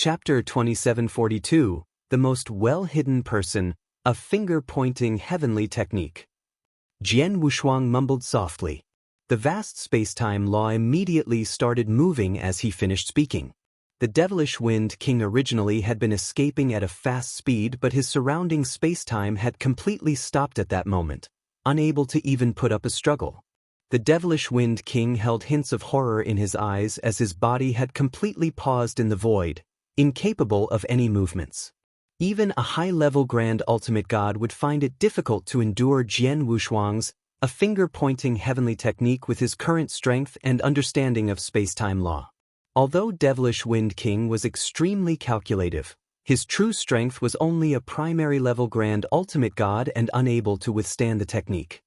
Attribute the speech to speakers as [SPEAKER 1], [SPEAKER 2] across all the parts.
[SPEAKER 1] Chapter 2742, The Most Well-Hidden Person, a Finger-Pointing Heavenly Technique. Jian Wushuang mumbled softly. The vast space-time law immediately started moving as he finished speaking. The devilish Wind King originally had been escaping at a fast speed, but his surrounding space-time had completely stopped at that moment, unable to even put up a struggle. The devilish Wind King held hints of horror in his eyes as his body had completely paused in the void, incapable of any movements. Even a high-level Grand Ultimate God would find it difficult to endure Jian Wushuang's, a finger-pointing heavenly technique with his current strength and understanding of space-time law. Although Devilish Wind King was extremely calculative, his true strength was only a primary-level Grand Ultimate God and unable to withstand the technique.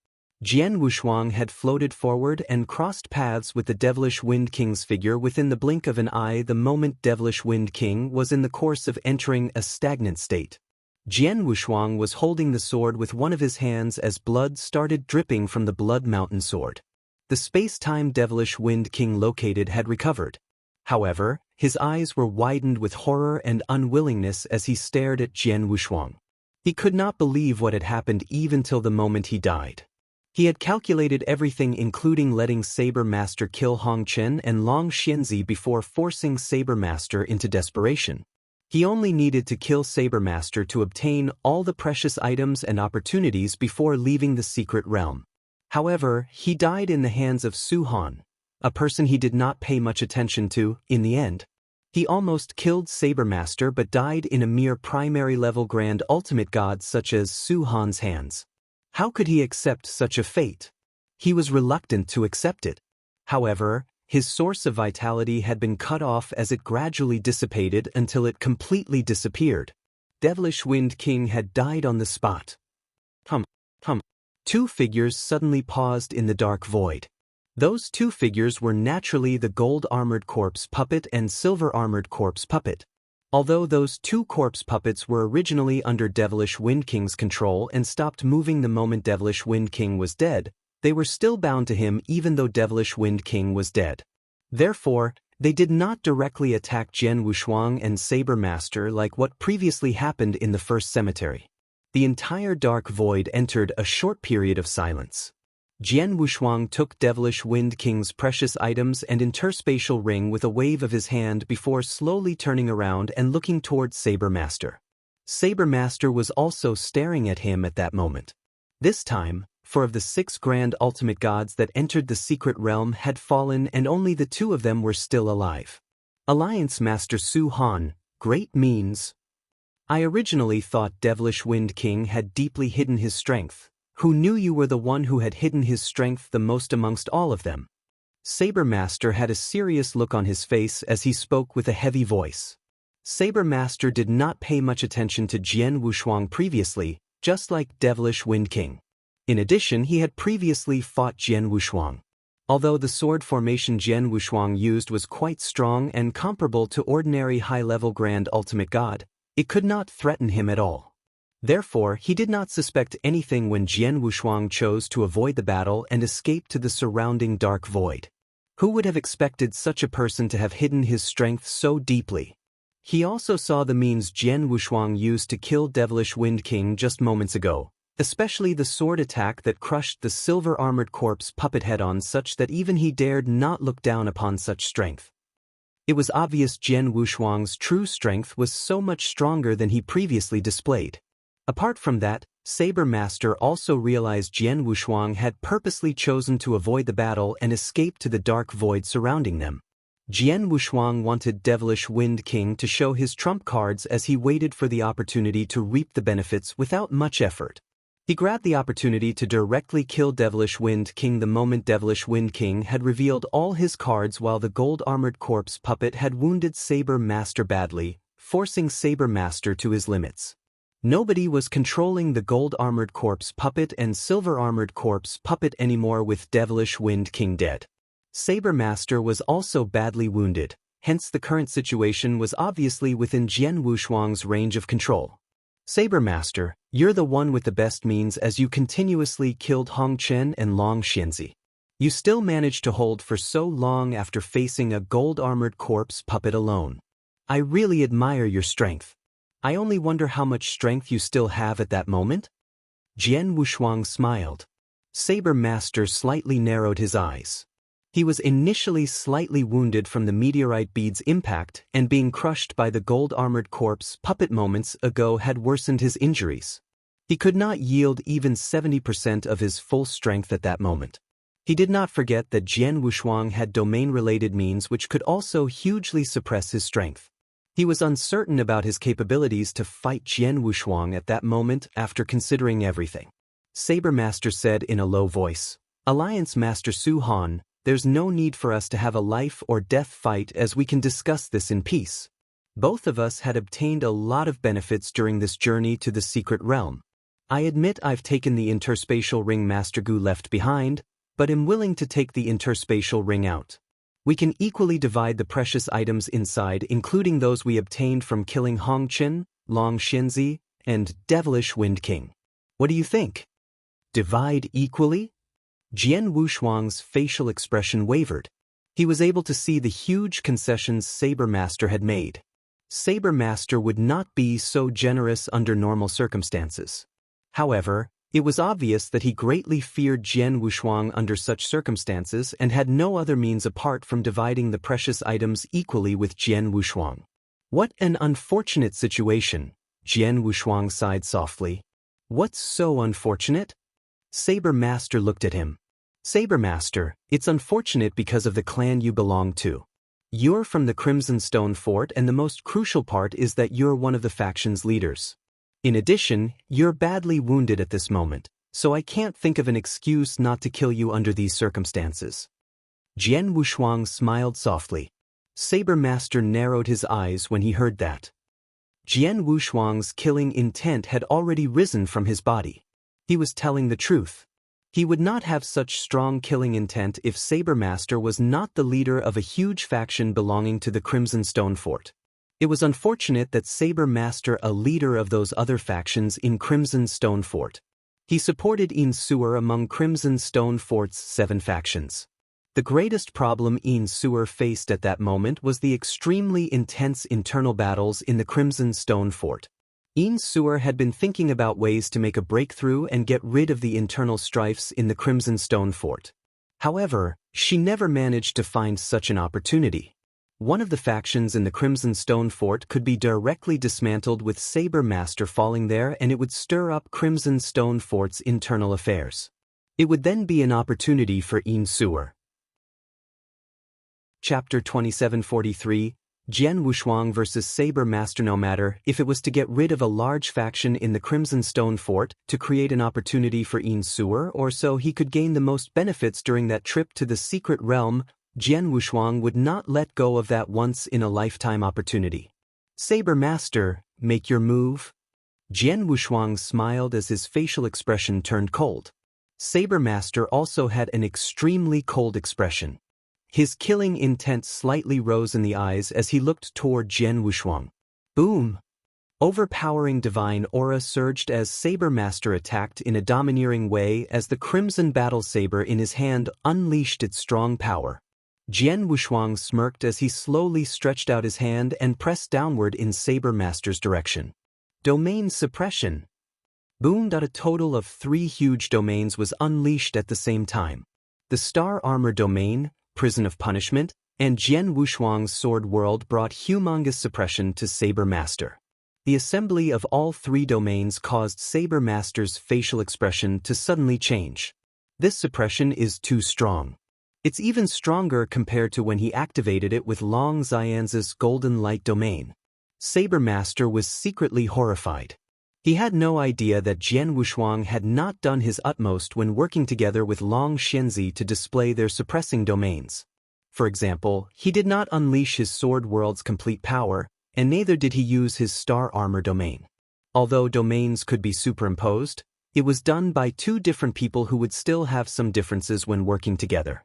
[SPEAKER 1] Jian Wushuang had floated forward and crossed paths with the Devilish Wind King's figure within the blink of an eye the moment Devilish Wind King was in the course of entering a stagnant state. Jian Wushuang was holding the sword with one of his hands as blood started dripping from the Blood Mountain sword. The space-time Devilish Wind King located had recovered. However, his eyes were widened with horror and unwillingness as he stared at Jian Wushuang. He could not believe what had happened even till the moment he died. He had calculated everything, including letting Saber Master kill Hong Chen and Long Xianzi before forcing Saber Master into desperation. He only needed to kill Saber Master to obtain all the precious items and opportunities before leaving the secret realm. However, he died in the hands of Su Han, a person he did not pay much attention to. In the end, he almost killed Saber Master but died in a mere primary-level Grand Ultimate God such as Su Han's hands. How could he accept such a fate? He was reluctant to accept it. However, his source of vitality had been cut off as it gradually dissipated until it completely disappeared. Devilish Wind King had died on the spot. Two figures suddenly paused in the dark void. Those two figures were naturally the gold-armored corpse puppet and silver-armored corpse puppet. Although those two corpse puppets were originally under Devilish Wind King's control and stopped moving the moment Devilish Wind King was dead, they were still bound to him even though Devilish Wind King was dead. Therefore, they did not directly attack Jian Wushuang and Saber Master like what previously happened in the first cemetery. The entire dark void entered a short period of silence. Jian Wushuang took Devilish Wind King's precious items and interspatial ring with a wave of his hand before slowly turning around and looking towards Saber Master. Saber Master was also staring at him at that moment. This time, 4 of the 6 Grand Ultimate Gods that entered the secret realm had fallen and only the 2 of them were still alive. Alliance Master Su Han, great means. I originally thought Devilish Wind King had deeply hidden his strength. Who knew you were the one who had hidden his strength the most amongst all of them? Saber Master had a serious look on his face as he spoke with a heavy voice. Saber Master did not pay much attention to Jian Wushuang previously, just like Devilish Wind King. In addition, he had previously fought Jian Wushuang. Although the sword formation Jian Wushuang used was quite strong and comparable to ordinary high-level Grand Ultimate God, it could not threaten him at all. Therefore, he did not suspect anything when Jian Wushuang chose to avoid the battle and escape to the surrounding dark void. Who would have expected such a person to have hidden his strength so deeply? He also saw the means Jian Wushuang used to kill Devilish Wind King just moments ago, especially the sword attack that crushed the silver-armored corpse puppet head-on such that even he dared not look down upon such strength. It was obvious Jian Wushuang's true strength was so much stronger than he previously displayed. Apart from that, Saber Master also realized Jian Wushuang had purposely chosen to avoid the battle and escape to the dark void surrounding them. Jian Wushuang wanted Devilish Wind King to show his trump cards as he waited for the opportunity to reap the benefits without much effort. He grabbed the opportunity to directly kill Devilish Wind King the moment Devilish Wind King had revealed all his cards while the gold-armored corpse puppet had wounded Saber Master badly, forcing Saber Master to his limits. Nobody was controlling the gold-armored corpse puppet and silver-armored corpse puppet anymore with Devilish Wind King dead. Saber Master was also badly wounded, hence the current situation was obviously within Jian Wushuang's range of control. Saber Master, you're the one with the best means as you continuously killed Hong Chen and Long Xianzi. You still managed to hold for so long after facing a gold-armored corpse puppet alone. I really admire your strength. I only wonder how much strength you still have at that moment? Jian Wushuang smiled. Saber Master slightly narrowed his eyes. He was initially slightly wounded from the meteorite bead's impact, and being crushed by the gold-armored corpse puppet moments ago had worsened his injuries. He could not yield even 70% of his full strength at that moment. He did not forget that Jian Wushuang had domain-related means which could also hugely suppress his strength. He was uncertain about his capabilities to fight Jian Wushuang at that moment after considering everything. Saber Master said in a low voice, "Alliance Master Su Han, there's no need for us to have a life or death fight as we can discuss this in peace. Both of us had obtained a lot of benefits during this journey to the secret realm. I admit I've taken the interspatial ring Master Gu left behind, but am willing to take the interspatial ring out. We can equally divide the precious items inside, including those we obtained from killing Hong Qin, Long Xianzi, and Devilish Wind King. What do you think? Divide equally?" Jian Wushuang's facial expression wavered. He was able to see the huge concessions Saber Master had made. Saber Master would not be so generous under normal circumstances. However, it was obvious that he greatly feared Jian Wushuang under such circumstances and had no other means apart from dividing the precious items equally with Jian Wushuang. "What an unfortunate situation," Jian Wushuang sighed softly. "What's so unfortunate?" Saber Master looked at him. "Saber Master, it's unfortunate because of the clan you belong to. You're from the Crimson Stone Fort, and the most crucial part is that you're one of the faction's leaders. In addition, you're badly wounded at this moment, so I can't think of an excuse not to kill you under these circumstances." Jian Wushuang smiled softly. Saber Master narrowed his eyes when he heard that. Jian Wushuang's killing intent had already risen from his body. He was telling the truth. He would not have such strong killing intent if Saber Master was not the leader of a huge faction belonging to the Crimson Stone Fort. It was unfortunate that Saber Master, a leader of those other factions in Crimson Stone Fort. He supported Yin Suer among Crimson Stone Fort's 7 factions. The greatest problem Yin Suer faced at that moment was the extremely intense internal battles in the Crimson Stone Fort. Yin Suer had been thinking about ways to make a breakthrough and get rid of the internal strifes in the Crimson Stone Fort. However, she never managed to find such an opportunity. One of the factions in the Crimson Stone Fort could be directly dismantled with Saber Master falling there, and it would stir up Crimson Stone Fort's internal affairs. It would then be an opportunity for Yin Suer. Chapter 2743, Jian Wushuang vs. Saber Master. No matter if it was to get rid of a large faction in the Crimson Stone Fort to create an opportunity for Yin Suer, or so he could gain the most benefits during that trip to the secret realm, Jian Wushuang would not let go of that once-in-a-lifetime opportunity. "Saber Master, make your move." Jian Wushuang smiled as his facial expression turned cold. Saber Master also had an extremely cold expression. His killing intent slightly rose in the eyes as he looked toward Jian Wushuang. Boom! Overpowering divine aura surged as Saber Master attacked in a domineering way as the crimson battle saber in his hand unleashed its strong power. Jian Wushuang smirked as he slowly stretched out his hand and pressed downward in Saber Master's direction. Domain suppression. Boom! A total of 3 huge domains was unleashed at the same time. The Star Armor Domain, Prison of Punishment, and Jian Wushuang's Sword World brought humongous suppression to Saber Master. The assembly of all 3 domains caused Saber Master's facial expression to suddenly change. This suppression is too strong. It's even stronger compared to when he activated it with Long Xianz's Golden Light Domain. Saber Master was secretly horrified. He had no idea that Jian Wushuang had not done his utmost when working together with Long Xianzi to display their suppressing domains. For example, he did not unleash his Sword World's complete power, and neither did he use his Star Armor Domain. Although domains could be superimposed, it was done by 2 different people who would still have some differences when working together.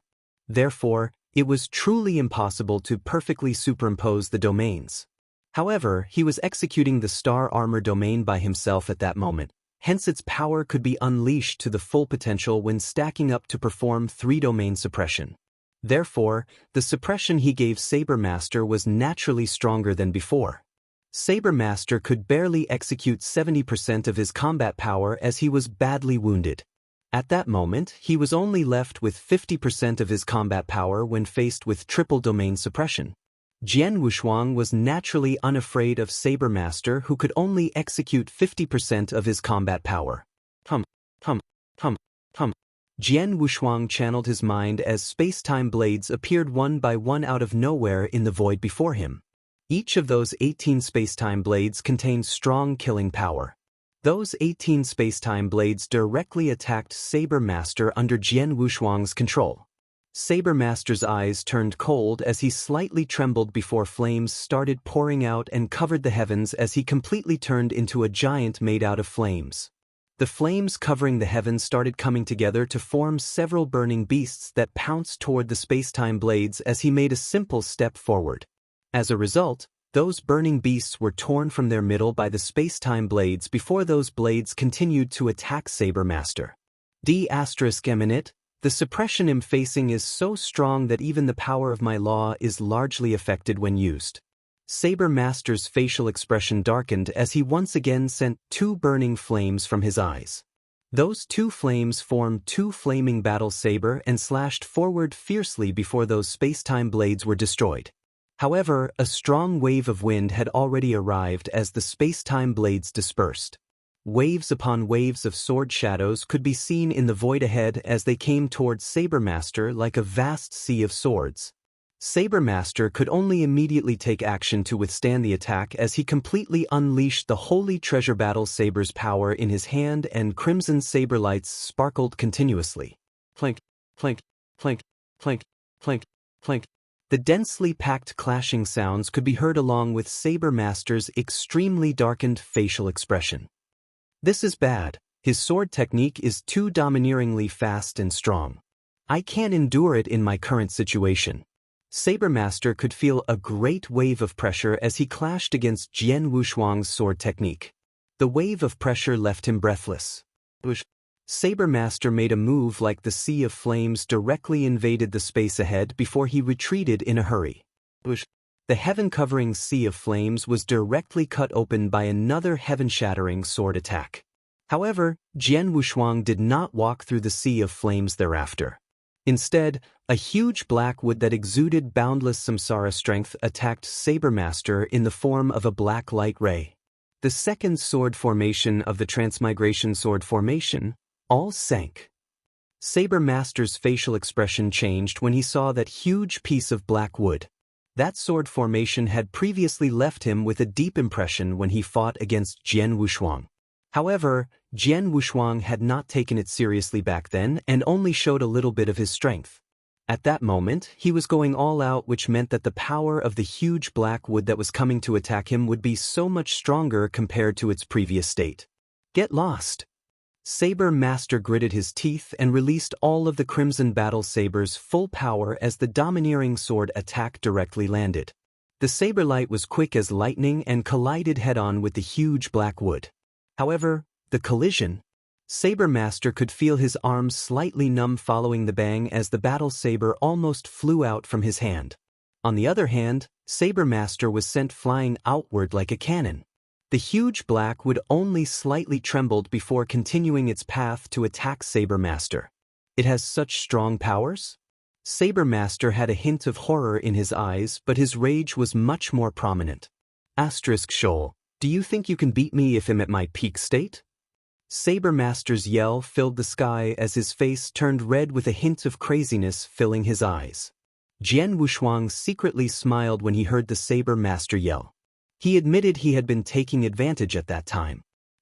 [SPEAKER 1] Therefore, it was truly impossible to perfectly superimpose the domains. However, he was executing the Star Armor Domain by himself at that moment, hence its power could be unleashed to the full potential when stacking up to perform 3 domain suppression. Therefore, the suppression he gave Saber Master was naturally stronger than before. Saber Master could barely execute 70% of his combat power as he was badly wounded. At that moment, he was only left with 50% of his combat power when faced with triple domain suppression. Jian Wushuang was naturally unafraid of Saber Master, who could only execute 50% of his combat power. Hum. Jian Wushuang channeled his mind as space-time blades appeared one by one out of nowhere in the void before him. Each of those 18 space-time blades contained strong killing power. Those 18 space-time blades directly attacked Saber Master under Jian Wushuang's control. Saber Master's eyes turned cold as he slightly trembled before flames started pouring out and covered the heavens as he completely turned into a giant made out of flames. The flames covering the heavens started coming together to form several burning beasts that pounced toward the space-time blades as he made a simple step forward. As a result, those burning beasts were torn from their middle by the space-time blades before those blades continued to attack Saber Master. D***eminent, the suppression I'm facing is so strong that even the power of my law is largely affected when used. Saber Master's facial expression darkened as he once again sent 2 burning flames from his eyes. Those 2 flames formed 2 flaming battle saber and slashed forward fiercely before those space-time blades were destroyed. However, a strong wave of wind had already arrived as the space-time blades dispersed. Waves upon waves of sword shadows could be seen in the void ahead as they came towards Saber Master like a vast sea of swords. Saber Master could only immediately take action to withstand the attack as he completely unleashed the Holy Treasure Battle Saber's power in his hand, and crimson saber lights sparkled continuously. Clink, clink, clink, clink, clink, clink. The densely packed clashing sounds could be heard along with Saber Master's extremely darkened facial expression. This is bad. His sword technique is too domineeringly fast and strong. I can't endure it in my current situation. Saber Master could feel a great wave of pressure as he clashed against Jian Wushuang's sword technique. The wave of pressure left him breathless. Saber Master made a move like the sea of flames directly invaded the space ahead before he retreated in a hurry. The heaven-covering sea of flames was directly cut open by another heaven-shattering sword attack. However, Jian Wushuang did not walk through the sea of flames thereafter. Instead, a huge black wood that exuded boundless samsara strength attacked Saber Master in the form of a black light ray. The second sword formation of the Transmigration Sword formation all sank. Saber Master's facial expression changed when he saw that huge piece of black wood. That sword formation had previously left him with a deep impression when he fought against Jian Wushuang. However, Jian Wushuang had not taken it seriously back then and only showed a little bit of his strength. At that moment, he was going all out, which meant that the power of the huge black wood that was coming to attack him would be so much stronger compared to its previous state. Get lost. Saber Master gritted his teeth and released all of the Crimson Battle Saber's full power as the domineering sword attack directly landed. The saber light was quick as lightning and collided head-on with the huge black wood. However, the collision, Saber Master could feel his arms slightly numb following the bang as the battle saber almost flew out from his hand. On the other hand, Saber Master was sent flying outward like a cannon. The huge black wood only slightly trembled before continuing its path to attack Saber Master. It has such strong powers? Saber Master had a hint of horror in his eyes, but his rage was much more prominent. Shoal, do you think you can beat me if I'm at my peak state? Saber Master's yell filled the sky as his face turned red with a hint of craziness filling his eyes. Jian Wushuang secretly smiled when he heard the Saber Master yell. He admitted he had been taking advantage at that time.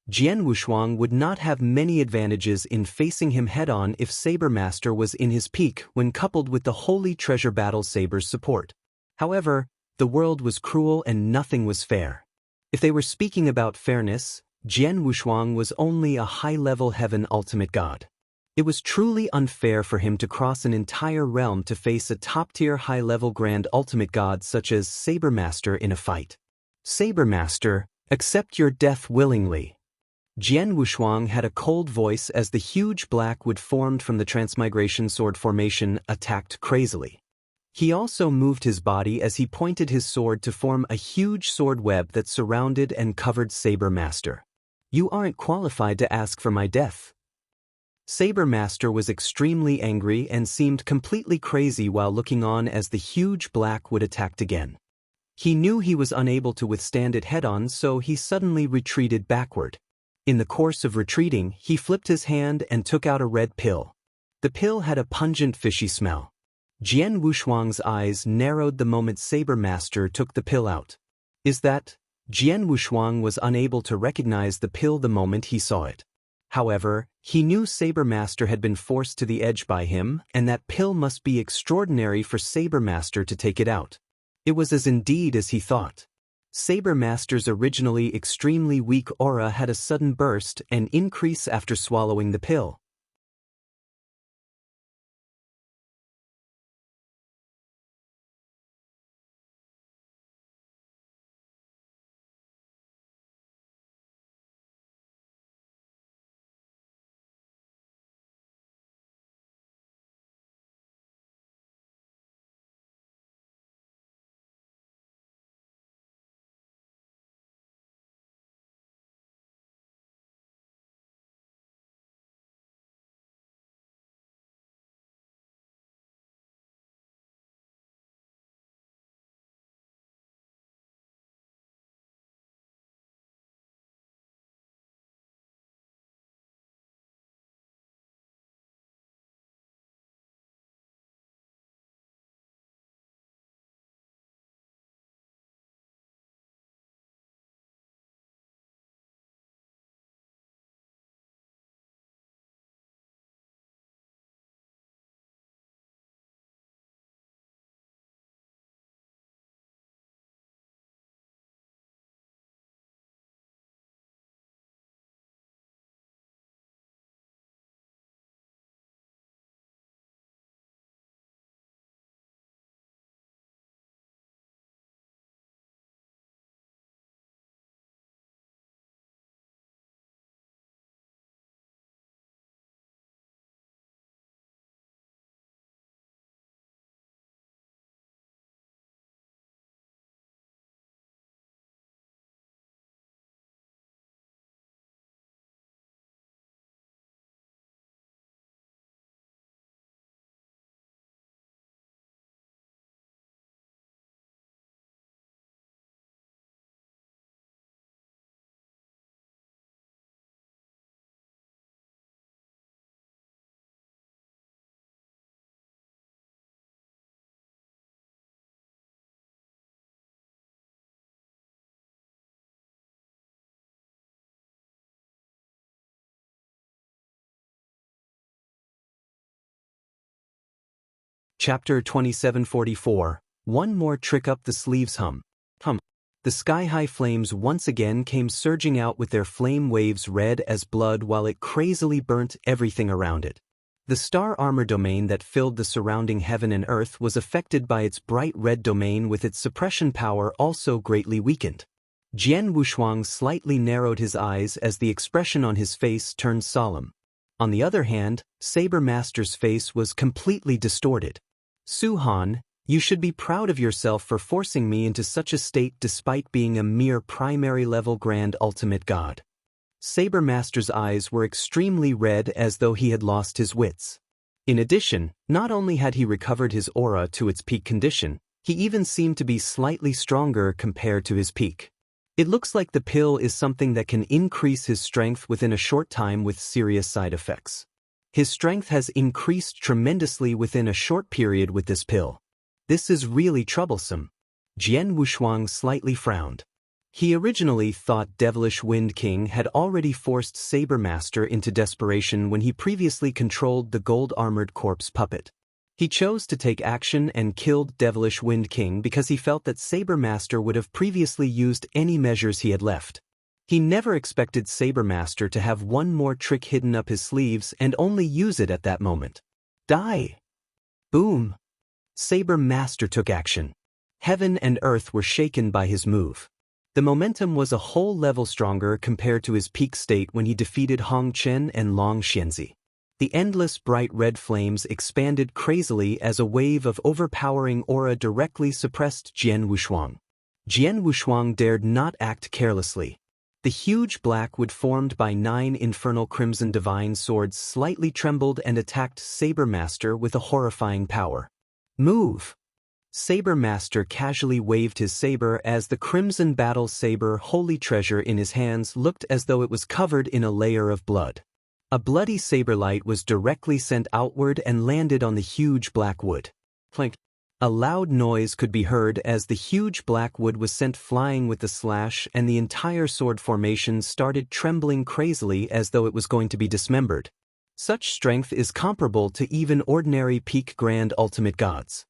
[SPEAKER 1] Jian Wushuang would not have many advantages in facing him head-on if Saber Master was in his peak when coupled with the Holy Treasure Battle Saber's support. However, the world was cruel and nothing was fair. If they were speaking about fairness, Jian Wushuang was only a high-level heaven ultimate god. It was truly unfair for him to cross an entire realm to face a top-tier high-level grand ultimate god such as Saber Master in a fight. Saber Master, accept your death willingly. Jian Wushuang had a cold voice as the huge black wood formed from the Transmigration Sword formation attacked crazily. He also moved his body as he pointed his sword to form a huge sword web that surrounded and covered Saber Master. "You aren't qualified to ask for my death." Saber Master was extremely angry and seemed completely crazy while looking on as the huge black wood attacked again. He knew he was unable to withstand it head-on, so he suddenly retreated backward. In the course of retreating, he flipped his hand and took out a red pill. The pill had a pungent fishy smell. Jian Wushuang's eyes narrowed the moment Saber Master took the pill out. "Is that?" Jian Wushuang was unable to recognize the pill the moment he saw it. However, he knew Saber Master had been forced to the edge by him, and that pill must be extraordinary for Saber Master to take it out. It was indeed as he thought. Saber Master's originally extremely weak aura had a sudden burst and increase after swallowing the pill. Chapter 2744. One more trick up the sleeves. The sky-high flames once again came surging out with their flame waves red as blood while it crazily burnt everything around it. The star armor domain that filled the surrounding heaven and earth was affected by its bright red domain, with its suppression power also greatly weakened. Jian Wushuang slightly narrowed his eyes as the expression on his face turned solemn. On the other hand, Saber Master's face was completely distorted. "Su Han, you should be proud of yourself for forcing me into such a state despite being a mere primary-level Grand Ultimate God." Saber Master's eyes were extremely red as though he had lost his wits. In addition, not only had he recovered his aura to its peak condition, he even seemed to be slightly stronger compared to his peak. It looks like the pill is something that can increase his strength within a short time with serious side effects. His strength has increased tremendously within a short period with this pill. This is really troublesome. Jian Wushuang slightly frowned. He originally thought Devilish Wind King had already forced Saber Master into desperation when he previously controlled the gold-armored corpse puppet. He chose to take action and killed Devilish Wind King because he felt that Saber Master would have previously used any measures he had left. He never expected Saber Master to have one more trick hidden up his sleeves and only use it at that moment. Die! Boom! Saber Master took action. Heaven and earth were shaken by his move. The momentum was a whole level stronger compared to his peak state when he defeated Hong Chen and Long Xianzi. The endless bright red flames expanded crazily as a wave of overpowering aura directly suppressed Jian Wushuang. Jian Wushuang dared not act carelessly. The huge black wood formed by 9 infernal crimson divine swords slightly trembled and attacked Saber Master with a horrifying power. Move! Saber Master casually waved his saber as the crimson battle saber holy treasure in his hands looked as though it was covered in a layer of blood. A bloody saber light was directly sent outward and landed on the huge black wood. Clink. A loud noise could be heard as the huge black wood was sent flying with the slash, and the entire sword formation started trembling crazily as though it was going to be dismembered. Such strength is comparable to even ordinary peak grand ultimate gods.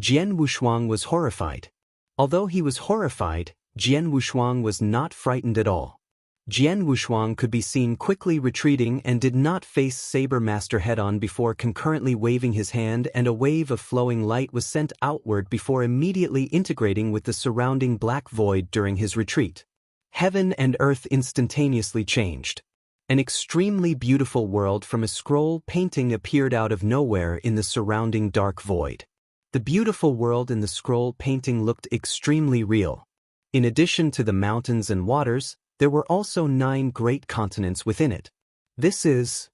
[SPEAKER 1] Jian Wushuang was horrified. Although he was horrified, Jian Wushuang was not frightened at all. Jian Wushuang could be seen quickly retreating and did not face Saber Master head-on before concurrently waving his hand, and a wave of flowing light was sent outward before immediately integrating with the surrounding black void during his retreat. Heaven and earth instantaneously changed. An extremely beautiful world from a scroll painting appeared out of nowhere in the surrounding dark void. The beautiful world in the scroll painting looked extremely real. In addition to the mountains and waters, there were also 9 great continents within it. This is...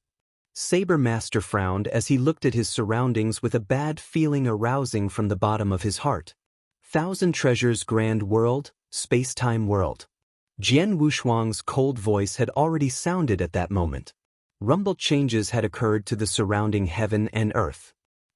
[SPEAKER 1] Saber Master frowned as he looked at his surroundings with a bad feeling arousing from the bottom of his heart. Thousand Treasures Grand World, Space-Time World. Jian Wushuang's cold voice had already sounded at that moment. Rumble changes had occurred to the surrounding heaven and earth.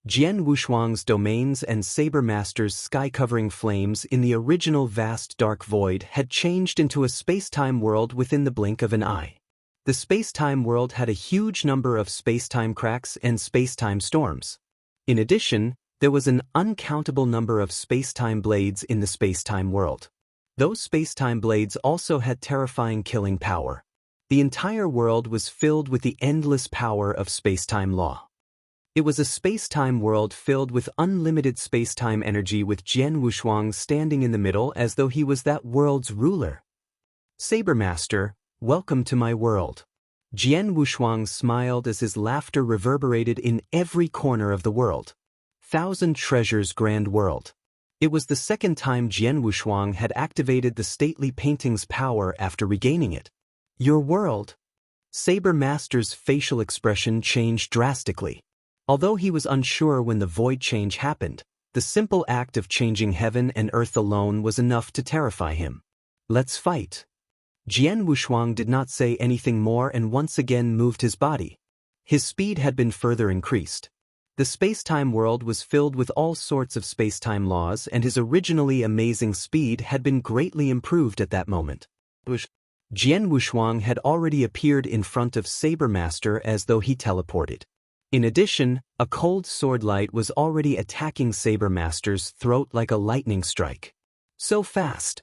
[SPEAKER 1] Jian Wushuang's domains and Saber Master's sky-covering flames in the original vast dark void had changed into a space-time world within the blink of an eye. The space-time world had a huge number of space-time cracks and space-time storms. In addition, there was an uncountable number of space-time blades in the space-time world. Those space-time blades also had terrifying killing power. The entire world was filled with the endless power of space-time law. It was a space-time world filled with unlimited space-time energy, with Jian Wushuang standing in the middle as though he was that world's ruler. Saber Master, welcome to my world. Jian Wushuang smiled as his laughter reverberated in every corner of the world. Thousand Treasures Grand World. It was the second time Jian Wushuang had activated the stately painting's power after regaining it. Your world? Saber Master's facial expression changed drastically. Although he was unsure when the void change happened, the simple act of changing heaven and earth alone was enough to terrify him. Let's fight. Jian Wushuang did not say anything more and once again moved his body. His speed had been further increased. The space-time world was filled with all sorts of space-time laws, and his originally amazing speed had been greatly improved at that moment. Jian Wushuang had already appeared in front of Saber Master as though he teleported. In addition, a cold sword light was already attacking Saber Master's throat like a lightning strike. So fast!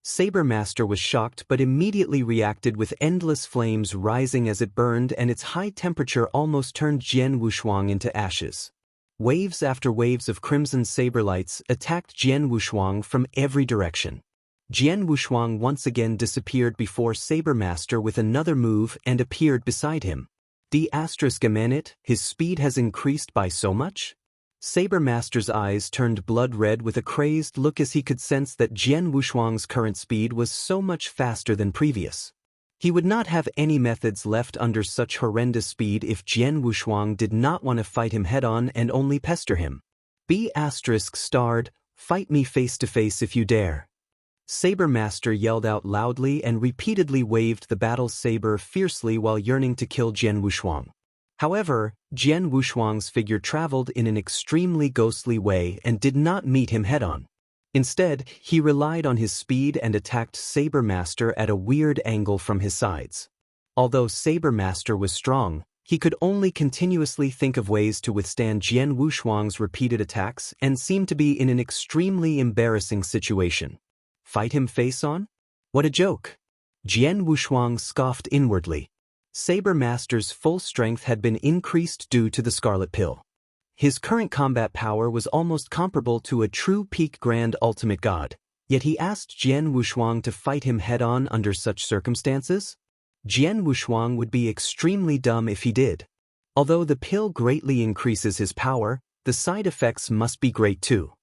[SPEAKER 1] Saber Master was shocked but immediately reacted with endless flames rising as it burned, and its high temperature almost turned Jian Wushuang into ashes. Waves after waves of crimson saber lights attacked Jian Wushuang from every direction. Jian Wushuang once again disappeared before Saber Master with another move and appeared beside him. **, his speed has increased by so much? Saber Master's eyes turned blood red with a crazed look as he could sense that Jian Wushuang's current speed was so much faster than previous. He would not have any methods left under such horrendous speed if Jian Wushuang did not want to fight him head-on and only pester him. Fight me face to face if you dare. Saber Master yelled out loudly and repeatedly waved the battle saber fiercely while yearning to kill Jian Wushuang. However, Jian Wushuang's figure traveled in an extremely ghostly way and did not meet him head-on. Instead, he relied on his speed and attacked Saber Master at a weird angle from his sides. Although Saber Master was strong, he could only continuously think of ways to withstand Jian Wushuang's repeated attacks and seemed to be in an extremely embarrassing situation. Fight him face-on? What a joke! Jian Wushuang scoffed inwardly. Saber Master's full strength had been increased due to the Scarlet Pill. His current combat power was almost comparable to a true peak grand ultimate god, yet he asked Jian Wushuang to fight him head-on under such circumstances? Jian Wushuang would be extremely dumb if he did. Although the pill greatly increases his power, the side effects must be great too.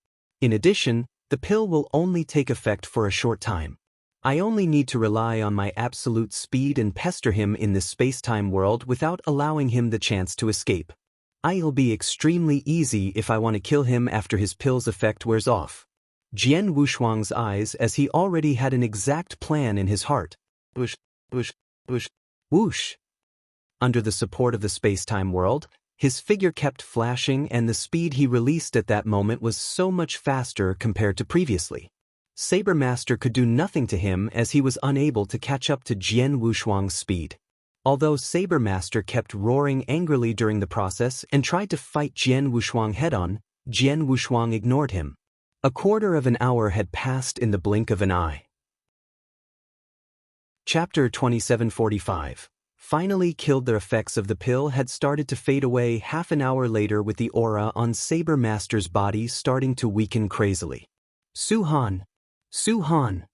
[SPEAKER 1] In addition, the pill will only take effect for a short time. I only need to rely on my absolute speed and pester him in this space-time world without allowing him the chance to escape. I'll be extremely easy if I want to kill him after his pill's effect wears off. Jian Wushuang's eyes as he already had an exact plan in his heart. Whoosh, whoosh, whoosh, whoosh. Under the support of the space-time world, his figure kept flashing and the speed he released at that moment was so much faster compared to previously. Saber Master could do nothing to him as he was unable to catch up to Jian Wushuang's speed. Although Saber Master kept roaring angrily during the process and tried to fight Jian Wushuang head-on, Jian Wushuang ignored him. A quarter of an hour had passed in the blink of an eye. Chapter 2745. Finally killed. The effects of the pill had started to fade away half an hour later with the aura on Saber Master's body starting to weaken crazily. Su-han! Su-han!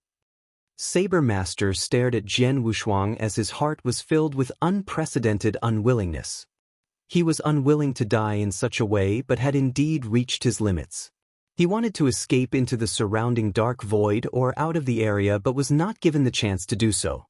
[SPEAKER 1] Saber Master stared at Jian Wushuang as his heart was filled with unprecedented unwillingness. He was unwilling to die in such a way but had indeed reached his limits. He wanted to escape into the surrounding dark void or out of the area but was not given the chance to do so.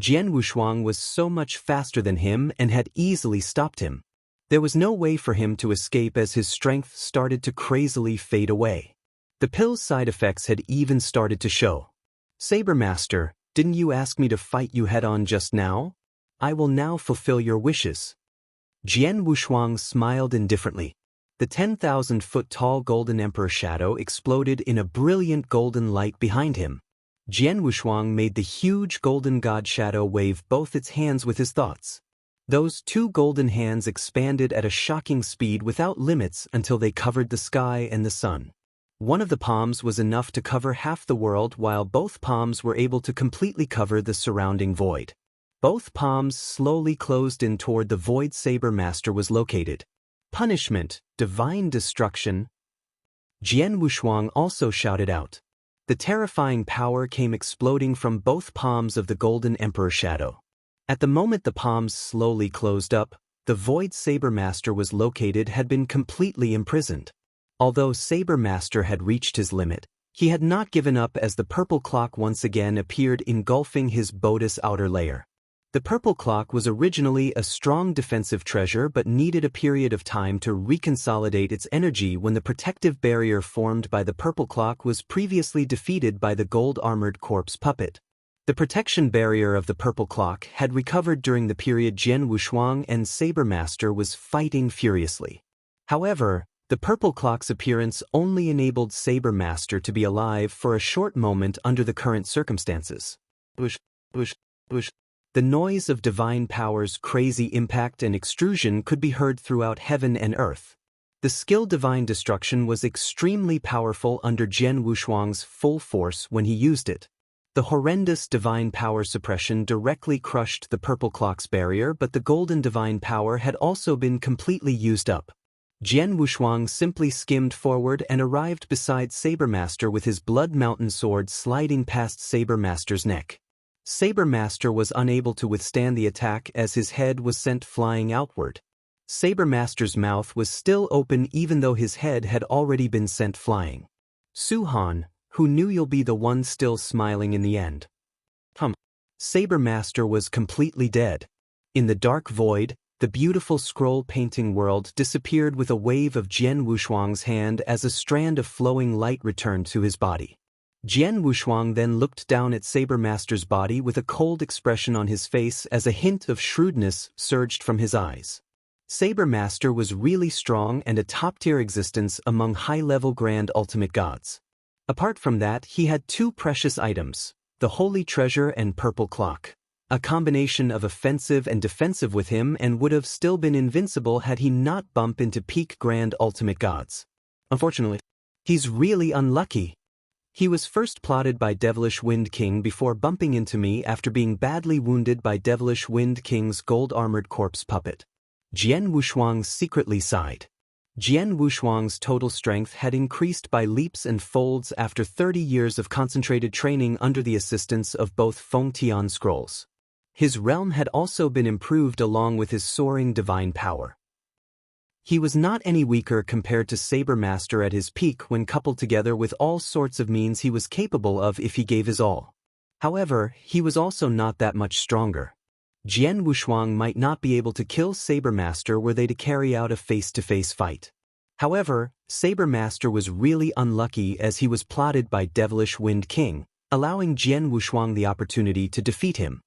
[SPEAKER 1] Jian Wushuang was so much faster than him and had easily stopped him. There was no way for him to escape as his strength started to crazily fade away. The pill's side effects had even started to show. Saber Master, didn't you ask me to fight you head-on just now? I will now fulfill your wishes. Jian Wushuang smiled indifferently. The 10,000-foot-tall Golden Emperor shadow exploded in a brilliant golden light behind him. Jian Wushuang made the huge golden god shadow wave both its hands with his thoughts. Those two golden hands expanded at a shocking speed without limits until they covered the sky and the sun. One of the palms was enough to cover half the world while both palms were able to completely cover the surrounding void. Both palms slowly closed in toward the void Saber Master was located. Punishment, divine destruction. Jian Wushuang also shouted out. The terrifying power came exploding from both palms of the Golden Emperor shadow. At the moment the palms slowly closed up, the void Saber Master was located had been completely imprisoned. Although Saber Master had reached his limit, he had not given up as the purple clock once again appeared engulfing his Bodis outer layer. The purple clock was originally a strong defensive treasure but needed a period of time to reconsolidate its energy when the protective barrier formed by the purple clock was previously defeated by the gold-armored corpse puppet. The protection barrier of the purple clock had recovered during the period Jian Wushuang and Saber Master was fighting furiously. However, the purple clock's appearance only enabled Saber Master to be alive for a short moment under the current circumstances. Whoosh, whoosh, whoosh. The noise of divine power's crazy impact and extrusion could be heard throughout heaven and earth. The skill divine destruction was extremely powerful under Jian Wushuang's full force when he used it. The horrendous divine power suppression directly crushed the purple clock's barrier, but the golden divine power had also been completely used up. Jian Wushuang simply skimmed forward and arrived beside Saber Master with his Blood Mountain sword sliding past Saber Master's neck. Saber Master was unable to withstand the attack as his head was sent flying outward. Saber Master's mouth was still open even though his head had already been sent flying. Su-han, who knew you'll be the one still smiling in the end? Saber Master was completely dead. In the dark void, the beautiful scroll painting world disappeared with a wave of Jian Wushuang's hand as a strand of flowing light returned to his body. Jian Wushuang then looked down at Saber Master's body with a cold expression on his face as a hint of shrewdness surged from his eyes. Saber Master was really strong and a top-tier existence among high-level grand ultimate gods. Apart from that, he had two precious items, the Holy Treasure and Purple Clock. A combination of offensive and defensive with him and would have still been invincible had he not bumped into peak grand ultimate gods. Unfortunately, he's really unlucky. He was first plotted by Devilish Wind King before bumping into me after being badly wounded by Devilish Wind King's gold-armored corpse puppet. Jian Wushuang secretly sighed. Jian Wushuang's total strength had increased by leaps and folds after 30 years of concentrated training under the assistance of both Fengtian scrolls. His realm had also been improved along with his soaring divine power. He was not any weaker compared to Saber Master at his peak when coupled together with all sorts of means he was capable of if he gave his all. However, he was also not that much stronger. Jian Wushuang might not be able to kill Saber Master were they to carry out a face-to-face fight. However, Saber Master was really unlucky as he was plotted by Devilish Wind King, allowing Jian Wushuang the opportunity to defeat him.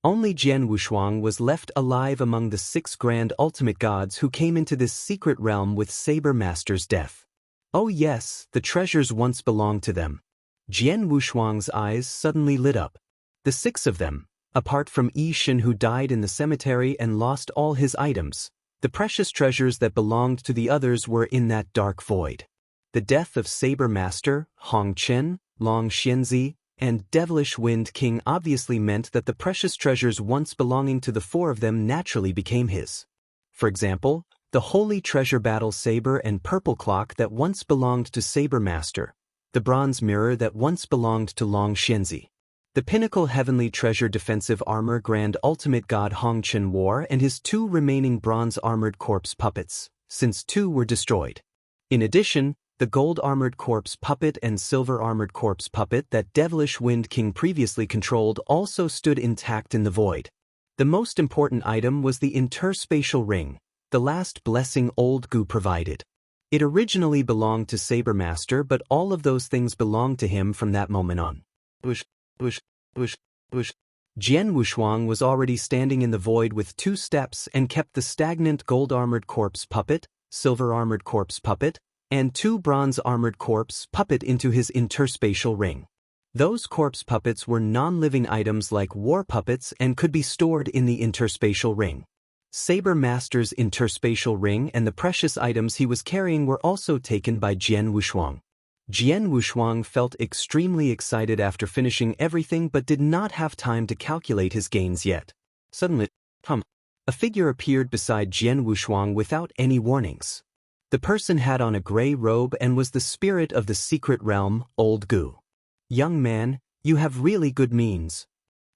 [SPEAKER 1] Only Jian Wushuang was left alive among the 6 grand ultimate gods who came into this secret realm with Saber Master's death. Oh yes, the treasures once belonged to them. Jian Wushuang's eyes suddenly lit up. The 6 of them, apart from Yi Shin who died in the cemetery and lost all his items, the precious treasures that belonged to the others were in that dark void. The death of Saber Master, Hong Chen, Long Xianzi, and Devilish Wind King obviously meant that the precious treasures once belonging to the 4 of them naturally became his. For example, the Holy Treasure Battle Saber and Purple Clock that once belonged to Saber Master, the Bronze Mirror that once belonged to Long Xianzi, the Pinnacle Heavenly Treasure Defensive Armor Grand Ultimate God Hong Chen wore and his 2 remaining Bronze Armored Corpse puppets, since 2 were destroyed. In addition, the Gold Armored Corpse puppet and Silver Armored Corpse puppet that Devilish Wind King previously controlled also stood intact in the void. The most important item was the interspatial ring, the last blessing Old Gu provided. It originally belonged to Saber Master, but all of those things belonged to him from that moment on. Jian Wushuang was already standing in the void with 2 steps and kept the stagnant Gold Armored Corpse puppet, Silver Armored Corpse puppet, and 2 Bronze Armored Corpse puppet into his interspatial ring. Those corpse puppets were non-living items like war puppets and could be stored in the interspatial ring. Saber Master's interspatial ring and the precious items he was carrying were also taken by Jian Wushuang. Jian Wushuang felt extremely excited after finishing everything but did not have time to calculate his gains yet. Suddenly, a figure appeared beside Jian Wushuang without any warnings. The person had on a gray robe and was the spirit of the secret realm, Old Gu. Young man, you have really good means.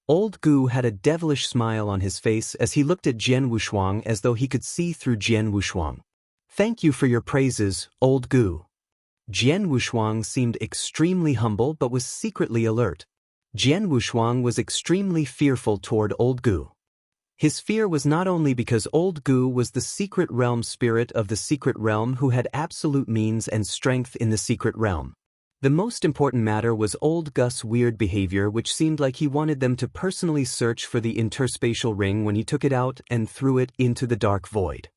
[SPEAKER 1] Old Gu had a devilish smile on his face as he looked at Jian Wushuang as though he could see through Jian Wushuang. Thank you for your praises, Old Gu. Jian Wushuang seemed extremely humble but was secretly alert. Jian Wushuang was extremely fearful toward Old Gu. His fear was not only because Old Gu was the secret realm spirit of the secret realm who had absolute means and strength in the secret realm. The most important matter was Old Gu's weird behavior, which seemed like he wanted them to personally search for the interspatial ring when he took it out and threw it into the dark void.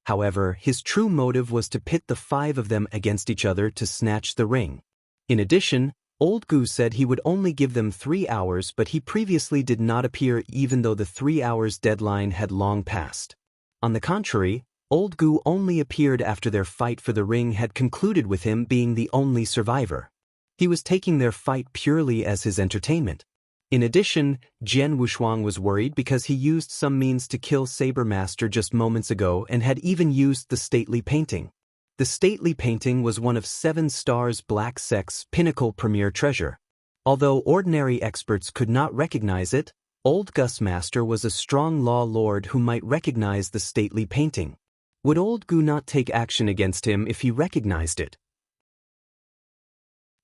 [SPEAKER 1] However, his true motive was to pit the 5 of them against each other to snatch the ring. In addition, Old Gu said he would only give them 3 hours, but he previously did not appear even though the 3 hours deadline had long passed. On the contrary, Old Gu only appeared after their fight for the ring had concluded with him being the only survivor. He was taking their fight purely as his entertainment. In addition, Jian Wushuang was worried because he used some means to kill Saber Master just moments ago and had even used the stately painting. The stately painting was one of 7 Stars Black Sect's pinnacle premier treasure. Although ordinary experts could not recognize it, Old Gus Master was a strong law lord who might recognize the stately painting. Would Old Gu not take action against him if he recognized it?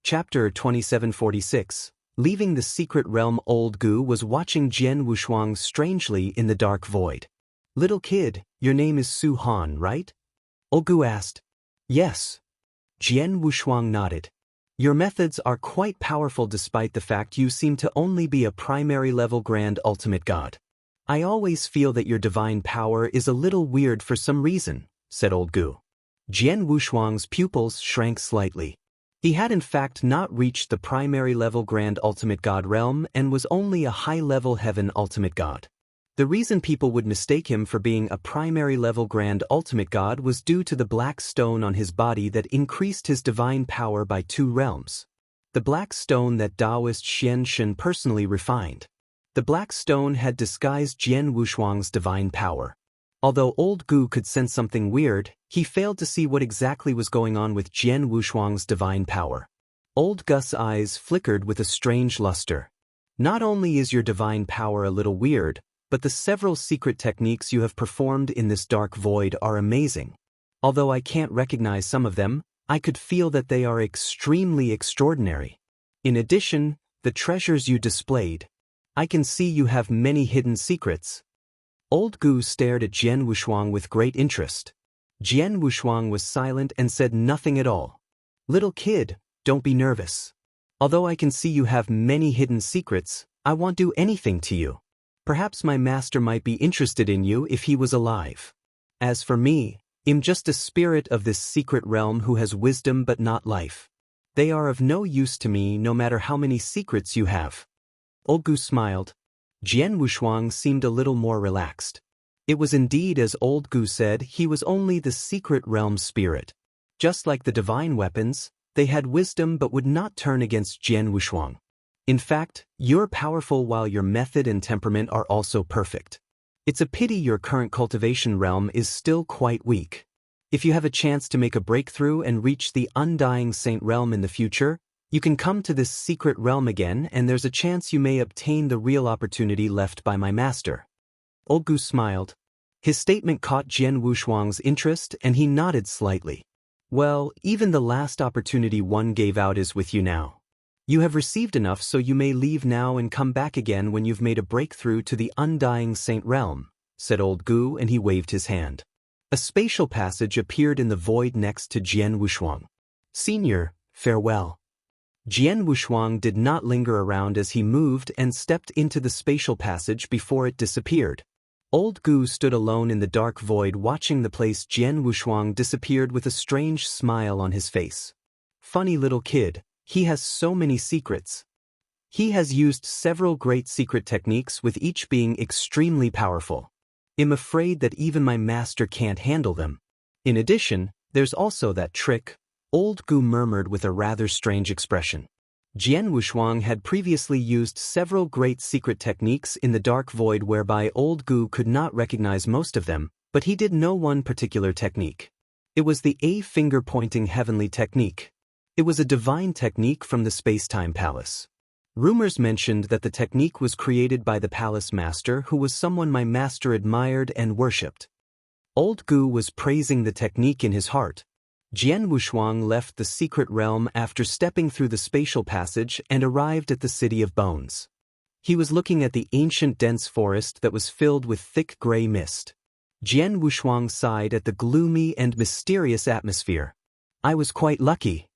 [SPEAKER 1] Chapter 2746. Leaving the secret realm. Old Gu was watching Jian Wushuang strangely in the dark void. Little kid, your name is Su Han, right? Old Gu asked. Yes. Jian Wushuang nodded. Your methods are quite powerful despite the fact you seem to only be a primary level grand ultimate god. I always feel that your divine power is a little weird for some reason, said Old Gu. Jian Wushuang's pupils shrank slightly. He had in fact not reached the primary level grand ultimate god realm and was only a high-level heaven ultimate god. The reason people would mistake him for being a primary level grand ultimate god was due to the black stone on his body that increased his divine power by 2 realms. The black stone that Taoist Xian Shen personally refined. The black stone had disguised Jian Wushuang's divine power. Although Old Gu could sense something weird, he failed to see what exactly was going on with Jian Wushuang's divine power. Old Gus's eyes flickered with a strange luster. Not only is your divine power a little weird, but the several secret techniques you have performed in this dark void are amazing. Although I can't recognize some of them, I could feel that they are extremely extraordinary. In addition, the treasures you displayed. I can see you have many hidden secrets. Old Gu stared at Jian Wushuang with great interest. Jian Wushuang was silent and said nothing at all. Little kid, don't be nervous. Although I can see you have many hidden secrets, I won't do anything to you. Perhaps my master might be interested in you if he was alive. As for me, I'm just a spirit of this secret realm who has wisdom but not life. They are of no use to me no matter how many secrets you have. Old Gu smiled. Jian Wushuang seemed a little more relaxed. It was indeed as Old Gu said, he was only the secret realm spirit. Just like the divine weapons, they had wisdom but would not turn against Jian Wushuang. In fact, you're powerful while your method and temperament are also perfect. It's a pity your current cultivation realm is still quite weak. If you have a chance to make a breakthrough and reach the undying saint realm in the future, you can come to this secret realm again and there's a chance you may obtain the real opportunity left by my master. Old Gu smiled. His statement caught Jian Wushuang's interest and he nodded slightly. Well, even the last opportunity one gave out is with you now. You have received enough so you may leave now and come back again when you've made a breakthrough to the undying saint realm, said Old Gu and he waved his hand. A spatial passage appeared in the void next to Jian Wushuang. Senior, farewell. Jian Wushuang did not linger around as he moved and stepped into the spatial passage before it disappeared. Old Gu stood alone in the dark void watching the place Jian Wushuang disappeared with a strange smile on his face. Funny little kid. He has so many secrets. He has used several great secret techniques with each being extremely powerful. I'm afraid that even my master can't handle them. In addition, there's also that trick, Old Gu murmured with a rather strange expression. Jian Wushuang had previously used several great secret techniques in the dark void whereby Old Gu could not recognize most of them, but he did know one particular technique. It was the A-finger-pointing heavenly technique. It was a divine technique from the Space-Time Palace. Rumors mentioned that the technique was created by the palace master who was someone my master admired and worshipped. Old Gu was praising the technique in his heart. Jian Wushuang left the secret realm after stepping through the spatial passage and arrived at the City of Bones. He was looking at the ancient dense forest that was filled with thick gray mist. Jian Wushuang sighed at the gloomy and mysterious atmosphere. I was quite lucky.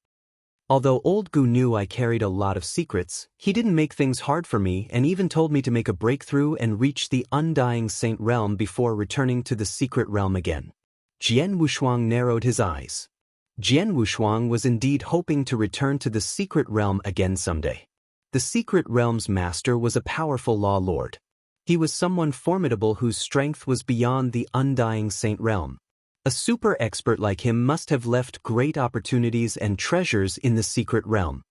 [SPEAKER 1] Although Old Gu knew I carried a lot of secrets, he didn't make things hard for me and even told me to make a breakthrough and reach the undying saint realm before returning to the secret realm again. Jian Wushuang narrowed his eyes. Jian Wushuang was indeed hoping to return to the secret realm again someday. The secret realm's master was a powerful law lord. He was someone formidable whose strength was beyond the undying saint realm. A super expert like him must have left great opportunities and treasures in the secret realm.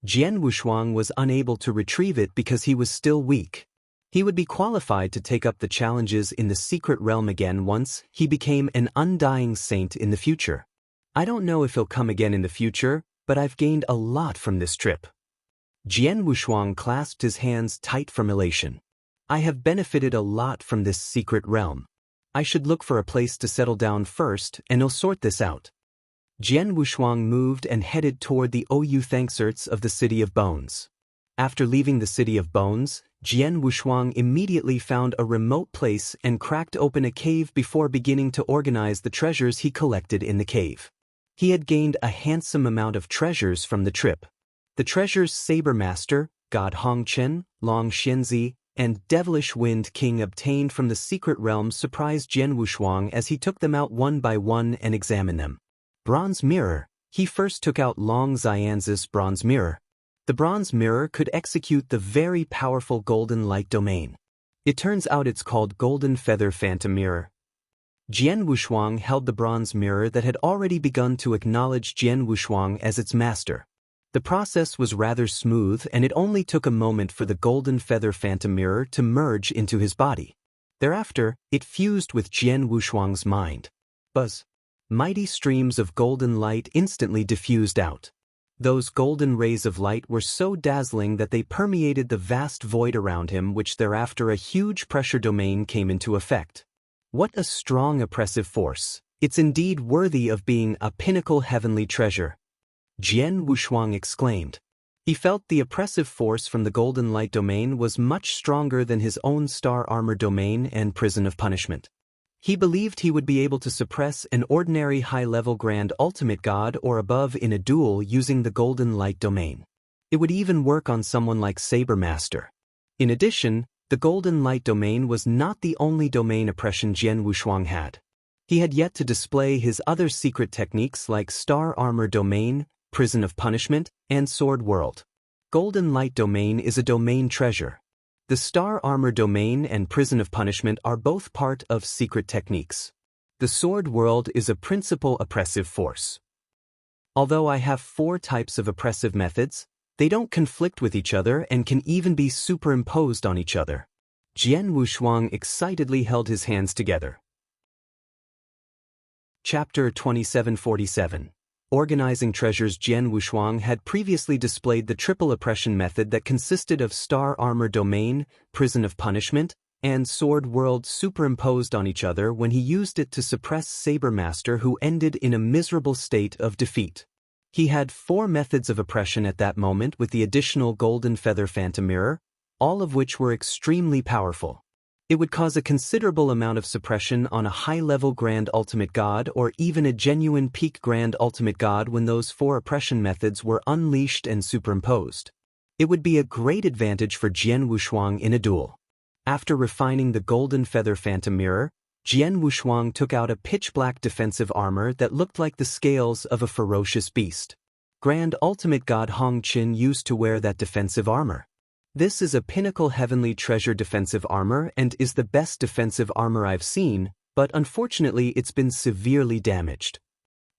[SPEAKER 1] Jian Wushuang was unable to retrieve it because he was still weak. He would be qualified to take up the challenges in the secret realm again once he became an undying saint in the future. I don't know if he'll come again in the future, but I've gained a lot from this trip. Jian Wushuang clasped his hands tight from elation. I have benefited a lot from this secret realm. I should look for a place to settle down first and I'll sort this out. Jian Wushuang moved and headed toward the Oyu Thankserts of the City of Bones. After leaving the City of Bones, Jian Wushuang immediately found a remote place and cracked open a cave before beginning to organize the treasures he collected in the cave. He had gained a handsome amount of treasures from the trip. The treasures Saber Master, God Hongchen, Long Xianzi, and Devilish Wind King obtained from the secret realm surprised Jian Wushuang as he took them out one by one and examined them. Bronze Mirror. He first took out Long Xianzi's Bronze Mirror. The Bronze Mirror could execute the very powerful Golden Light Domain. It turns out it's called Golden Feather Phantom Mirror. Jian Wushuang held the Bronze Mirror that had already begun to acknowledge Jian Wushuang as its master. The process was rather smooth and it only took a moment for the Golden Feather Phantom Mirror to merge into his body. Thereafter, it fused with Jian Wushuang's mind. Buzz. Mighty streams of golden light instantly diffused out. Those golden rays of light were so dazzling that they permeated the vast void around him, which thereafter a huge pressure domain came into effect. What a strong oppressive force! It's indeed worthy of being a pinnacle heavenly treasure, Jian Wushuang exclaimed. He felt the oppressive force from the golden light domain was much stronger than his own star armor domain and prison of punishment. He believed he would be able to suppress an ordinary high-level grand ultimate god or above in a duel using the golden light domain. It would even work on someone like Saber Master. In addition, the golden light domain was not the only domain oppression Jian Wushuang had. He had yet to display his other secret techniques like star armor domain, prison of punishment, and sword world. Golden light domain is a domain treasure. The star armor domain and prison of punishment are both part of secret techniques. The sword world is a principal oppressive force. Although I have 4 types of oppressive methods, they don't conflict with each other and can even be superimposed on each other. Jian Wushuang excitedly held his hands together. Chapter 2747. Organizing treasures. Jian Wushuang had previously displayed the triple oppression method that consisted of star armor domain, prison of punishment, and sword world superimposed on each other when he used it to suppress Saber Master, who ended in a miserable state of defeat. He had 4 methods of oppression at that moment with the additional golden feather phantom mirror, all of which were extremely powerful. It would cause a considerable amount of suppression on a high-level Grand Ultimate God or even a genuine peak Grand Ultimate God when those 4 oppression methods were unleashed and superimposed. It would be a great advantage for Jian Wushuang in a duel. After refining the Golden Feather Phantom Mirror, Jian Wushuang took out a pitch-black defensive armor that looked like the scales of a ferocious beast. Grand Ultimate God Hong Qin used to wear that defensive armor. This is a pinnacle heavenly treasure defensive armor and is the best defensive armor I've seen, but unfortunately it's been severely damaged.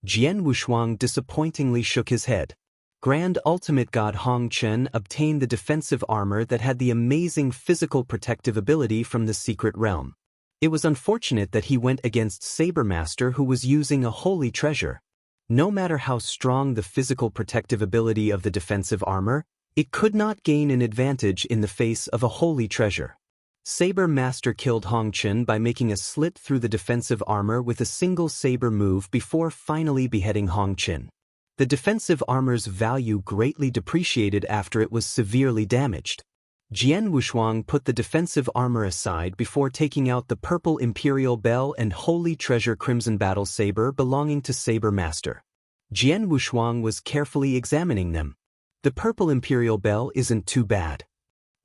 [SPEAKER 1] Jian Wushuang disappointingly shook his head. Grand Ultimate God Hong Qin obtained the defensive armor that had the amazing physical protective ability from the secret realm. It was unfortunate that he went against Saber Master, who was using a holy treasure. No matter how strong the physical protective ability of the defensive armor, it could not gain an advantage in the face of a holy treasure. Saber Master killed Hong Qin by making a slit through the defensive armor with a single saber move before finally beheading Hong Qin. The defensive armor's value greatly depreciated after it was severely damaged. Jian Wushuang put the defensive armor aside before taking out the purple Imperial Bell and holy treasure Crimson Battle Saber belonging to Saber Master. Jian Wushuang was carefully examining them. The purple Imperial Bell isn't too bad.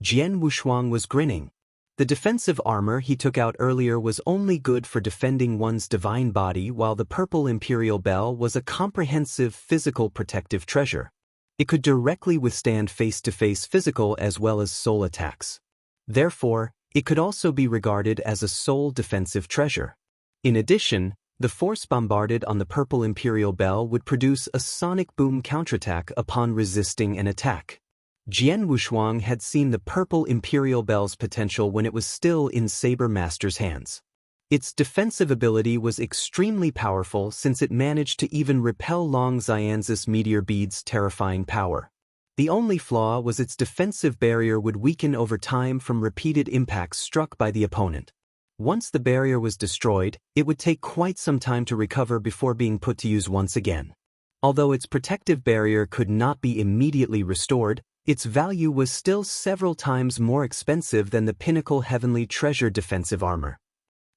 [SPEAKER 1] Jian Wushuang was grinning. The defensive armor he took out earlier was only good for defending one's divine body, while the purple Imperial Bell was a comprehensive physical protective treasure. It could directly withstand face-to-face physical as well as soul attacks. Therefore, it could also be regarded as a soul defensive treasure. In addition, the force bombarded on the purple Imperial Bell would produce a sonic boom counterattack upon resisting an attack. Jian Wushuang had seen the purple Imperial Bell's potential when it was still in Saber Master's hands. Its defensive ability was extremely powerful since it managed to even repel Long Xianzis Meteor Bead's terrifying power. The only flaw was its defensive barrier would weaken over time from repeated impacts struck by the opponent. Once the barrier was destroyed, it would take quite some time to recover before being put to use once again. Although its protective barrier could not be immediately restored, its value was still several times more expensive than the pinnacle heavenly treasure defensive armor.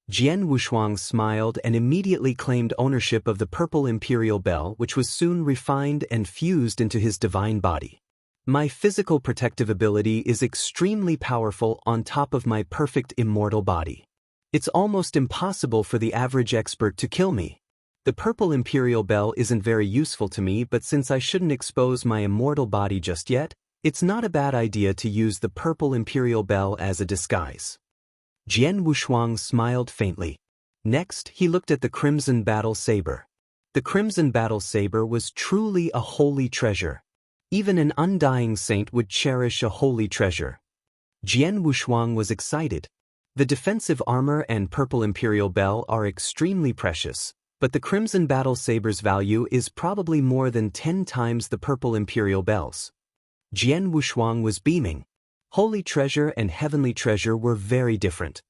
[SPEAKER 1] Jian Wushuang smiled and immediately claimed ownership of the purple Imperial Bell, which was soon refined and fused into his divine body. My physical protective ability is extremely powerful on top of my perfect immortal body. It's almost impossible for the average expert to kill me. The purple Imperial Bell isn't very useful to me, but since I shouldn't expose my immortal body just yet, it's not a bad idea to use the purple Imperial Bell as a disguise. Jian Wushuang smiled faintly. Next, he looked at the Crimson Battle Saber. The Crimson Battle Saber was truly a holy treasure. Even an undying saint would cherish a holy treasure. Jian Wushuang was excited. The defensive armor and purple Imperial Bell are extremely precious. but the Crimson Battle Saber's value is probably more than 10 times the purple Imperial Bells. Jian Wushuang was beaming. Holy treasure and heavenly treasure were very different.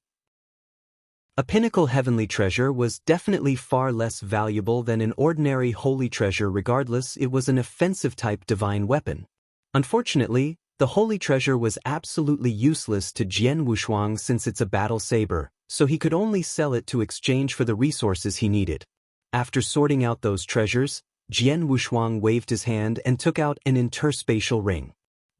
[SPEAKER 1] A pinnacle heavenly treasure was definitely far less valuable than an ordinary holy treasure regardless it was an offensive-type divine weapon. Unfortunately, the holy treasure was absolutely useless to Jian Wushuang since it's a battle saber, so he could only sell it to exchange for the resources he needed. After sorting out those treasures, Jian Wushuang waved his hand and took out an interspatial ring.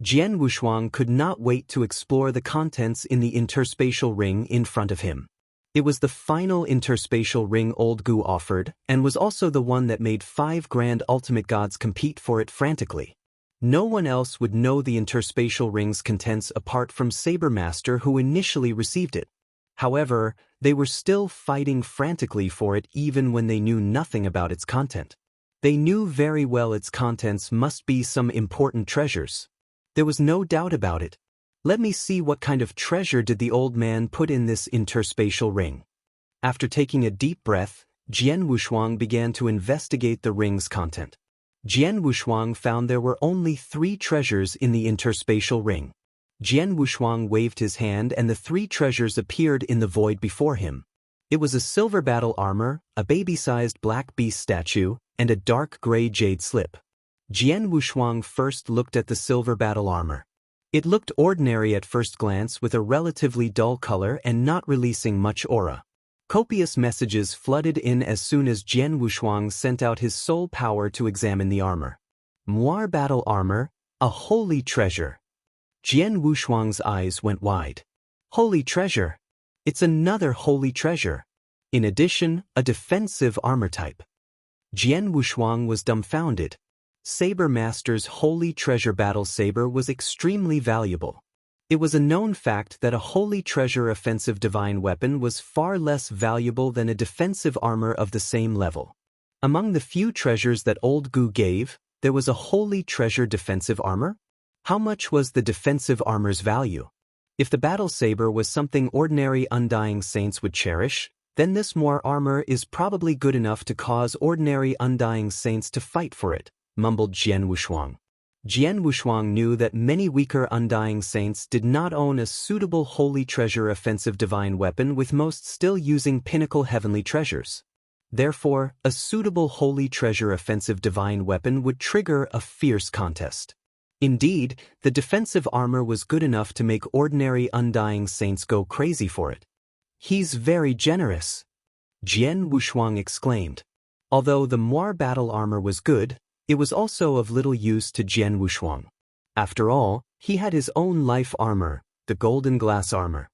[SPEAKER 1] Jian Wushuang could not wait to explore the contents in the interspatial ring in front of him. It was the final interspatial ring Old Gu offered, and was also the one that made 5 grand ultimate gods compete for it frantically. No one else would know the interspatial ring's contents apart from Saber Master who initially received it. However, they were still fighting frantically for it even when they knew nothing about its content. They knew very well its contents must be some important treasures. There was no doubt about it. Let me see what kind of treasure did the old man put in this interspatial ring. After taking a deep breath, Jian Wushuang began to investigate the ring's content. Jian Wushuang found there were only 3 treasures in the interspatial ring. Jian Wushuang waved his hand and the 3 treasures appeared in the void before him. It was a silver battle armor, a baby-sized black beast statue, and a dark gray jade slip. Jian Wushuang first looked at the silver battle armor. It looked ordinary at first glance with a relatively dull color and not releasing much aura. Copious messages flooded in as soon as Jian Wushuang sent out his soul power to examine the armor. Moir battle armor, a holy treasure. Jian Wushuang's eyes went wide. Holy treasure. It's another holy treasure. In addition, a defensive armor type. Jian Wushuang was dumbfounded. Saber Master's holy treasure battle saber was extremely valuable. It was a known fact that a holy treasure offensive divine weapon was far less valuable than a defensive armor of the same level. Among the few treasures that Old Gu gave, there was a holy treasure defensive armor? How much was the defensive armor's value? If the battle saber was something ordinary Undying Saints would cherish, then this Moir armor is probably good enough to cause ordinary Undying Saints to fight for it, mumbled Jian Wushuang. Jian Wushuang knew that many weaker Undying Saints did not own a suitable holy treasure offensive divine weapon, with most still using pinnacle heavenly treasures. Therefore, a suitable holy treasure offensive divine weapon would trigger a fierce contest. Indeed, the defensive armor was good enough to make ordinary Undying Saints go crazy for it. He's very generous, Jian Wushuang exclaimed. Although the Moir battle armor was good, it was also of little use to Jian Wushuang. After all, he had his own life armor, the Golden Glass armor.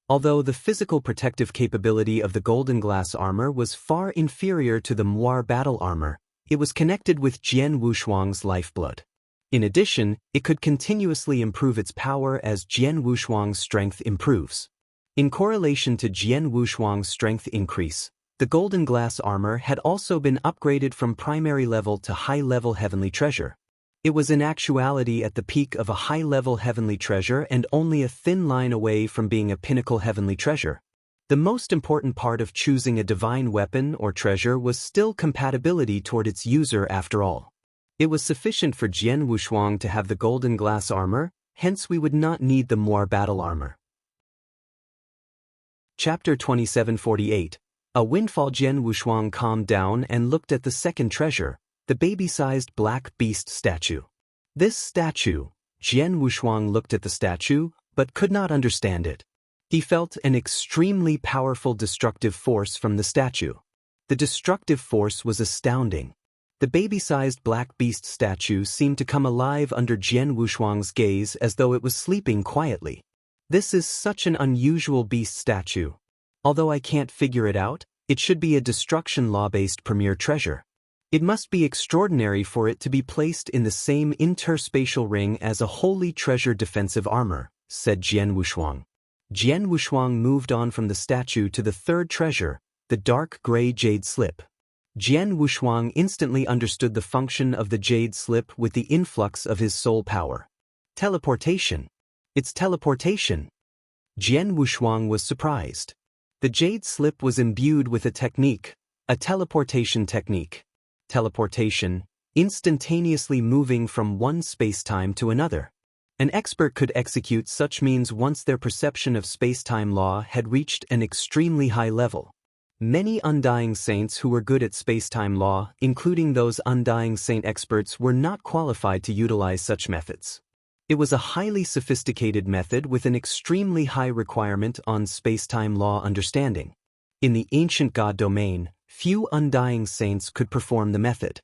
[SPEAKER 1] Although the physical protective capability of the Golden Glass armor was far inferior to the Moir battle armor, it was connected with Jian Wushuang's lifeblood. In addition, it could continuously improve its power as Jian Wushuang's strength improves. In correlation to Jian Wushuang's strength increase, the Golden Glass armor had also been upgraded from primary level to high-level heavenly treasure. It was in actuality at the peak of a high-level heavenly treasure and only a thin line away from being a pinnacle heavenly treasure. The most important part of choosing a divine weapon or treasure was still compatibility toward its user after all. It was sufficient for Jian Wushuang to have the Golden Glass armor, hence we would not need the Moir battle armor. Chapter 2748. A windfall. Jian Wushuang calmed down and looked at the second treasure, the baby-sized black beast statue. This statue, Jian Wushuang looked at the statue, but could not understand it. He felt an extremely powerful destructive force from the statue. The destructive force was astounding. The baby-sized black beast statue seemed to come alive under Jian Wushuang's gaze as though it was sleeping quietly. This is such an unusual beast statue. Although I can't figure it out, it should be a destruction law-based premier treasure. It must be extraordinary for it to be placed in the same interspatial ring as a holy treasure defensive armor, said Jian Wushuang. Jian Wushuang moved on from the statue to the third treasure, the dark gray jade slip. Jian Wushuang instantly understood the function of the jade slip with the influx of his soul power. Teleportation. It's teleportation. Jian Wushuang was surprised. The jade slip was imbued with a technique, A teleportation technique. Teleportation, instantaneously moving from one spacetime to another. An expert could execute such means once their perception of spacetime law had reached an extremely high level. Many Undying Saints who were good at spacetime law, including those Undying Saint experts, were not qualified to utilize such methods. It was a highly sophisticated method with an extremely high requirement on spacetime law understanding. In the ancient god domain, few Undying Saints could perform the method.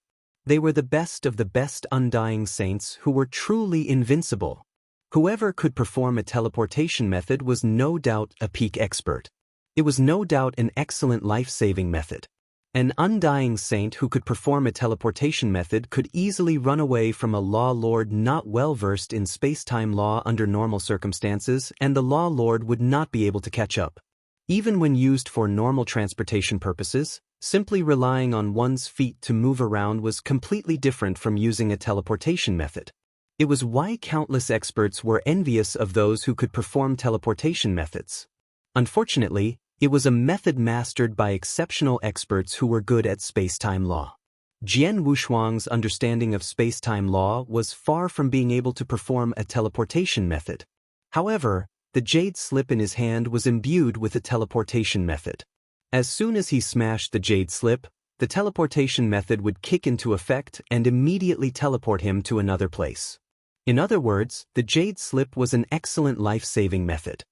[SPEAKER 1] They were the best of the best Undying Saints who were truly invincible. Whoever could perform a teleportation method was no doubt a peak expert. It was no doubt an excellent life-saving method. An Undying Saint who could perform a teleportation method could easily run away from a law lord not well versed in space-time law under normal circumstances, and the law lord would not be able to catch up. Even when used for normal transportation purposes, simply relying on one's feet to move around was completely different from using a teleportation method. It was why countless experts were envious of those who could perform teleportation methods. Unfortunately, it was a method mastered by exceptional experts who were good at space-time law. Jian Wushuang's understanding of space-time law was far from being able to perform a teleportation method. However, the jade slip in his hand was imbued with a teleportation method. As soon as he smashed the jade slip, the teleportation method would kick into effect and immediately teleport him to another place. In other words, the jade slip was an excellent life-saving method.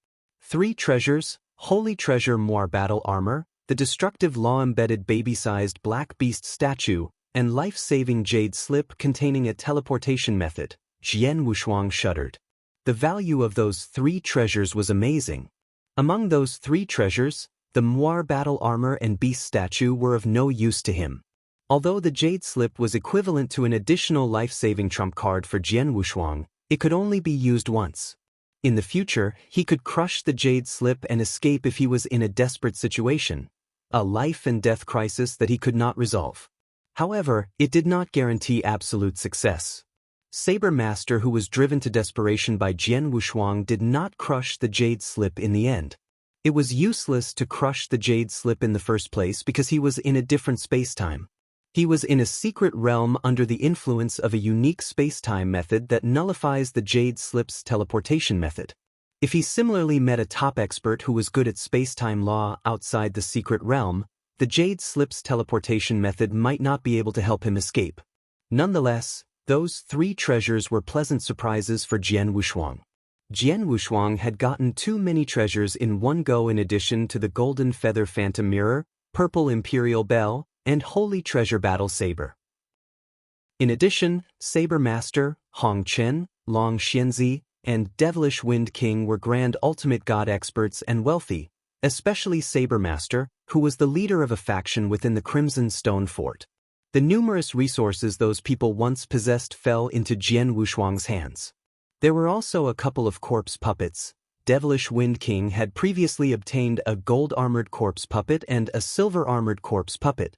[SPEAKER 1] 3 treasures: Holy Treasure Moir Battle Armor, the destructive law-embedded baby-sized black beast statue, and life-saving jade slip containing a teleportation method. Jian Wushuang shuddered. The value of those 3 treasures was amazing. Among those 3 treasures, the Moir Battle Armor and Beast statue were of no use to him. Although the jade slip was equivalent to an additional life-saving trump card for Jian Wushuang, it could only be used once. In the future, he could crush the jade slip and escape if he was in a desperate situation, a life-and-death crisis that he could not resolve. However, it did not guarantee absolute success. Saber Master, who was driven to desperation by Jian Wushuang, did not crush the jade slip in the end. It was useless to crush the jade slip in the first place because he was in a different spacetime. He was in a secret realm under the influence of a unique spacetime method that nullifies the jade slip's teleportation method. If he similarly met a top expert who was good at spacetime law outside the secret realm, the jade slip's teleportation method might not be able to help him escape. Nonetheless, those 3 treasures were pleasant surprises for Jian Wushuang. Jian Wushuang had gotten too many treasures in one go in addition to the Golden Feather Phantom Mirror, Purple Imperial Bell, and Holy Treasure Battle Saber. In addition, Saber Master, Hong Chen, Long Xianzi, and Devilish Wind King were grand ultimate god experts and wealthy, especially Saber Master, who was the leader of a faction within the Crimson Stone Fort. The numerous resources those people once possessed fell into Jian Wushuang's hands. There were also a couple of corpse puppets. Devilish Wind King had previously obtained a gold-armored corpse puppet and a silver-armored corpse puppet.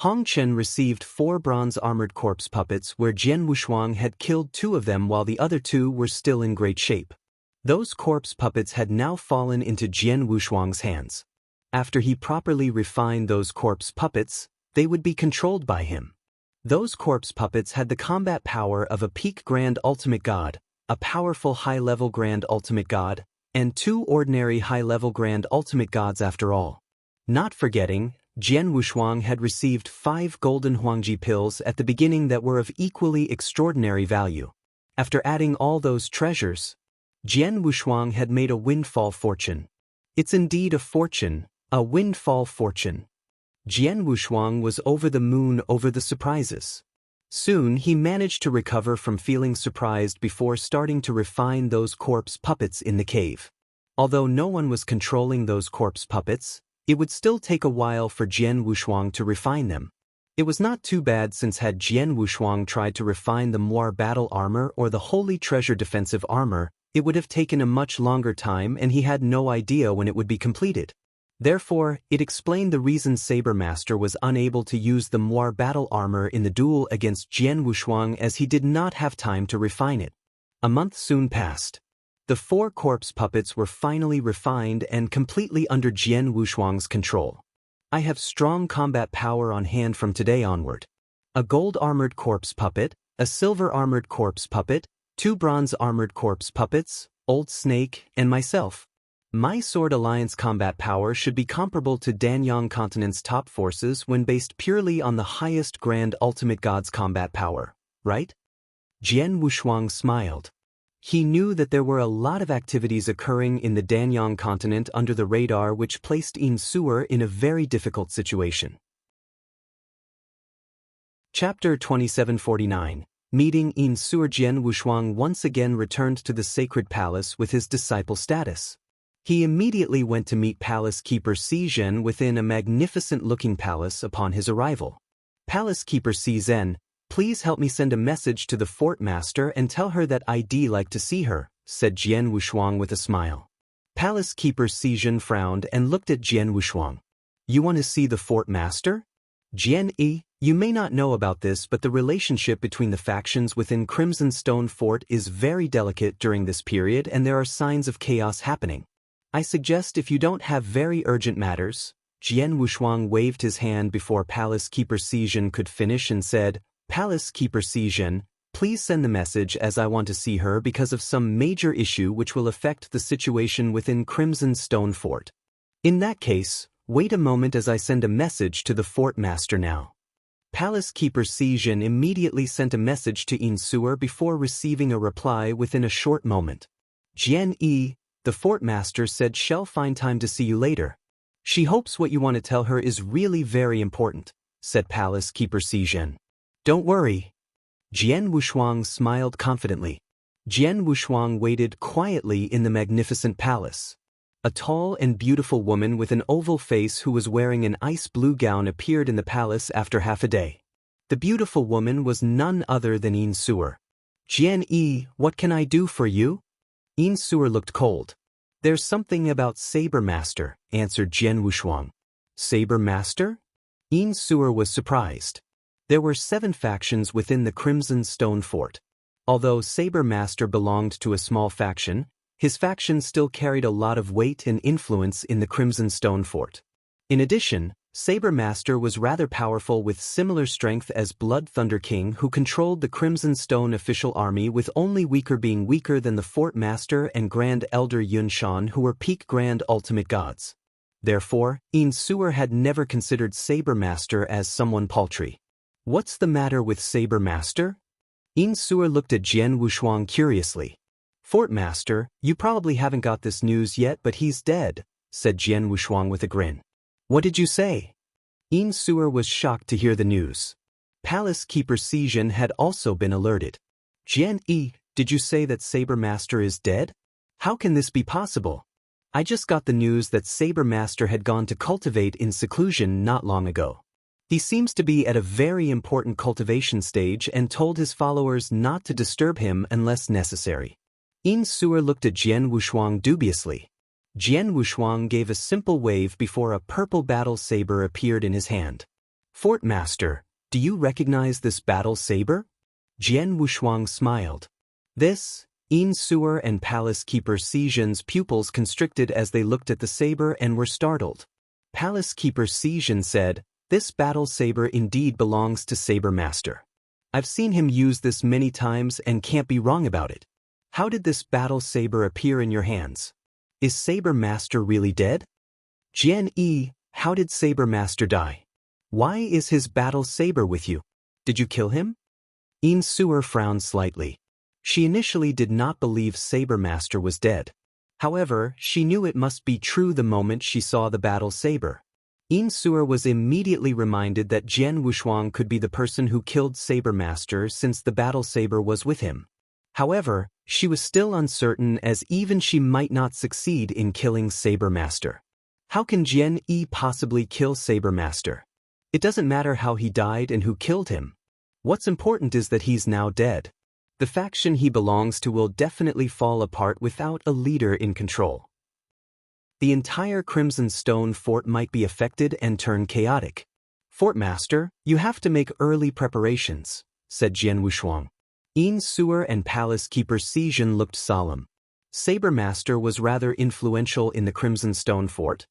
[SPEAKER 1] Hong Chen received 4 bronze-armored corpse puppets where Jian Wushuang had killed 2 of them while the other 2 were still in great shape. Those corpse puppets had now fallen into Jian Wushuang's hands. After he properly refined those corpse puppets, they would be controlled by him. Those corpse puppets had the combat power of a peak Grand Ultimate God, a powerful high-level Grand Ultimate God, and 2 ordinary high-level Grand Ultimate Gods after all. Not forgetting, Jian Wushuang had received 5 golden Huangji pills at the beginning that were of equally extraordinary value. After adding all those treasures, Jian Wushuang had made a windfall fortune. It's indeed a fortune, a windfall fortune. Jian Wushuang was over the moon over the surprises. Soon he managed to recover from feeling surprised before starting to refine those corpse puppets in the cave. Although no one was controlling those corpse puppets, it would still take a while for Jian Wushuang to refine them. It was not too bad since had Jian Wushuang tried to refine the Moir Battle Armor or the Holy Treasure Defensive Armor, it would have taken a much longer time and he had no idea when it would be completed. Therefore, it explained the reason Saber Master was unable to use the Moir Battle Armor in the duel against Jian Wushuang as he did not have time to refine it. A month soon passed. The 4 corpse puppets were finally refined and completely under Jian Wushuang's control. I have strong combat power on hand from today onward. A gold-armored corpse puppet, a silver-armored corpse puppet, 2 bronze-armored corpse puppets, Old Snake, and myself. My Sword Alliance combat power should be comparable to Danyang Continent's top forces when based purely on the highest Grand Ultimate God's combat power, right? Jian Wushuang smiled. He knew that there were a lot of activities occurring in the Danyang Continent under the radar which placed Yin Suer in a very difficult situation. Chapter 2749. Meeting Yin Suer. Jian Wushuang once again returned to the sacred palace with his disciple status. He immediately went to meet Palace Keeper Si Zhen within a magnificent-looking palace upon his arrival. Palace Keeper Si Zhen, please help me send a message to the fort master and tell her that I'd like to see her, said Jian Wushuang with a smile. Palace Keeper Si Zhen frowned and looked at Jian Wushuang. You want to see the fort master? Jian Yi, you may not know about this, but the relationship between the factions within Crimson Stone Fort is very delicate during this period and there are signs of chaos happening. I suggest if you don't have very urgent matters. Jian Wushuang waved his hand before Palace Keeper Si Zhen could finish and said, Palace Keeper Si Zhen, please send the message as I want to see her because of some major issue which will affect the situation within Crimson Stone Fort. In that case, wait a moment as I send a message to the fort master now. Palace Keeper Si Zhen immediately sent a message to Yin Suer before receiving a reply within a short moment. Jian Yi, the fort master said she'll find time to see you later. She hopes what you want to tell her is really very important, said Palace Keeper Si Zhen. Don't worry. Jian Wushuang smiled confidently. Jian Wushuang waited quietly in the magnificent palace. A tall and beautiful woman with an oval face who was wearing an ice blue gown appeared in the palace after half a day. The beautiful woman was none other than Yin Suer. Jian Yi, what can I do for you? Yin Suer looked cold. There's something about Saber Master, answered Jian Wushuang. Saber Master? Yin Suer was surprised. There were 7 factions within the Crimson Stone Fort. Although Saber Master belonged to a small faction, his faction still carried a lot of weight and influence in the Crimson Stone Fort. In addition, Saber Master was rather powerful with similar strength as Blood Thunder King, who controlled the Crimson Stone official army, with only weaker being weaker than the Fort Master and Grand Elder Yun Shan, who were peak Grand Ultimate Gods. Therefore, Yin Suer had never considered Saber Master as someone paltry. What's the matter with Saber Master? Yin Suer looked at Jian Wushuang curiously. Fort Master, you probably haven't got this news yet, but he's dead, said Jian Wushuang with a grin. What did you say? Yin Suer was shocked to hear the news. Palace Keeper Si Zhen had also been alerted. Jian Yi, did you say that Saber Master is dead? How can this be possible? I just got the news that Saber Master had gone to cultivate in seclusion not long ago. He seems to be at a very important cultivation stage and told his followers not to disturb him unless necessary. Yin Suer looked at Jian Wushuang dubiously. Jian Wushuang gave a simple wave before a purple battle saber appeared in his hand. Fort Master, do you recognize this battle saber? Jian Wushuang smiled. This, Yin Suer and Palace Keeper Si Zhen's pupils constricted as they looked at the saber and were startled. Palace Keeper Si Zhen said, this battle saber indeed belongs to Saber Master. I've seen him use this many times and can't be wrong about it. How did this battle saber appear in your hands? Is Saber Master really dead? Jian Yi, how did Saber Master die? Why is his battle saber with you? Did you kill him? Yin Suer frowned slightly. She initially did not believe Saber Master was dead. However, she knew it must be true the moment she saw the battle saber. Yin Suer was immediately reminded that Jian Wushuang could be the person who killed Saber Master since the battle saber was with him. However, she was still uncertain, as even she might not succeed in killing Saber Master. How can Jian Yi possibly kill Saber Master? It doesn't matter how he died and who killed him. What's important is that he's now dead. The faction he belongs to will definitely fall apart without a leader in control. The entire Crimson Stone Fort might be affected and turn chaotic. Fort Master, you have to make early preparations, said Jian Wushuang. Yin Suer and Palace Keeper Si Zhen looked solemn. Saber Master was rather influential in the Crimson Stone Fort.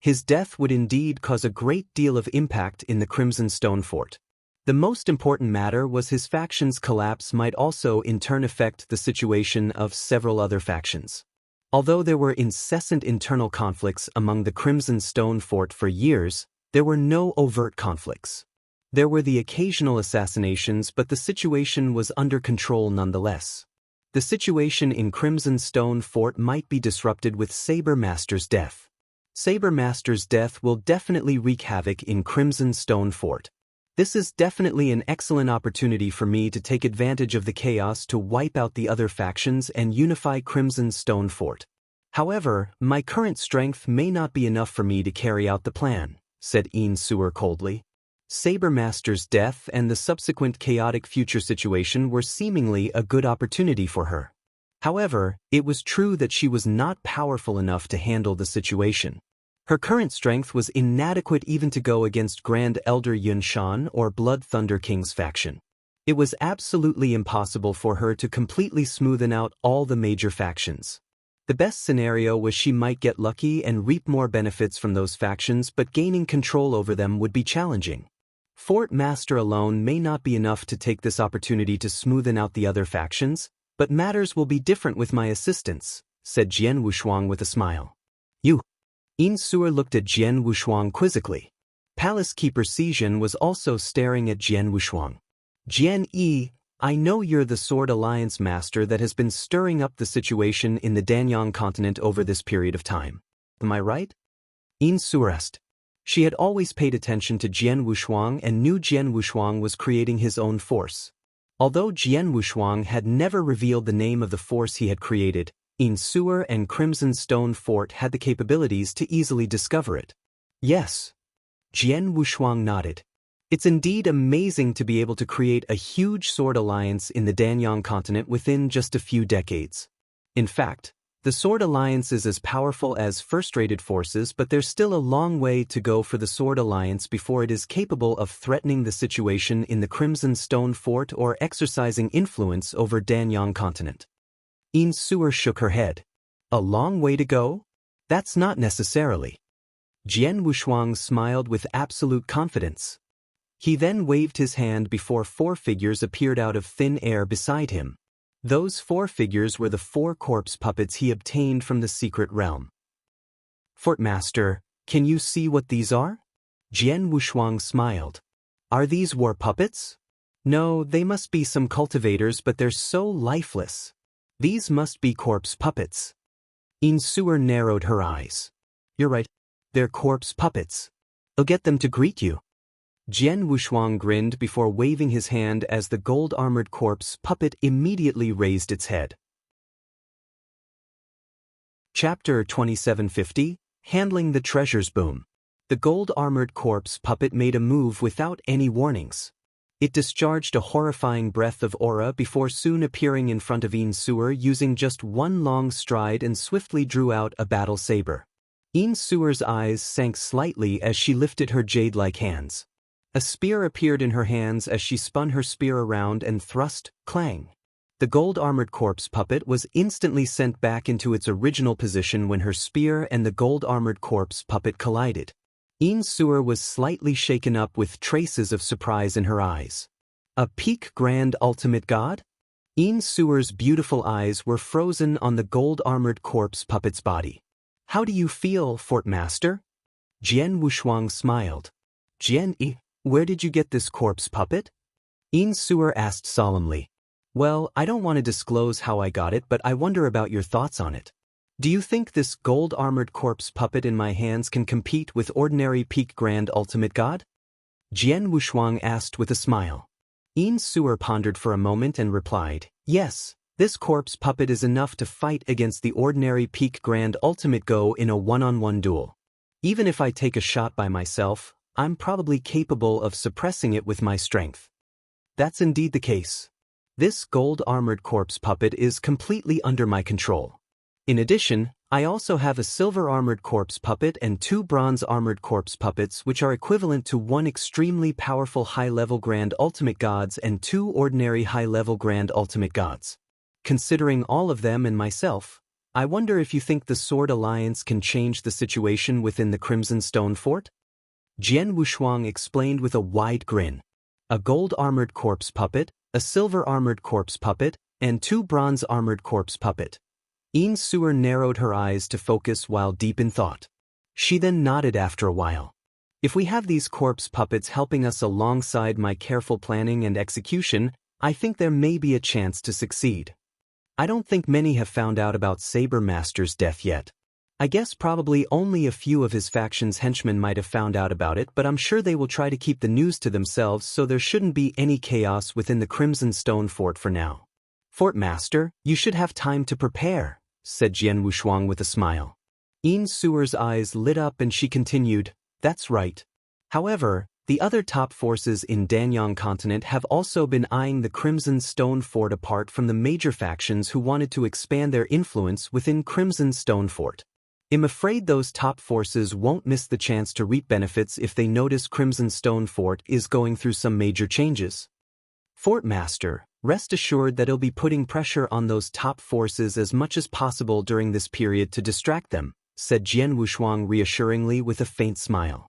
[SPEAKER 1] His death would indeed cause a great deal of impact in the Crimson Stone Fort. The most important matter was his faction's collapse might also in turn affect the situation of several other factions. Although there were incessant internal conflicts among the Crimson Stone Fort for years, there were no overt conflicts. There were the occasional assassinations, but the situation was under control nonetheless. The situation in Crimson Stone Fort might be disrupted with Saber Master's death. Saber Master's death will definitely wreak havoc in Crimson Stone Fort. This is definitely an excellent opportunity for me to take advantage of the chaos to wipe out the other factions and unify Crimson Stone Fort. However, my current strength may not be enough for me to carry out the plan, said Een Sewer coldly. Saber Master's death and the subsequent chaotic future situation were seemingly a good opportunity for her. However, it was true that she was not powerful enough to handle the situation. Her current strength was inadequate even to go against Grand Elder Yun Shan or Blood Thunder King's faction. It was absolutely impossible for her to completely smoothen out all the major factions. The best scenario was she might get lucky and reap more benefits from those factions, but gaining control over them would be challenging. Fort Master alone may not be enough to take this opportunity to smoothen out the other factions, but matters will be different with my assistance, said Jian Wushuang with a smile. You. Een Sewer looked at Jian Wushuang quizzically. Palace Keeper Sijin was also staring at Jian Wushuang. Jian Yi, I know you're the Sword Alliance master that has been stirring up the situation in the Danyang continent over this period of time. Am I right? Een Sewer asked. She had always paid attention to Jian Wushuang and knew Jian Wushuang was creating his own force. Although Jian Wushuang had never revealed the name of the force he had created, Een Sewer and Crimson Stone Fort had the capabilities to easily discover it. Yes. Jian Wushuang nodded. It's indeed amazing to be able to create a huge sword alliance in the Danyang continent within just a few decades. In fact, the Sword Alliance is as powerful as first-rated forces, but there's still a long way to go for the Sword Alliance before it is capable of threatening the situation in the Crimson Stone Fort or exercising influence over Danyang continent. Een Sewer shook her head. A long way to go? That's not necessarily. Jian Wushuang smiled with absolute confidence. He then waved his hand before 4 figures appeared out of thin air beside him. Those 4 figures were the 4 corpse puppets he obtained from the secret realm. Fort Master, can you see what these are? Jian Wushuang smiled. Are these war puppets? No, they must be some cultivators, but they're so lifeless. These must be corpse puppets. Een Sewer narrowed her eyes. You're right. They're corpse puppets. I'll get them to greet you. Jian Wushuang grinned before waving his hand as the gold-armored corpse puppet immediately raised its head. Chapter 2750, Handling the Treasures Boom. The gold-armored corpse puppet made a move without any warnings. It discharged a horrifying breath of aura before soon appearing in front of Een Sewer using just one long stride and swiftly drew out a battle saber. Een Sewer's eyes sank slightly as she lifted her jade-like hands. A spear appeared in her hands as she spun her spear around and thrust, clang. The gold-armored corpse puppet was instantly sent back into its original position when her spear and the gold-armored corpse puppet collided. Een Sewer was slightly shaken up with traces of surprise in her eyes. A peak grand ultimate god? Een Sewer's beautiful eyes were frozen on the gold-armored corpse puppet's body. How do you feel, Fort Master? Jian Wushuang smiled. Jian Yi, where did you get this corpse puppet? Een Sewer asked solemnly. Well, I don't want to disclose how I got it, but I wonder about your thoughts on it. Do you think this gold-armored corpse puppet in my hands can compete with ordinary peak grand ultimate god? Jian Wushuang asked with a smile. Een Sewer pondered for a moment and replied, yes, this corpse puppet is enough to fight against the ordinary peak grand ultimate go in a one-on-one duel. Even if I take a shot by myself, I'm probably capable of suppressing it with my strength. That's indeed the case. This gold-armored corpse puppet is completely under my control. In addition, I also have a silver-armored corpse puppet and 2 bronze-armored corpse puppets which are equivalent to 1 extremely powerful high-level grand ultimate gods and 2 ordinary high-level grand ultimate gods. Considering all of them and myself, I wonder if you think the Sword Alliance can change the situation within the Crimson Stone Fort? Jian Wushuang explained with a wide grin. A gold-armored corpse puppet, a silver-armored corpse puppet, and 2 bronze-armored corpse puppet. Yin Suer narrowed her eyes to focus while deep in thought. She then nodded after a while. If we have these corpse puppets helping us alongside my careful planning and execution, I think there may be a chance to succeed. I don't think many have found out about Saber Master's death yet. I guess probably only a few of his faction's henchmen might have found out about it, but I'm sure they will try to keep the news to themselves so there shouldn't be any chaos within the Crimson Stone Fort for now. Fort Master, you should have time to prepare, said Jian Wushuang with a smile. Yin Suer's eyes lit up and she continued, that's right. However, the other top forces in Danyang continent have also been eyeing the Crimson Stone Fort apart from the major factions who wanted to expand their influence within Crimson Stone Fort. I'm afraid those top forces won't miss the chance to reap benefits if they notice Crimson Stone Fort is going through some major changes. Fort Master, rest assured that he'll be putting pressure on those top forces as much as possible during this period to distract them, said Jian Wushuang reassuringly with a faint smile.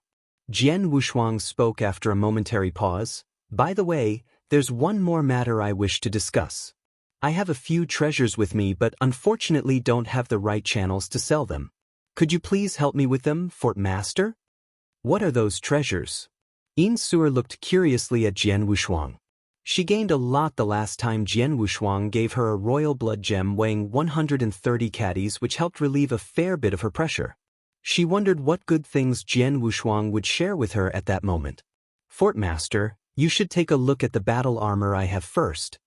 [SPEAKER 1] Jian Wushuang spoke after a momentary pause. By the way, there's one more matter I wish to discuss. I have a few treasures with me but unfortunately don't have the right channels to sell them. Could you please help me with them, Fort Master? What are those treasures? Yin Suer looked curiously at Jian Wushuang. She gained a lot the last time Jian Wushuang gave her a royal blood gem weighing 130 caddies, which helped relieve a fair bit of her pressure. She wondered what good things Jian Wushuang would share with her at that moment. Fort Master, you should take a look at the battle armor I have first.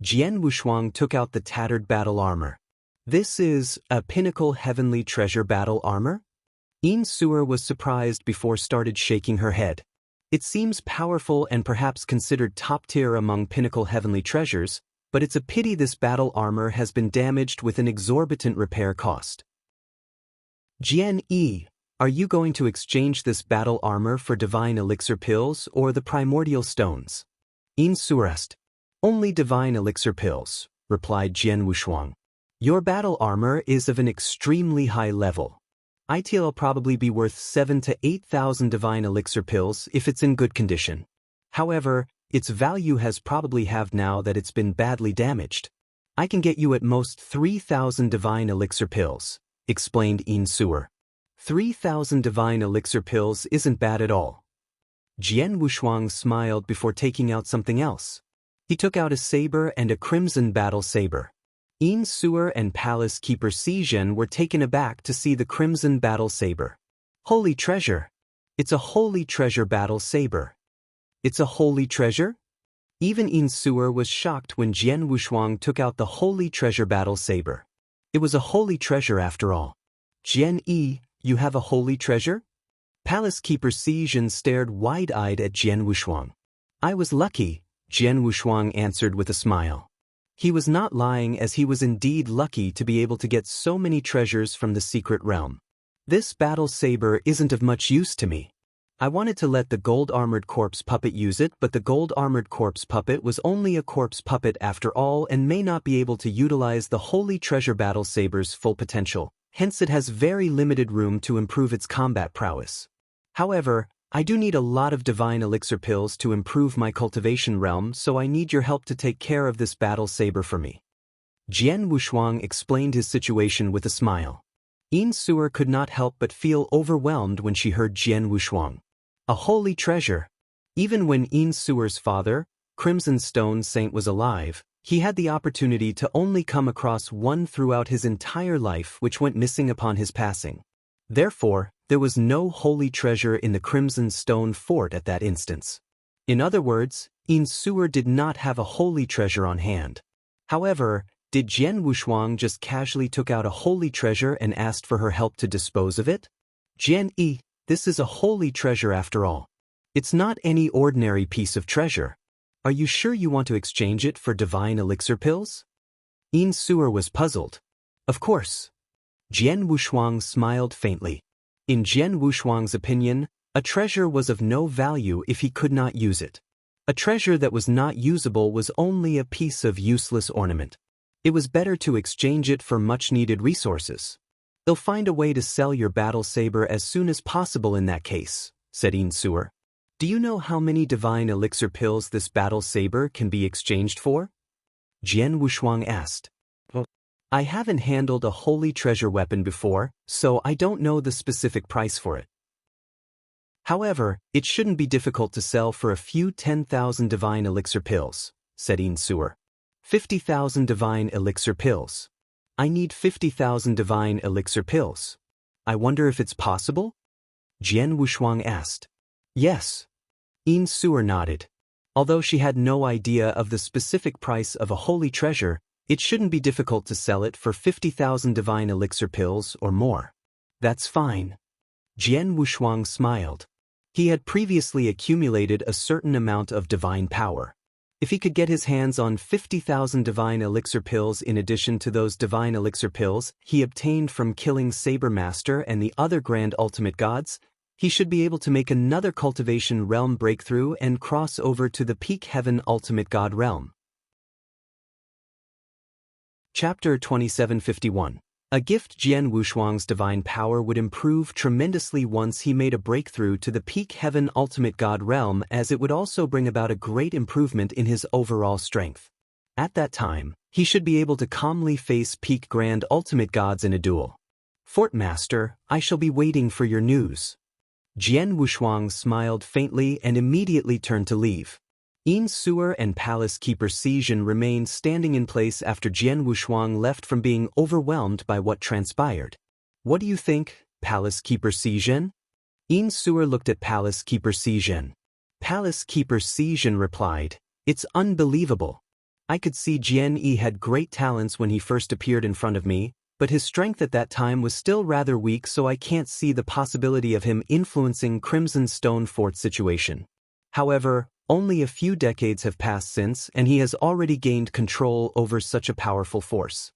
[SPEAKER 1] Jian Wushuang took out the tattered battle armor. This is a pinnacle heavenly treasure battle armor? Yin Suer was surprised before started shaking her head. It seems powerful and perhaps considered top tier among pinnacle heavenly treasures, but it's a pity this battle armor has been damaged with an exorbitant repair cost. Jian Yi, are you going to exchange this battle armor for divine elixir pills or the primordial stones? Yin Suer asked. Only divine elixir pills, replied Jian Wushuang. Your battle armor is of an extremely high level. It'll probably be worth 7,000 to 8,000 divine elixir pills if it's in good condition. However, its value has probably halved now that it's been badly damaged. I can get you at most 3,000 divine elixir pills, explained Yin Suer. 3,000 divine elixir pills isn't bad at all. Jian Wushuang smiled before taking out something else. He took out a saber and a crimson battle saber. Yin Suer and Palace Keeper Zhen were taken aback to see the crimson battle saber. Holy treasure! It's a holy treasure battle saber. It's a holy treasure? Even Yin Suer was shocked when Jian Wushuang took out the holy treasure battle saber. It was a holy treasure after all. Jian Yi, you have a holy treasure? Palace Keeper Zhen stared wide-eyed at Jian Wushuang. I was lucky, Jian Wushuang answered with a smile. He was not lying, as he was indeed lucky to be able to get so many treasures from the secret realm. This battle saber isn't of much use to me. I wanted to let the gold-armored corpse puppet use it, but the gold-armored corpse puppet was only a corpse puppet after all and may not be able to utilize the holy treasure battle saber's full potential, hence it has very limited room to improve its combat prowess. However, I do need a lot of divine elixir pills to improve my cultivation realm, so I need your help to take care of this battle saber for me. Jian Wushuang explained his situation with a smile. Yin Suer could not help but feel overwhelmed when she heard Jian Wushuang. A holy treasure. Even when Yin Suer's father, Crimson Stone Saint, was alive, he had the opportunity to only come across one throughout his entire life, which went missing upon his passing. Therefore, there was no holy treasure in the Crimson Stone Fort at that instance. In other words, Yin Suer did not have a holy treasure on hand. However, did Jian Wushuang just casually took out a holy treasure and asked for her help to dispose of it? Jian Yi, this is a holy treasure after all. It's not any ordinary piece of treasure. Are you sure you want to exchange it for divine elixir pills? Yin Suer was puzzled. Of course. Jian Wushuang smiled faintly. In Jian Wushuang's opinion, a treasure was of no value if he could not use it. A treasure that was not usable was only a piece of useless ornament. It was better to exchange it for much-needed resources. They'll find a way to sell your battle saber as soon as possible in that case, said Insur. Do you know how many divine elixir pills this battle saber can be exchanged for? Jian Wushuang asked. I haven't handled a holy treasure weapon before, so I don't know the specific price for it. However, it shouldn't be difficult to sell for a few 10,000 divine elixir pills, said Insur. 50,000 divine elixir pills. I need 50,000 divine elixir pills. I wonder if it's possible? Jian Wushuang asked. Yes. Insur nodded. Although she had no idea of the specific price of a holy treasure, it shouldn't be difficult to sell it for 50,000 divine elixir pills or more. That's fine. Jian Wushuang smiled. He had previously accumulated a certain amount of divine power. If he could get his hands on 50,000 divine elixir pills in addition to those divine elixir pills he obtained from killing Saber Master and the other grand ultimate gods, he should be able to make another cultivation realm breakthrough and cross over to the peak heaven ultimate god realm. Chapter 2751. A gift. Jian Wushuang's divine power would improve tremendously once he made a breakthrough to the peak heaven ultimate god realm, as it would also bring about a great improvement in his overall strength. At that time, he should be able to calmly face peak grand ultimate gods in a duel. Fort Master, I shall be waiting for your news. Jian Wushuang smiled faintly and immediately turned to leave. Insur and Palace Keeper Sijin remained standing in place after Jian Wushuang left from being overwhelmed by what transpired. What do you think, Palace Keeper Sijin? Insur looked at Palace Keeper Sijin. Palace Keeper Sijin replied, It's unbelievable. I could see Jian Yi had great talents when he first appeared in front of me, but his strength at that time was still rather weak, so I can't see the possibility of him influencing Crimson Stone Fort's situation. However, only a few decades have passed since, and he has already gained control over such a powerful force.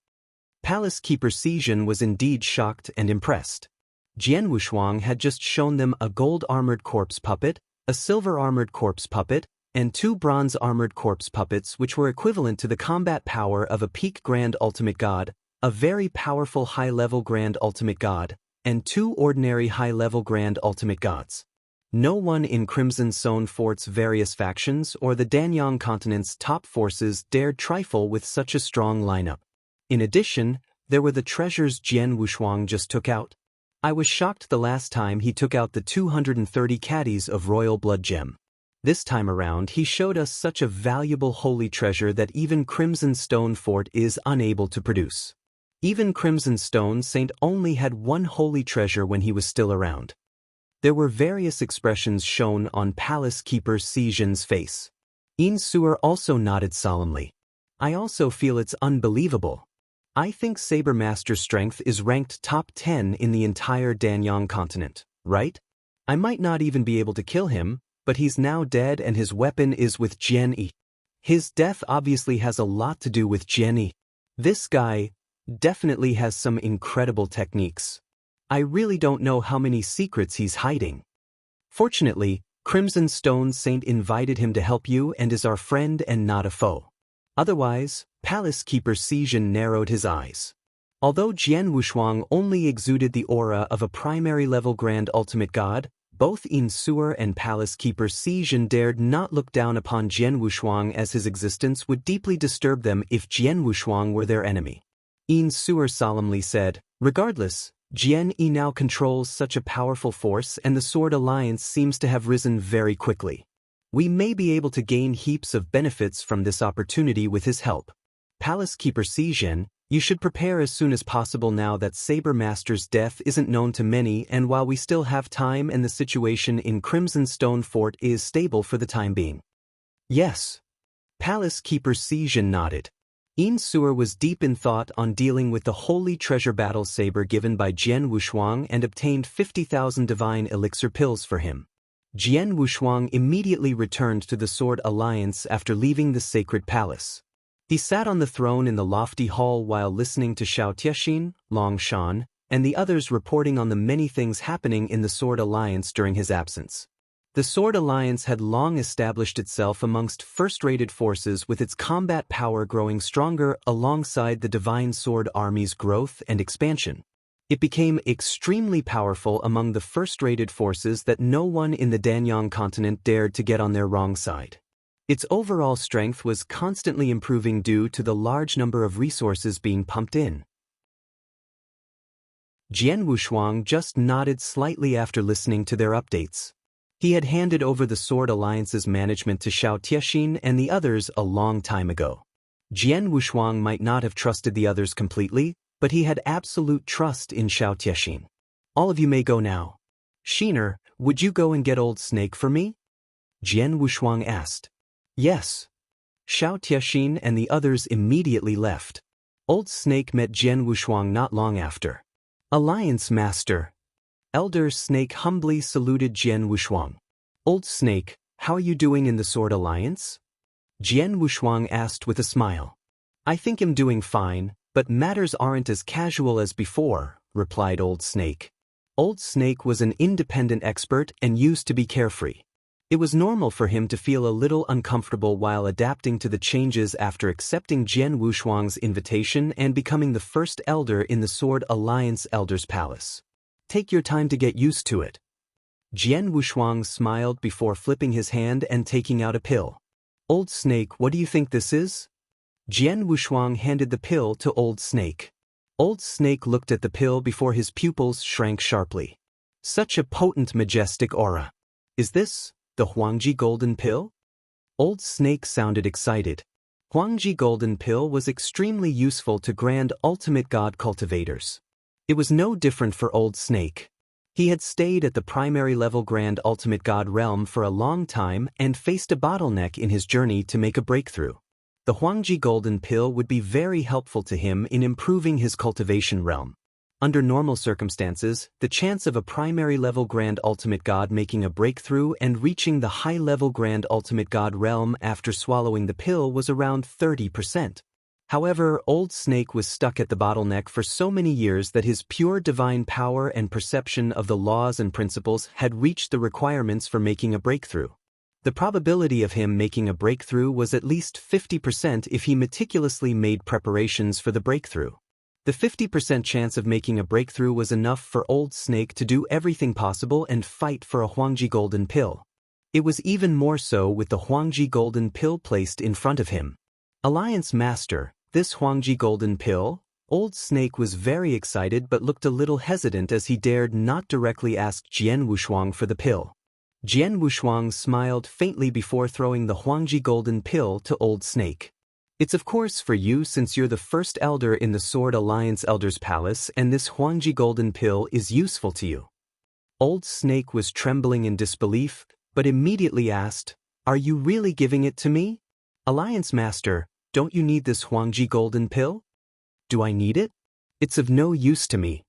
[SPEAKER 1] Palace Keeper Sijin was indeed shocked and impressed. Jian Wushuang had just shown them a gold-armored corpse puppet, a silver-armored corpse puppet, and 2 bronze-armored corpse puppets which were equivalent to the combat power of a peak grand ultimate god, a very powerful high-level grand ultimate god, and 2 ordinary high-level grand ultimate gods. No one in Crimson Stone Fort's various factions or the Danyang continent's top forces dared trifle with such a strong lineup. In addition, there were the treasures Jian Wushuang just took out. I was shocked the last time he took out the 230 caddies of royal blood gem. This time around he showed us such a valuable holy treasure that even Crimson Stone Fort is unable to produce. Even Crimson Stone Saint only had 1 holy treasure when he was still around. There were various expressions shown on Palace Keeper Sijin's face. Insur also nodded solemnly. I also feel it's unbelievable. I think Saber Master's strength is ranked top 10 in the entire Danyang continent, right? I might not even be able to kill him, but he's now dead and his weapon is with Jian Yi. His death obviously has a lot to do with Jian Yi. This guy definitely has some incredible techniques. I really don't know how many secrets he's hiding. Fortunately, Crimson Stone Saint invited him to help you and is our friend and not a foe. Otherwise, Palace Keeper Sijin narrowed his eyes. Although Jian Wushuang only exuded the aura of a primary-level grand ultimate god, both Insur and Palace Keeper Sijin dared not look down upon Jian Wushuang, as his existence would deeply disturb them if Jian Wushuang were their enemy. Insur solemnly said, Regardless, Jian Yi now controls such a powerful force and the Sword Alliance seems to have risen very quickly. We may be able to gain heaps of benefits from this opportunity with his help. Palace Keeper Sijin, you should prepare as soon as possible now that Saber Master's death isn't known to many, and while we still have time and the situation in Crimson Stone Fort is stable for the time being. Yes. Palace Keeper Sijin nodded. Insur was deep in thought on dealing with the holy treasure battle saber given by Jian Wushuang and obtained 50,000 divine elixir pills for him. Jian Wushuang immediately returned to the Sword Alliance after leaving the sacred palace. He sat on the throne in the lofty hall while listening to Xiao Tiexin, Long Shan, and the others reporting on the many things happening in the Sword Alliance during his absence. The Sword Alliance had long established itself amongst first-rated forces, with its combat power growing stronger alongside the Divine Sword Army's growth and expansion. It became extremely powerful among the first-rated forces that no one in the Danyang continent dared to get on their wrong side. Its overall strength was constantly improving due to the large number of resources being pumped in. Jian Wushuang just nodded slightly after listening to their updates. He had handed over the Sword Alliance's management to Xiao Tiexin and the others a long time ago. Jian Wushuang might not have trusted the others completely, but he had absolute trust in Xiao Tiexin. All of you may go now. Shiner, would you go and get Old Snake for me? Jian Wushuang asked. Yes. Xiao Tiexin and the others immediately left. Old Snake met Jian Wushuang not long after. Alliance Master. Elder Snake humbly saluted Jian Wushuang. Old Snake, how are you doing in the Sword Alliance? Jian Wushuang asked with a smile. I think I'm doing fine, but matters aren't as casual as before, replied Old Snake. Old Snake was an independent expert and used to be carefree. It was normal for him to feel a little uncomfortable while adapting to the changes after accepting Jian Wushuang's invitation and becoming the first elder in the Sword Alliance Elder's Palace. Take your time to get used to it. Jian Wushuang smiled before flipping his hand and taking out a pill. Old Snake, what do you think this is? Jian Wushuang handed the pill to Old Snake. Old Snake looked at the pill before his pupils shrank sharply. Such a potent, majestic aura. Is this the Huangji Golden Pill? Old Snake sounded excited. Huangji Golden Pill was extremely useful to Grand Ultimate God cultivators. It was no different for Old Snake. He had stayed at the primary level Grand Ultimate God realm for a long time and faced a bottleneck in his journey to make a breakthrough. The Huangji Golden Pill would be very helpful to him in improving his cultivation realm. Under normal circumstances, the chance of a primary level Grand Ultimate God making a breakthrough and reaching the high-level Grand Ultimate God realm after swallowing the pill was around 30%. However, Old Snake was stuck at the bottleneck for so many years that his pure divine power and perception of the laws and principles had reached the requirements for making a breakthrough. The probability of him making a breakthrough was at least 50% if he meticulously made preparations for the breakthrough. The 50% chance of making a breakthrough was enough for Old Snake to do everything possible and fight for a Huangji Golden Pill. It was even more so with the Huangji Golden Pill placed in front of him. Alliance Master, this Huangji Golden Pill? Old Snake was very excited but looked a little hesitant as he dared not directly ask Jian Wushuang for the pill. Jian Wushuang smiled faintly before throwing the Huangji Golden Pill to Old Snake. It's of course for you since you're the first elder in the Sword Alliance Elder's Palace and this Huangji Golden Pill is useful to you. Old Snake was trembling in disbelief, but immediately asked, Are you really giving it to me? Alliance Master, don't you need this Huangji Golden Pill? Do I need it? It's of no use to me.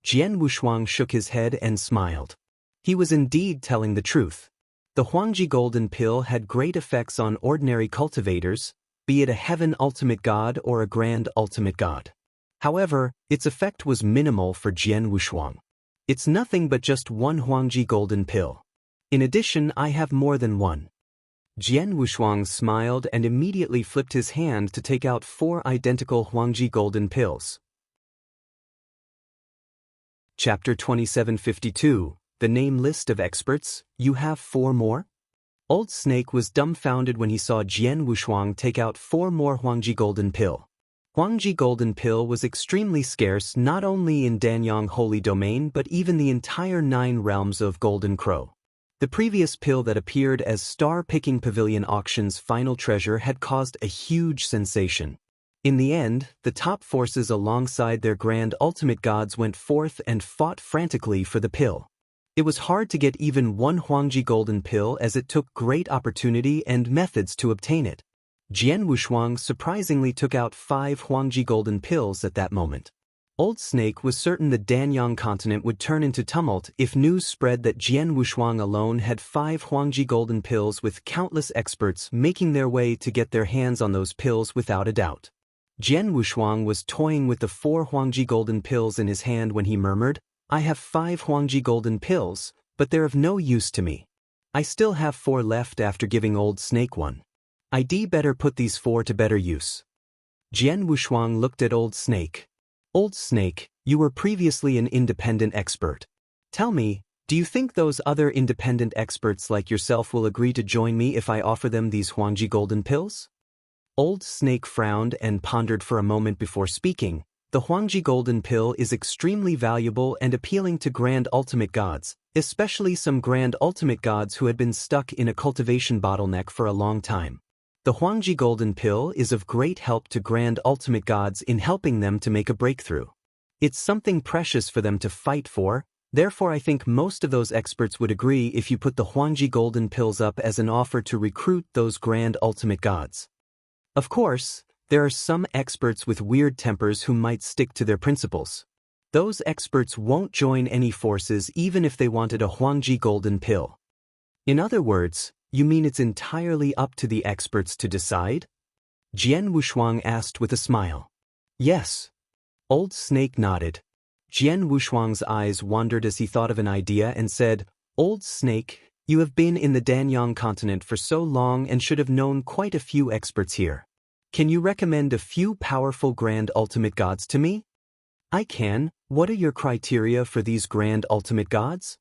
[SPEAKER 1] Jian Wushuang shook his head and smiled. He was indeed telling the truth. The Huangji Golden Pill had great effects on ordinary cultivators, be it a Heaven Ultimate God or a Grand Ultimate God. However, its effect was minimal for Jian Wushuang. It's nothing but just one Huangji Golden Pill. In addition, I have more than one. Jian Wushuang smiled and immediately flipped his hand to take out 4 identical Huangji Golden Pills. Chapter 2752, The Name List of Experts, You have 4 more? Old Snake was dumbfounded when he saw Jian Wushuang take out 4 more Huangji Golden Pill. Huangji Golden Pill was extremely scarce not only in Danyang Holy Domain but even the entire 9 realms of Golden Crow. The previous pill that appeared as Star Picking Pavilion Auction's final treasure had caused a huge sensation. In the end, the top forces alongside their Grand Ultimate Gods went forth and fought frantically for the pill. It was hard to get even one Huangji Golden Pill as it took great opportunity and methods to obtain it. Jian Wushuang surprisingly took out 5 Huangji Golden Pills at that moment. Old Snake was certain the Danyang continent would turn into tumult if news spread that Jian Wushuang alone had 5 Huangji Golden Pills, with countless experts making their way to get their hands on those pills without a doubt. Jian Wushuang was toying with the 4 Huangji Golden Pills in his hand when he murmured, I have 5 Huangji Golden Pills, but they're of no use to me. I still have 4 left after giving Old Snake 1. I'd better put these 4 to better use. Jian Wushuang looked at Old Snake. Old Snake, you were previously an independent expert. Tell me, do you think those other independent experts like yourself will agree to join me if I offer them these Huangji golden pills? Old Snake frowned and pondered for a moment before speaking. The Huangji golden pill is extremely valuable and appealing to Grand Ultimate Gods, especially some Grand Ultimate Gods who had been stuck in a cultivation bottleneck for a long time. The Huangji golden pill is of great help to Grand Ultimate Gods in helping them to make a breakthrough. It's something precious for them to fight for, therefore I think most of those experts would agree if you put the Huangji golden pills up as an offer to recruit those Grand Ultimate Gods. Of course, there are some experts with weird tempers who might stick to their principles. Those experts won't join any forces even if they wanted a Huangji golden pill. In other words, you mean it's entirely up to the experts to decide? Jian Wushuang asked with a smile. Yes. Old Snake nodded. Jian Wushuang's eyes wandered as he thought of an idea and said, Old Snake, you have been in the Danyang continent for so long and should have known quite a few experts here. Can you recommend a few powerful Grand Ultimate Gods to me? I can. What are your criteria for these Grand Ultimate Gods?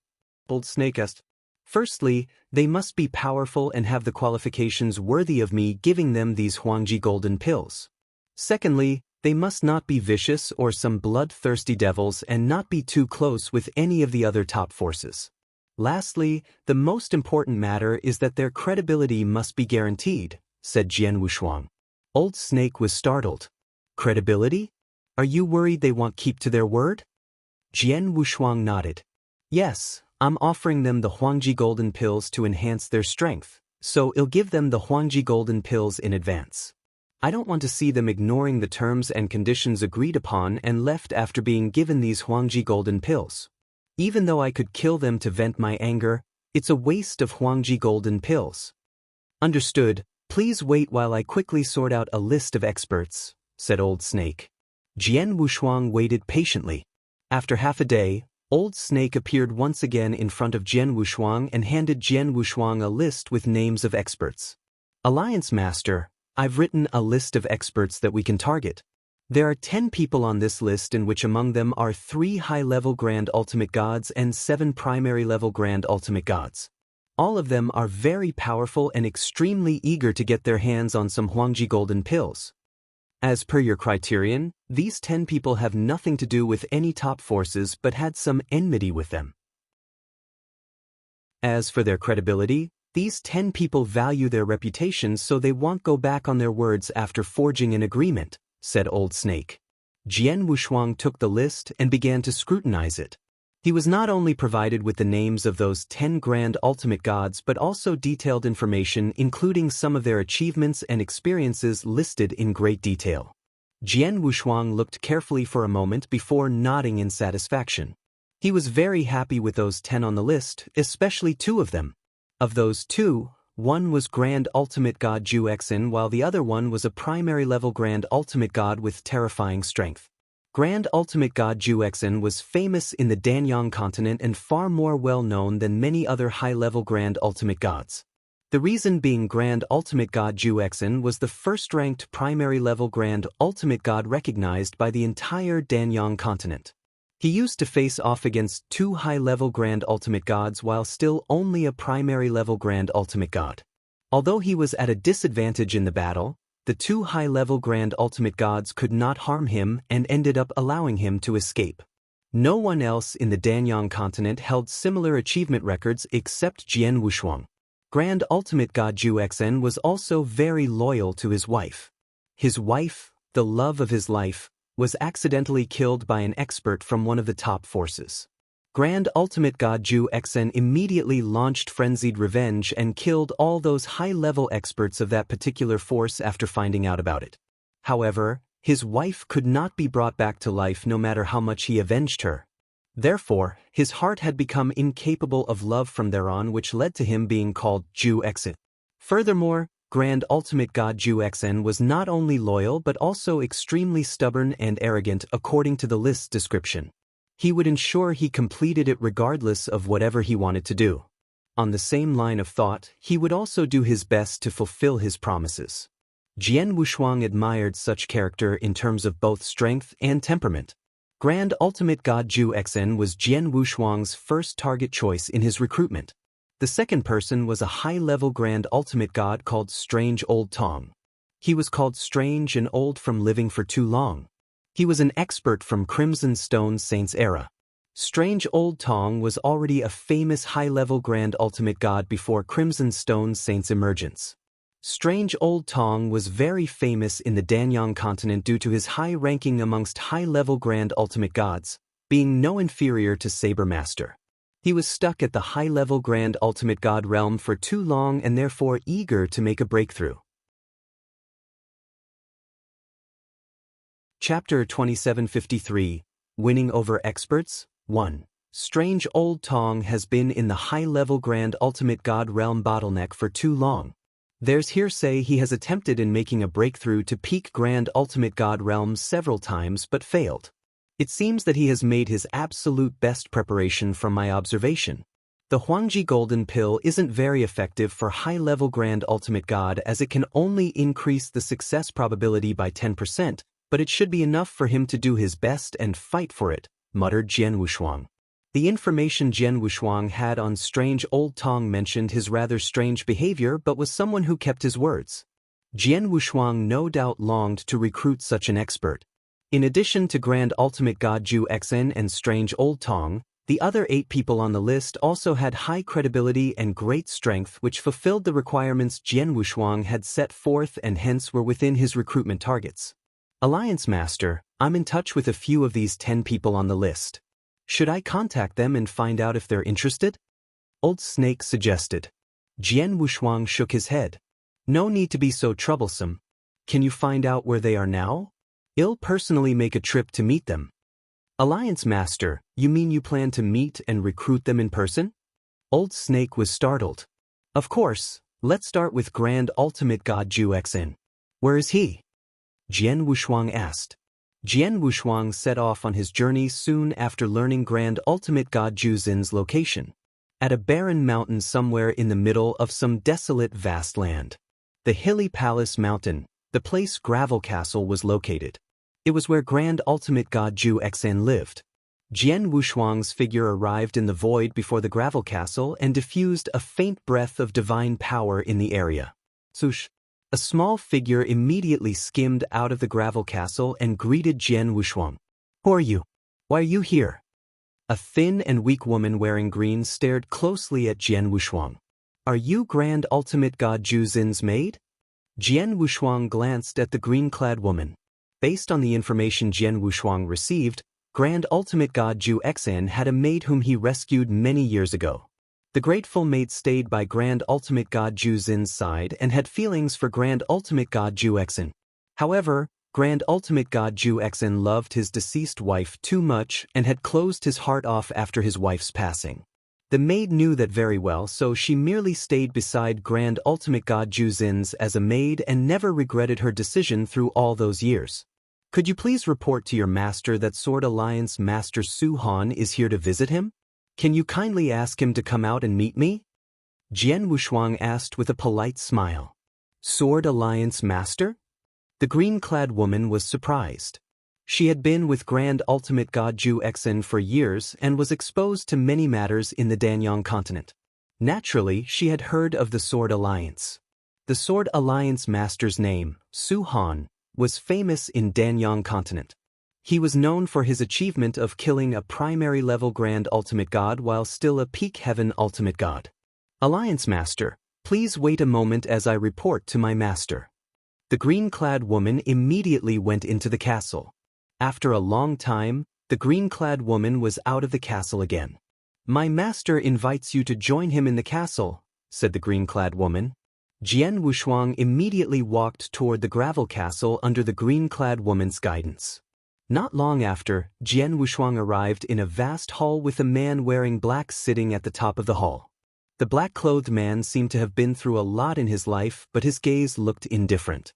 [SPEAKER 1] Old Snake asked. Firstly, they must be powerful and have the qualifications worthy of me giving them these Huangji golden pills. Secondly, they must not be vicious or some bloodthirsty devils and not be too close with any of the other top forces. Lastly, the most important matter is that their credibility must be guaranteed, said Jian Wushuang. Old Snake was startled. Credibility? Are you worried they won't keep to their word? Jian Wushuang nodded. Yes, I'm offering them the Huangji golden pills to enhance their strength, so I'll give them the Huangji golden pills in advance. I don't want to see them ignoring the terms and conditions agreed upon and left after being given these Huangji golden pills. Even though I could kill them to vent my anger, it's a waste of Huangji golden pills. Understood. Please wait while I quickly sort out a list of experts, said Old Snake. Jian Wushuang waited patiently. After half a day, Old Snake appeared once again in front of Jian Wushuang and handed Jian Wushuang a list with names of experts. Alliance Master, I've written a list of experts that we can target. There are 10 people on this list in which among them are 3 high-level Grand Ultimate Gods and 7 primary-level Grand Ultimate Gods. All of them are very powerful and extremely eager to get their hands on some Huangji golden pills. As per your criterion, these 10 people have nothing to do with any top forces but had some enmity with them. As for their credibility, these 10 people value their reputations so they won't go back on their words after forging an agreement, said Old Snake. Jian Wushuang took the list and began to scrutinize it. He was not only provided with the names of those 10 Grand Ultimate Gods but also detailed information including some of their achievements and experiences listed in great detail. Jian Wushuang looked carefully for a moment before nodding in satisfaction. He was very happy with those 10 on the list, especially 2 of them. Of those 2, one was Grand Ultimate God Juexin while the other one was a primary-level Grand Ultimate God with terrifying strength. Grand Ultimate God Juexin was famous in the Danyang continent and far more well-known than many other high-level Grand Ultimate Gods. The reason being Grand Ultimate God Juexin was the first-ranked primary-level Grand Ultimate God recognized by the entire Danyang continent. He used to face off against 2 high-level Grand Ultimate Gods while still only a primary-level Grand Ultimate God. Although he was at a disadvantage in the battle, the 2 high-level Grand Ultimate Gods could not harm him and ended up allowing him to escape. No one else in the Danyang continent held similar achievement records except Jian Wushuang. Grand Ultimate God Juexin was also very loyal to his wife. His wife, the love of his life, was accidentally killed by an expert from one of the top forces. Grand Ultimate God Juexin immediately launched frenzied revenge and killed all those high-level experts of that particular force after finding out about it. However, his wife could not be brought back to life no matter how much he avenged her. Therefore, his heart had become incapable of love from thereon, which led to him being called Juexin. Furthermore, Grand Ultimate God Juexin was not only loyal but also extremely stubborn and arrogant according to the list's description. He would ensure he completed it regardless of whatever he wanted to do. On the same line of thought, he would also do his best to fulfill his promises. Jian Wushuang admired such character in terms of both strength and temperament. Grand Ultimate God Zhu Xen was Jian Wushuang's first target choice in his recruitment. The second person was a high-level Grand Ultimate God called Strange Old Tong. He was called strange and old from living for too long. He was an expert from Crimson Stone Saints era. Strange Old Tong was already a famous high-level Grand Ultimate God before Crimson Stone Saints' emergence. Strange Old Tong was very famous in the Danyang continent due to his high ranking amongst high-level Grand Ultimate Gods, being no inferior to Saber Master. He was stuck at the high-level Grand Ultimate God realm for too long and therefore eager to make a breakthrough. Chapter 2753, Winning Over Experts, 1. Strange Old Tong has been in the high-level Grand Ultimate God realm bottleneck for too long. There's hearsay he has attempted in making a breakthrough to peak Grand Ultimate God realm several times but failed. It seems that he has made his absolute best preparation from my observation. The Huangji Golden Pill isn't very effective for high-level Grand Ultimate God as it can only increase the success probability by 10%, but it should be enough for him to do his best and fight for it, muttered Jian Wushuang. The information Jian Wushuang had on Strange Old Tong mentioned his rather strange behavior but was someone who kept his words. Jian Wushuang no doubt longed to recruit such an expert. In addition to Grand Ultimate God Zhu Xen and Strange Old Tong, the other 8 people on the list also had high credibility and great strength which fulfilled the requirements Jian Wushuang had set forth and hence were within his recruitment targets. Alliance Master, I'm in touch with a few of these 10 people on the list. Should I contact them and find out if they're interested? Old Snake suggested. Jian Wushuang shook his head. No need to be so troublesome. Can you find out where they are now? I'll personally make a trip to meet them. Alliance Master, you mean you plan to meet and recruit them in person? Old Snake was startled. Of course, let's start with Grand Ultimate God Zhu Xen. Where is he? Jian Wushuang asked. Jian Wushuang set off on his journey soon after learning Grand Ultimate God Zhu Xen's location. At a barren mountain somewhere in the middle of some desolate vast land. The hilly Palace Mountain, the place Gravel Castle was located. It was where Grand Ultimate God Zhu Xen lived. Jian Wushuang's figure arrived in the void before the Gravel Castle and diffused a faint breath of divine power in the area. Swoosh! A small figure immediately skimmed out of the Gravel Castle and greeted Jian Wushuang. Who are you? Why are you here? A thin and weak woman wearing green stared closely at Jian Wushuang. Are you Grand Ultimate God Zhu Xen's maid? Jian Wushuang glanced at the green-clad woman. Based on the information Jian Wushuang received, Grand Ultimate God Zhu Xen had a maid whom he rescued many years ago. The grateful maid stayed by Grand Ultimate God Zhu Xen's side and had feelings for Grand Ultimate God Zhu Xen. However, Grand Ultimate God Zhu Xen loved his deceased wife too much and had closed his heart off after his wife's passing. The maid knew that very well, so she merely stayed beside Grand Ultimate God Zhu Xen's as a maid and never regretted her decision through all those years. Could you please report to your master that Sword Alliance Master Su Han is here to visit him? Can you kindly ask him to come out and meet me? Jian Wushuang asked with a polite smile. Sword Alliance Master? The green-clad woman was surprised. She had been with Grand Ultimate God Zhu Xen for years and was exposed to many matters in the Danyang continent. Naturally, she had heard of the Sword Alliance. The Sword Alliance Master's name, Su Han, was famous in Danyang continent. He was known for his achievement of killing a primary-level Grand Ultimate God while still a peak Heaven Ultimate God. Alliance Master, please wait a moment as I report to my master. The green-clad woman immediately went into the castle. After a long time, the green-clad woman was out of the castle again. My master invites you to join him in the castle, said the green-clad woman. Jian Wushuang immediately walked toward the Gravel Castle under the green-clad woman's guidance. Not long after, Jian Wushuang arrived in a vast hall with a man wearing black sitting at the top of the hall. The black-clothed man seemed to have been through a lot in his life, but his gaze looked indifferent.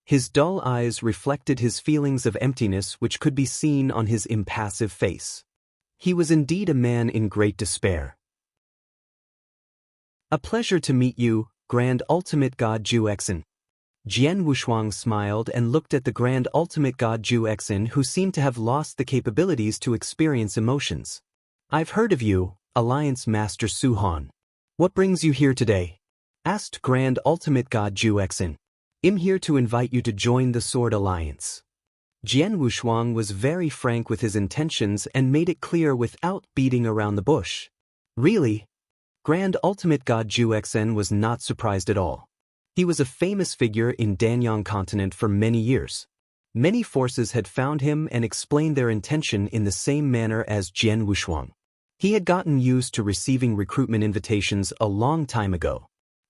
[SPEAKER 1] His dull eyes reflected his feelings of emptiness which could be seen on his impassive face. He was indeed a man in great despair. A pleasure to meet you, Grand Ultimate God Ju Exen. Jian Wushuang smiled and looked at the Grand Ultimate God Ju Exen, who seemed to have lost the capabilities to experience emotions. I've heard of you, Alliance Master Su Han. What brings you here today? Asked Grand Ultimate God Ju Exen. I'm here to invite you to join the Sword Alliance. Jian Wushuang was very frank with his intentions and made it clear without beating around the bush. Really? Grand Ultimate God Ju Exen was not surprised at all. He was a famous figure in Danyang continent for many years. Many forces had found him and explained their intention in the same manner as Jian Wushuang. He had gotten used to receiving recruitment invitations a long time ago.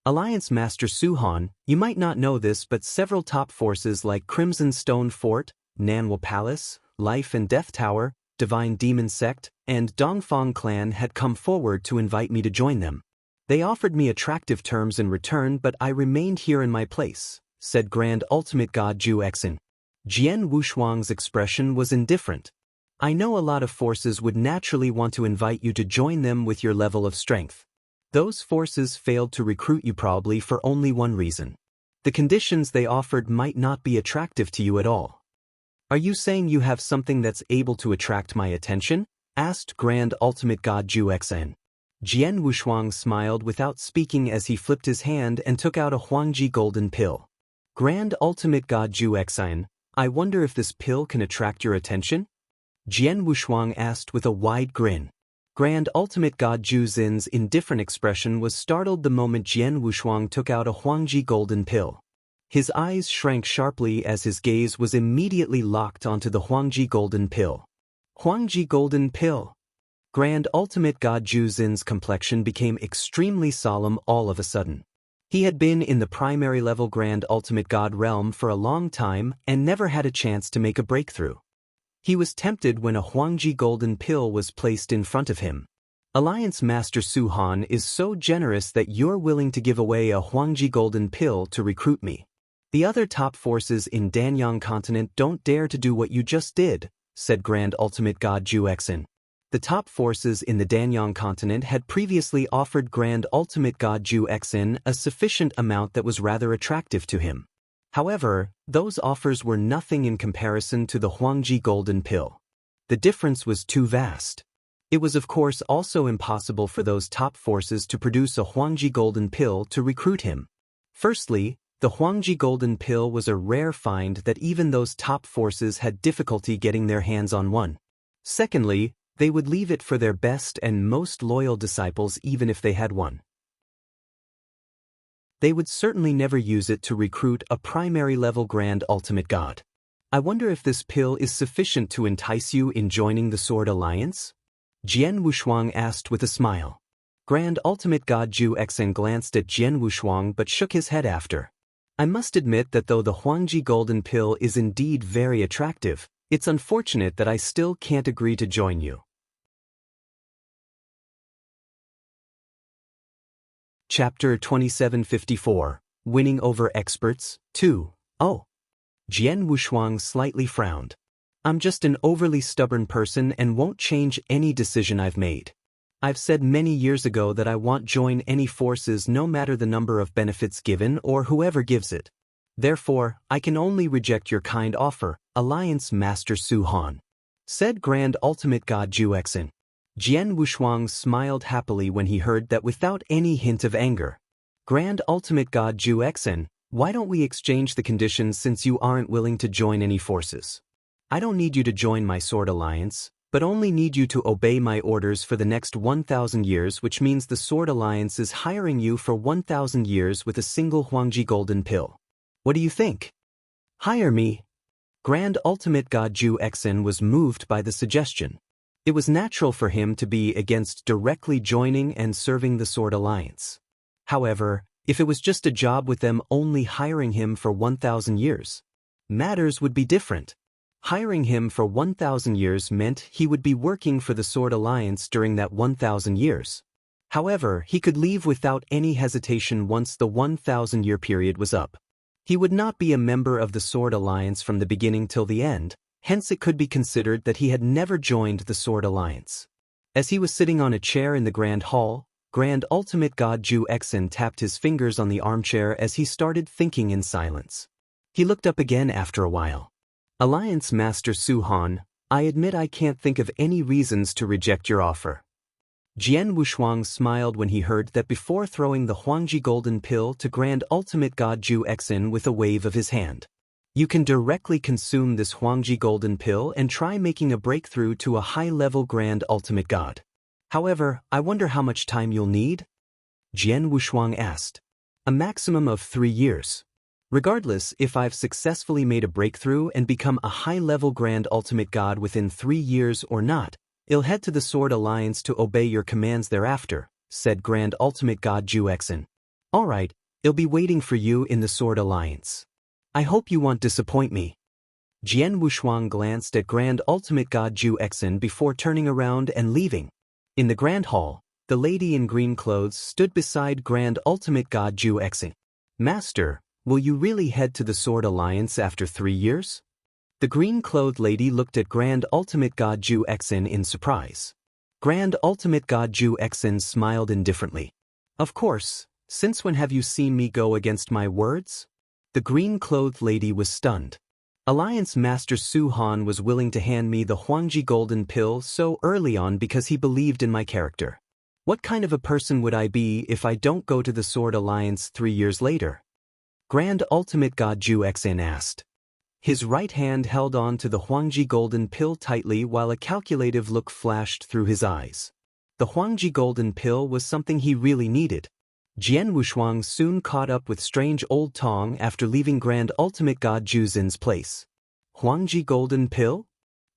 [SPEAKER 1] Alliance Master Su Han, you might not know this, but several top forces like Crimson Stone Fort, Nanhua Palace, Life and Death Tower, Divine Demon Sect, and Dongfang Clan had come forward to invite me to join them. They offered me attractive terms in return, but I remained here in my place, said Grand Ultimate God Ju Exen. Jian Wushuang's expression was indifferent. I know a lot of forces would naturally want to invite you to join them with your level of strength. Those forces failed to recruit you probably for only one reason. The conditions they offered might not be attractive to you at all. Are you saying you have something that's able to attract my attention? Asked Grand Ultimate God Ju Exen. Jian Wushuang smiled without speaking as he flipped his hand and took out a Huangji golden pill. Grand Ultimate God Ju Exen, I wonder if this pill can attract your attention? Jian Wushuang asked with a wide grin. Grand Ultimate God Ju Xin's indifferent expression was startled the moment Jian Wushuang took out a Huangji golden pill. His eyes shrank sharply as his gaze was immediately locked onto the Huangji golden pill. Huangji golden pill. Grand Ultimate God Ju Xin's complexion became extremely solemn all of a sudden. He had been in the primary level Grand Ultimate God realm for a long time and never had a chance to make a breakthrough. He was tempted when a Huangji golden pill was placed in front of him. Alliance Master Su Han is so generous that you're willing to give away a Huangji golden pill to recruit me. The other top forces in Danyang continent don't dare to do what you just did, said Grand Ultimate God Ju Exen. The top forces in the Danyang continent had previously offered Grand Ultimate God Ju Exen a sufficient amount that was rather attractive to him. However, those offers were nothing in comparison to the Huangji golden pill. The difference was too vast. It was of course also impossible for those top forces to produce a Huangji golden pill to recruit him. Firstly, the Huangji golden pill was a rare find that even those top forces had difficulty getting their hands on one. Secondly, they would leave it for their best and most loyal disciples even if they had one. They would certainly never use it to recruit a primary-level Grand Ultimate God. I wonder if this pill is sufficient to entice you in joining the Sword Alliance? Jian Wushuang asked with a smile. Grand Ultimate God Ju Exen glanced at Jian Wushuang but shook his head after. I must admit that though the Huangji golden pill is indeed very attractive, it's unfortunate that I still can't agree to join you. Chapter 2754, Winning Over Experts, 2. Oh. Jian Wushuang slightly frowned. I'm just an overly stubborn person and won't change any decision I've made. I've said many years ago that I won't join any forces no matter the number of benefits given or whoever gives it. Therefore, I can only reject your kind offer, Alliance Master Su Han, said Grand Ultimate God Ju Exen. Jian Wushuang smiled happily when he heard that without any hint of anger. Grand Ultimate God Ju Exen, why don't we exchange the conditions since you aren't willing to join any forces? I don't need you to join my Sword Alliance, but only need you to obey my orders for the next 1,000 years, which means the Sword Alliance is hiring you for 1,000 years with a single Huangji golden pill. What do you think? Hire me? Grand Ultimate God Ju Exen was moved by the suggestion. It was natural for him to be against directly joining and serving the Sword Alliance. However, if it was just a job with them only hiring him for 1,000 years, matters would be different. Hiring him for 1,000 years meant he would be working for the Sword Alliance during that 1,000 years. However, he could leave without any hesitation once the 1,000-year period was up. He would not be a member of the Sword Alliance from the beginning till the end, hence it could be considered that he had never joined the Sword Alliance. As he was sitting on a chair in the Grand Hall, Grand Ultimate God Ju Exin tapped his fingers on the armchair as he started thinking in silence. He looked up again after a while. Alliance Master Su Han, I admit I can't think of any reasons to reject your offer. Jian Wushuang smiled when he heard that before throwing the Huangji Golden Pill to Grand Ultimate God Ju Exin with a wave of his hand. You can directly consume this Huangji Golden Pill and try making a breakthrough to a high-level Grand Ultimate God. However, I wonder how much time you'll need? Jian Wushuang asked. A maximum of 3 years. Regardless if I've successfully made a breakthrough and become a high-level Grand Ultimate God within 3 years or not, I'll head to the Sword Alliance to obey your commands thereafter, said Grand Ultimate God Ju Exin. Alright, I'll be waiting for you in the Sword Alliance. I hope you won't disappoint me. Jian Wushuang glanced at Grand Ultimate God Ju Exin before turning around and leaving. In the Grand Hall, the lady in green clothes stood beside Grand Ultimate God Ju Exin. Master, will you really head to the Sword Alliance after 3 years? The green-clothed lady looked at Grand Ultimate God Ju Exin in surprise. Grand Ultimate God Ju Exin smiled indifferently. Of course, since when have you seen me go against my words? The green-clothed lady was stunned. Alliance Master Su Han was willing to hand me the Huangji Golden Pill so early on because he believed in my character. What kind of a person would I be if I don't go to the Sword Alliance 3 years later? Grand Ultimate God Ju Exin asked. His right hand held on to the Huangji Golden Pill tightly while a calculative look flashed through his eyes. The Huangji Golden Pill was something he really needed. Jian Wushuang soon caught up with strange old Tong after leaving Grand Ultimate God Ju Xin's place. Huangji Golden Pill?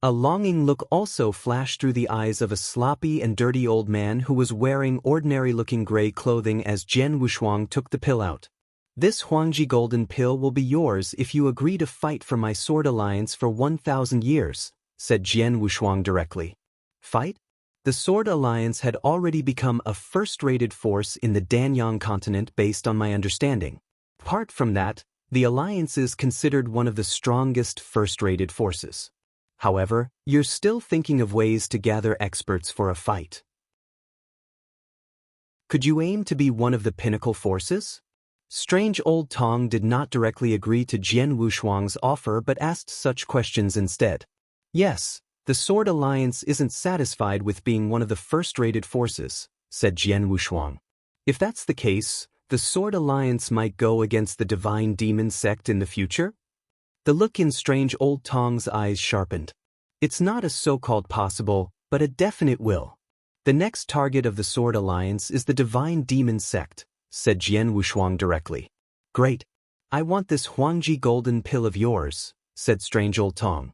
[SPEAKER 1] A longing look also flashed through the eyes of a sloppy and dirty old man who was wearing ordinary-looking gray clothing as Jian Wushuang took the pill out. This Huangji Golden Pill will be yours if you agree to fight for my Sword Alliance for 1,000 years, said Jian Wushuang directly. Fight? The Sword Alliance had already become a first-rated force in the Danyang continent based on my understanding. Apart from that, the Alliance is considered one of the strongest first-rated forces. However, you're still thinking of ways to gather experts for a fight. Could you aim to be one of the pinnacle forces? Strange old Tong did not directly agree to Jian Wushuang's offer but asked such questions instead. Yes. The Sword Alliance isn't satisfied with being one of the first-rated forces, said Jian Wushuang. If that's the case, the Sword Alliance might go against the Divine Demon Sect in the future? The look in strange old Tong's eyes sharpened. It's not a so-called possible, but a definite will. The next target of the Sword Alliance is the Divine Demon Sect, said Jian Wushuang directly. Great. I want this Huangji Golden Pill of yours, said strange old Tong.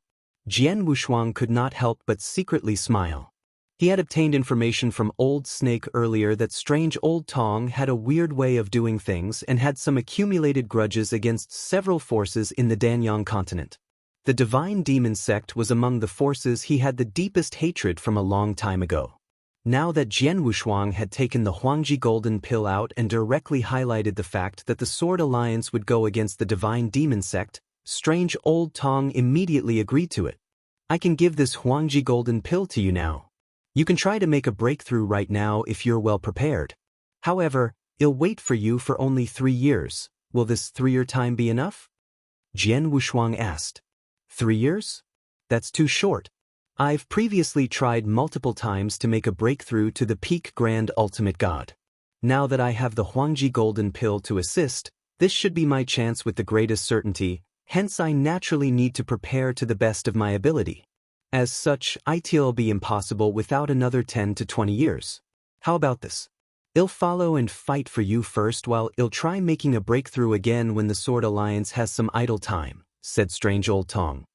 [SPEAKER 1] Jian Wushuang could not help but secretly smile. He had obtained information from Old Snake earlier that strange old Tong had a weird way of doing things and had some accumulated grudges against several forces in the Danyang continent. The Divine Demon Sect was among the forces he had the deepest hatred from a long time ago. Now that Jian Wushuang had taken the Huangji Golden Pill out and directly highlighted the fact that the Sword Alliance would go against the Divine Demon Sect, strange old Tong immediately agreed to it. I can give this Huangji Golden Pill to you now. You can try to make a breakthrough right now if you're well prepared. However, I'll wait for you for only 3 years. Will this 3-year time be enough? Jian Wushuang asked. 3 years? That's too short. I've previously tried multiple times to make a breakthrough to the peak Grand Ultimate God. Now that I have the Huangji Golden Pill to assist, this should be my chance with the greatest certainty. Hence I naturally need to prepare to the best of my ability. As such, it'll be impossible without another 10 to 20 years. How about this? I'll follow and fight for you first while I'll try making a breakthrough again when the Sword Alliance has some idle time, said strange old Tong.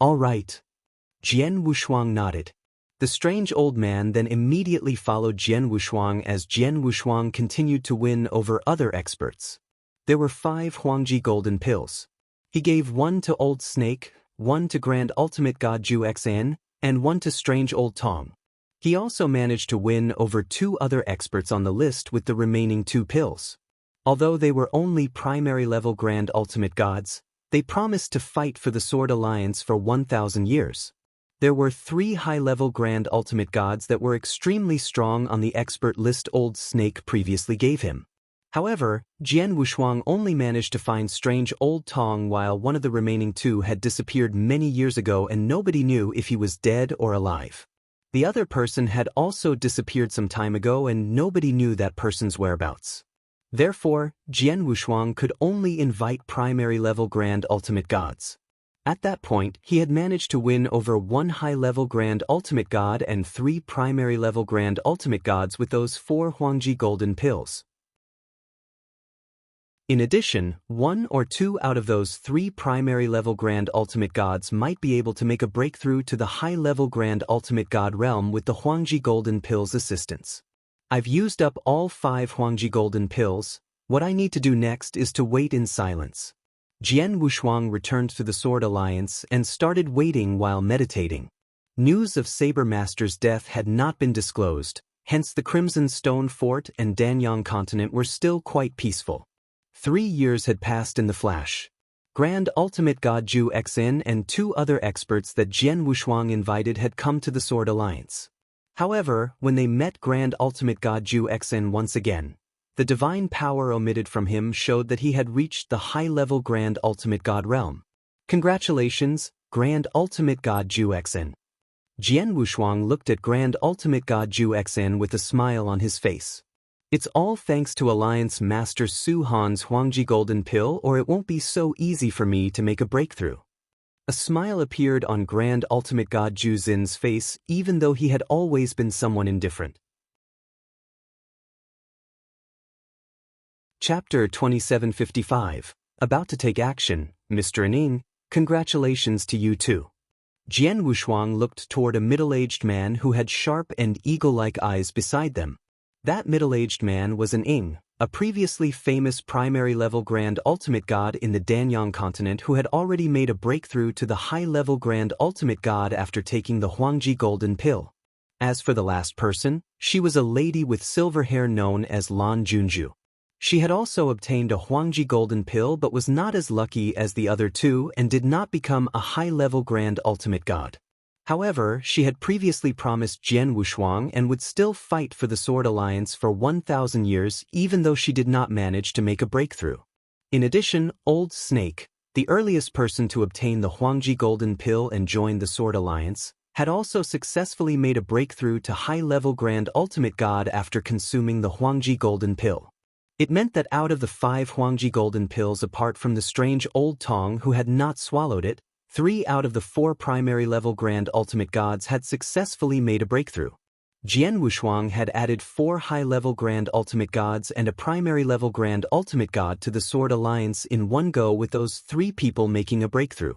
[SPEAKER 1] All right. Jian Wushuang nodded. The strange old man then immediately followed Jian Wushuang as Jian Wushuang continued to win over other experts. There were 5 Huangji Golden Pills. He gave 1 to Old Snake, 1 to Grand Ultimate God Ju Exin, and 1 to Strange Old Tong. He also managed to win over 2 other experts on the list with the remaining 2 pills. Although they were only primary-level Grand Ultimate Gods, they promised to fight for the Sword Alliance for 1,000 years. There were 3 high-level Grand Ultimate Gods that were extremely strong on the expert list Old Snake previously gave him. However, Jian Wushuang only managed to find Strange Old Tong while one of the remaining 2 had disappeared many years ago and nobody knew if he was dead or alive. The other person had also disappeared some time ago and nobody knew that person's whereabouts. Therefore, Jian Wushuang could only invite primary-level Grand Ultimate Gods. At that point, he had managed to win over 1 high-level Grand Ultimate God and 3 primary-level Grand Ultimate Gods with those 4 Huangji Golden Pills. In addition, 1 or 2 out of those 3 primary-level Grand Ultimate Gods might be able to make a breakthrough to the high-level Grand Ultimate God realm with the Huangji Golden Pills' assistance. I've used up all 5 Huangji Golden Pills. What I need to do next is to wait in silence. Jian Wushuang returned to the Sword Alliance and started waiting while meditating. News of Saber Master's death had not been disclosed, hence the Crimson Stone Fort and Danyang continent were still quite peaceful. 3 years had passed in the flash. Grand Ultimate God Zhu Xin and 2 other experts that Jian Wushuang invited had come to the Sword Alliance. However, when they met Grand Ultimate God Zhu Xin once again, the divine power omitted from him showed that he had reached the high-level Grand Ultimate God realm. Congratulations, Grand Ultimate God Zhu Xin. Jian Wushuang looked at Grand Ultimate God Zhu Xin with a smile on his face. It's all thanks to Alliance Master Su Han's Huangji Golden Pill, or it won't be so easy for me to make a breakthrough. A smile appeared on Grand Ultimate God Zhu Xin's face, even though he had always been someone indifferent. Chapter 2755. About to take action, Mr. Ning, congratulations to you too. Jian Wushuang looked toward a middle-aged man who had sharp and eagle-like eyes beside them. That middle-aged man was an Ing, a previously famous primary-level Grand Ultimate God in the Danyang continent who had already made a breakthrough to the high-level Grand Ultimate God after taking the Huangji Golden Pill. As for the last person, she was a lady with silver hair known as Lan Junju. She had also obtained a Huangji Golden Pill but was not as lucky as the other 2 and did not become a high-level Grand Ultimate God. However, she had previously promised Jian Wushuang and would still fight for the Sword Alliance for 1,000 years even though she did not manage to make a breakthrough. In addition, Old Snake, the earliest person to obtain the Huangji Golden Pill and join the Sword Alliance, had also successfully made a breakthrough to high-level Grand Ultimate God after consuming the Huangji Golden Pill. It meant that out of the 5 Huangji Golden Pills apart from the strange Old Tong who had not swallowed it, 3 out of the 4 primary-level Grand Ultimate Gods had successfully made a breakthrough. Jian Wushuang had added 4 high-level Grand Ultimate Gods and a primary-level Grand Ultimate God to the Sword Alliance in one go with those 3 people making a breakthrough.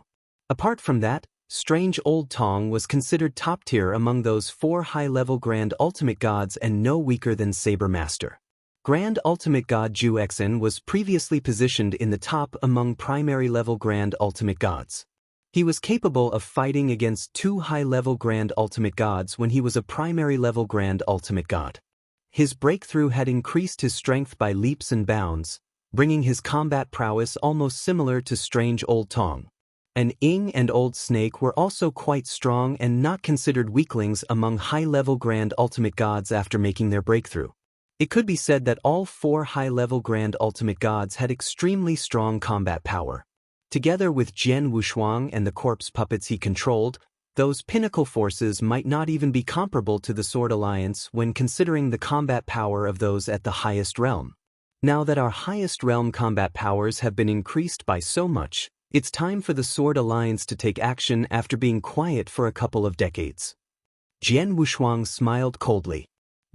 [SPEAKER 1] Apart from that, strange Old Tong was considered top-tier among those 4 high-level Grand Ultimate Gods and no weaker than Saber Master. Grand Ultimate God Zhu Xin was previously positioned in the top among primary-level Grand Ultimate Gods. He was capable of fighting against 2 high-level Grand Ultimate Gods when he was a primary-level Grand Ultimate God. His breakthrough had increased his strength by leaps and bounds, bringing his combat prowess almost similar to strange Old Tong. An Ing and Old Snake were also quite strong and not considered weaklings among high-level Grand Ultimate Gods after making their breakthrough. It could be said that all 4 high-level Grand Ultimate Gods had extremely strong combat power. Together with Jian Wushuang and the corpse puppets he controlled, those pinnacle forces might not even be comparable to the Sword Alliance when considering the combat power of those at the highest realm. Now that our highest realm combat powers have been increased by so much, it's time for the Sword Alliance to take action after being quiet for a couple of decades. Jian Wushuang smiled coldly.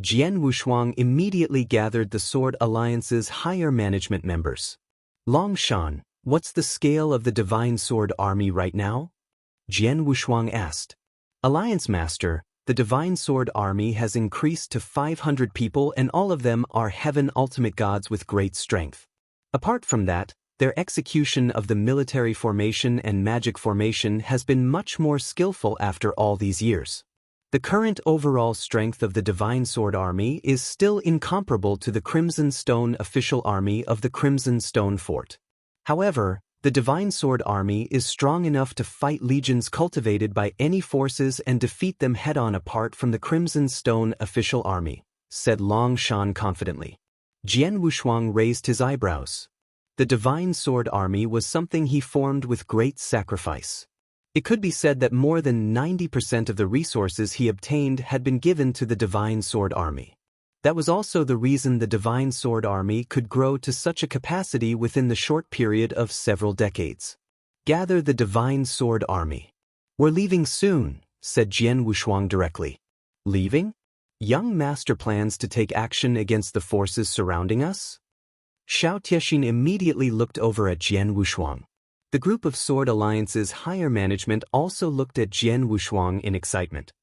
[SPEAKER 1] Jian Wushuang immediately gathered the Sword Alliance's higher management members. Longshan, what's the scale of the Divine Sword Army right now? Jian Wushuang asked. Alliance Master, the Divine Sword Army has increased to 500 people and all of them are Heaven Ultimate Gods with great strength. Apart from that, their execution of the military formation and magic formation has been much more skillful after all these years. The current overall strength of the Divine Sword Army is still incomparable to the Crimson Stone official army of the Crimson Stone Fort. However, The Divine Sword Army is strong enough to fight legions cultivated by any forces and defeat them head-on apart from the Crimson Stone official army, said Long Shan confidently. Jian Wushuang raised his eyebrows. The Divine Sword Army was something he formed with great sacrifice. It could be said that more than 90% of the resources he obtained had been given to the Divine Sword Army. That was also the reason the Divine Sword Army could grow to such a capacity within the short period of several decades. Gather the Divine Sword Army. We're leaving soon, said Jian Wushuang directly. Leaving? Young master plans to take action against the forces surrounding us? Xiao Tiexin immediately looked over at Jian Wushuang. The group of Sword Alliance's higher management also looked at Jian Wushuang in excitement.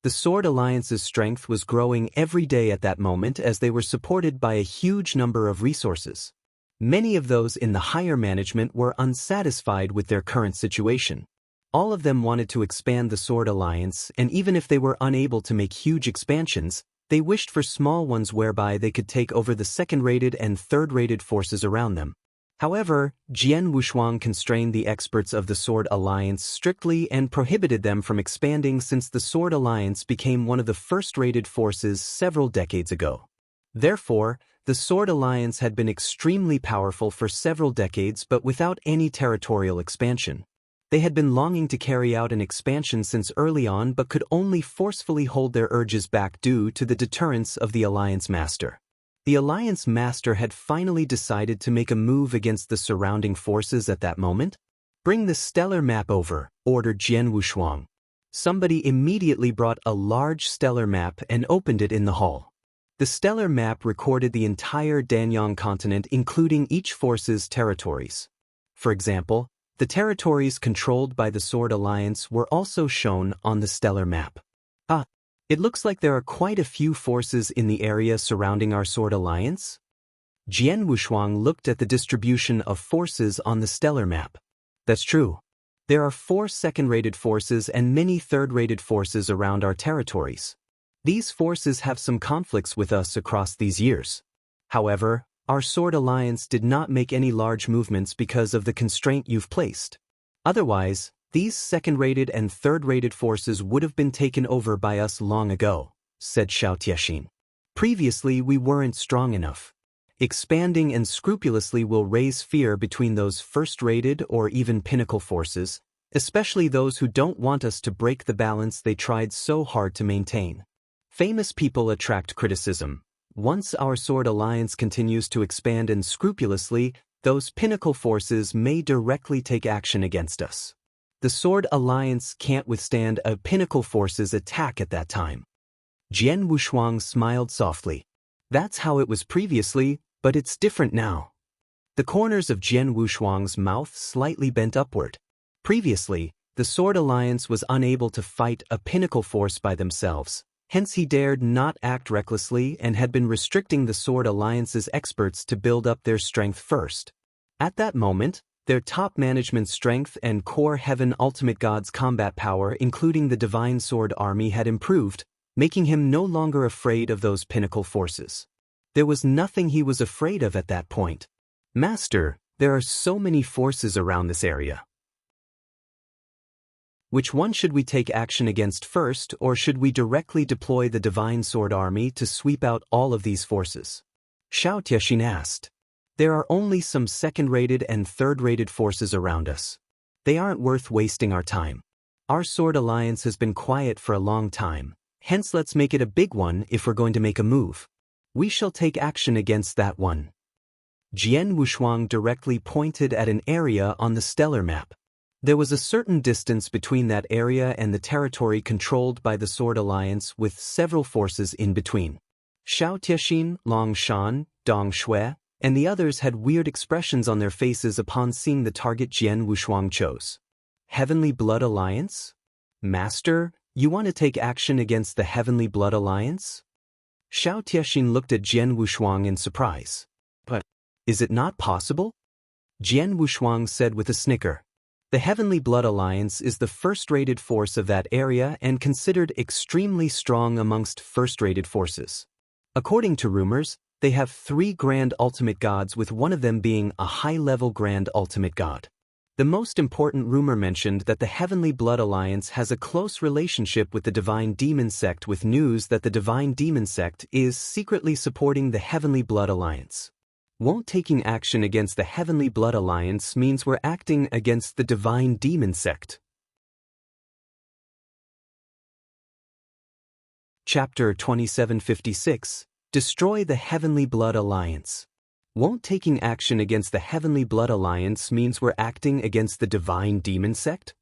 [SPEAKER 1] The Sword Alliance's strength was growing every day at that moment as they were supported by a huge number of resources. Many of those in the higher management were unsatisfied with their current situation. All of them wanted to expand the Sword Alliance, and even if they were unable to make huge expansions, they wished for small ones whereby they could take over the second-rated and third-rated forces around them. However, Jian Wushuang constrained the experts of the Sword Alliance strictly and prohibited them from expanding since the Sword Alliance became one of the first-rated forces several decades ago. Therefore, the Sword Alliance had been extremely powerful for several decades but without any territorial expansion. They had been longing to carry out an expansion since early on but could only forcefully hold their urges back due to the deterrence of the Alliance Master. The Alliance Master had finally decided to make a move against the surrounding forces at that moment. Bring the stellar map over, ordered Jian Wushuang. Somebody immediately brought a large stellar map and opened it in the hall. The stellar map recorded the entire Danyang continent including each force's territories. For example, the territories controlled by the Sword Alliance were also shown on the stellar map. It looks like there are quite a few forces in the area surrounding our Sword Alliance. Jian Wushuang looked at the distribution of forces on the stellar map. That's true. There are 4 second-rated forces and many third-rated forces around our territories. These forces have some conflicts with us across these years. However, our Sword Alliance did not make any large movements because of the constraint you've placed. Otherwise, these second-rated and third-rated forces would have been taken over by us long ago, said Xiao Tiexin. Previously, we weren't strong enough. Expanding and scrupulously will raise fear between those first-rated or even pinnacle forces, especially those who don't want us to break the balance they tried so hard to maintain. Famous people attract criticism. Once our Sword Alliance continues to expand and scrupulously, those pinnacle forces may directly take action against us. The Sword Alliance can't withstand a pinnacle force's attack at that time. Jian Wushuang smiled softly. That's how it was previously, but it's different now. The corners of Jian Wushuang's mouth slightly bent upward. Previously, the Sword Alliance was unable to fight a pinnacle force by themselves, hence he dared not act recklessly and had been restricting the Sword Alliance's experts to build up their strength first. At that moment, their top management strength and core Heaven Ultimate God's combat power including the Divine Sword Army had improved, making him no longer afraid of those pinnacle forces. There was nothing he was afraid of at that point. Master, there are so many forces around this area. Which one should we take action against first, or should we directly deploy the Divine Sword Army to sweep out all of these forces? Xiao Tiexin asked. There are only some second-rated and third-rated forces around us. They aren't worth wasting our time. Our Sword Alliance has been quiet for a long time, hence let's make it a big one if we're going to make a move. We shall take action against that one. Jian Wushuang directly pointed at an area on the stellar map. There was a certain distance between that area and the territory controlled by the Sword Alliance with several forces in between. Xiao Tiexin, Long Shan, Dong Shui, and the others had weird expressions on their faces upon seeing the target Jian Wushuang chose. Heavenly Blood Alliance? Master, you want to take action against the Heavenly Blood Alliance? Xiao Tiexin looked at Jian Wushuang in surprise. But, is it not possible? Jian Wushuang said with a snicker. The Heavenly Blood Alliance is the first-rated force of that area and considered extremely strong amongst first-rated forces. According to rumors, They have 3 grand ultimate gods, with one of them being a high-level grand ultimate god. The most important rumor mentioned that the Heavenly Blood Alliance has a close relationship with the Divine Demon Sect, with news that the Divine Demon Sect is secretly supporting the Heavenly Blood Alliance. Won't taking action against the Heavenly Blood Alliance means we're acting against the Divine Demon Sect. Chapter 2756. Destroy the Heavenly Blood Alliance. Won't taking action against the Heavenly Blood Alliance means we're acting against the Divine Demon Sect?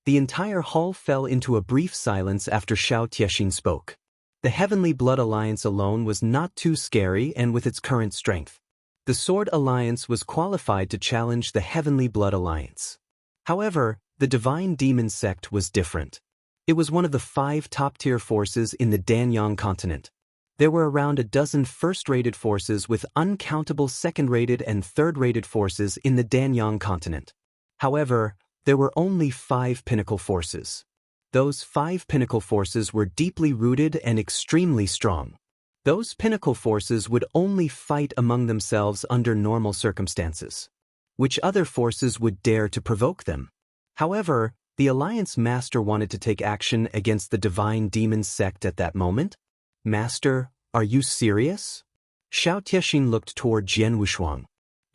[SPEAKER 1] The entire hall fell into a brief silence after Xiao Tiexin spoke. The Heavenly Blood Alliance alone was not too scary, and with its current strength, the Sword Alliance was qualified to challenge the Heavenly Blood Alliance. However, the Divine Demon Sect was different. It was one of the 5 top-tier forces in the Danyang continent. There were around a dozen first-rated forces with uncountable second-rated and third-rated forces in the Danyang continent. However, there were only 5 pinnacle forces. Those 5 pinnacle forces were deeply rooted and extremely strong. Those pinnacle forces would only fight among themselves under normal circumstances. Which other forces would dare to provoke them? However, the Alliance Master wanted to take action against the Divine Demon Sect at that moment. Master, are you serious? Xiao Tiexin looked toward Jian Wushuang.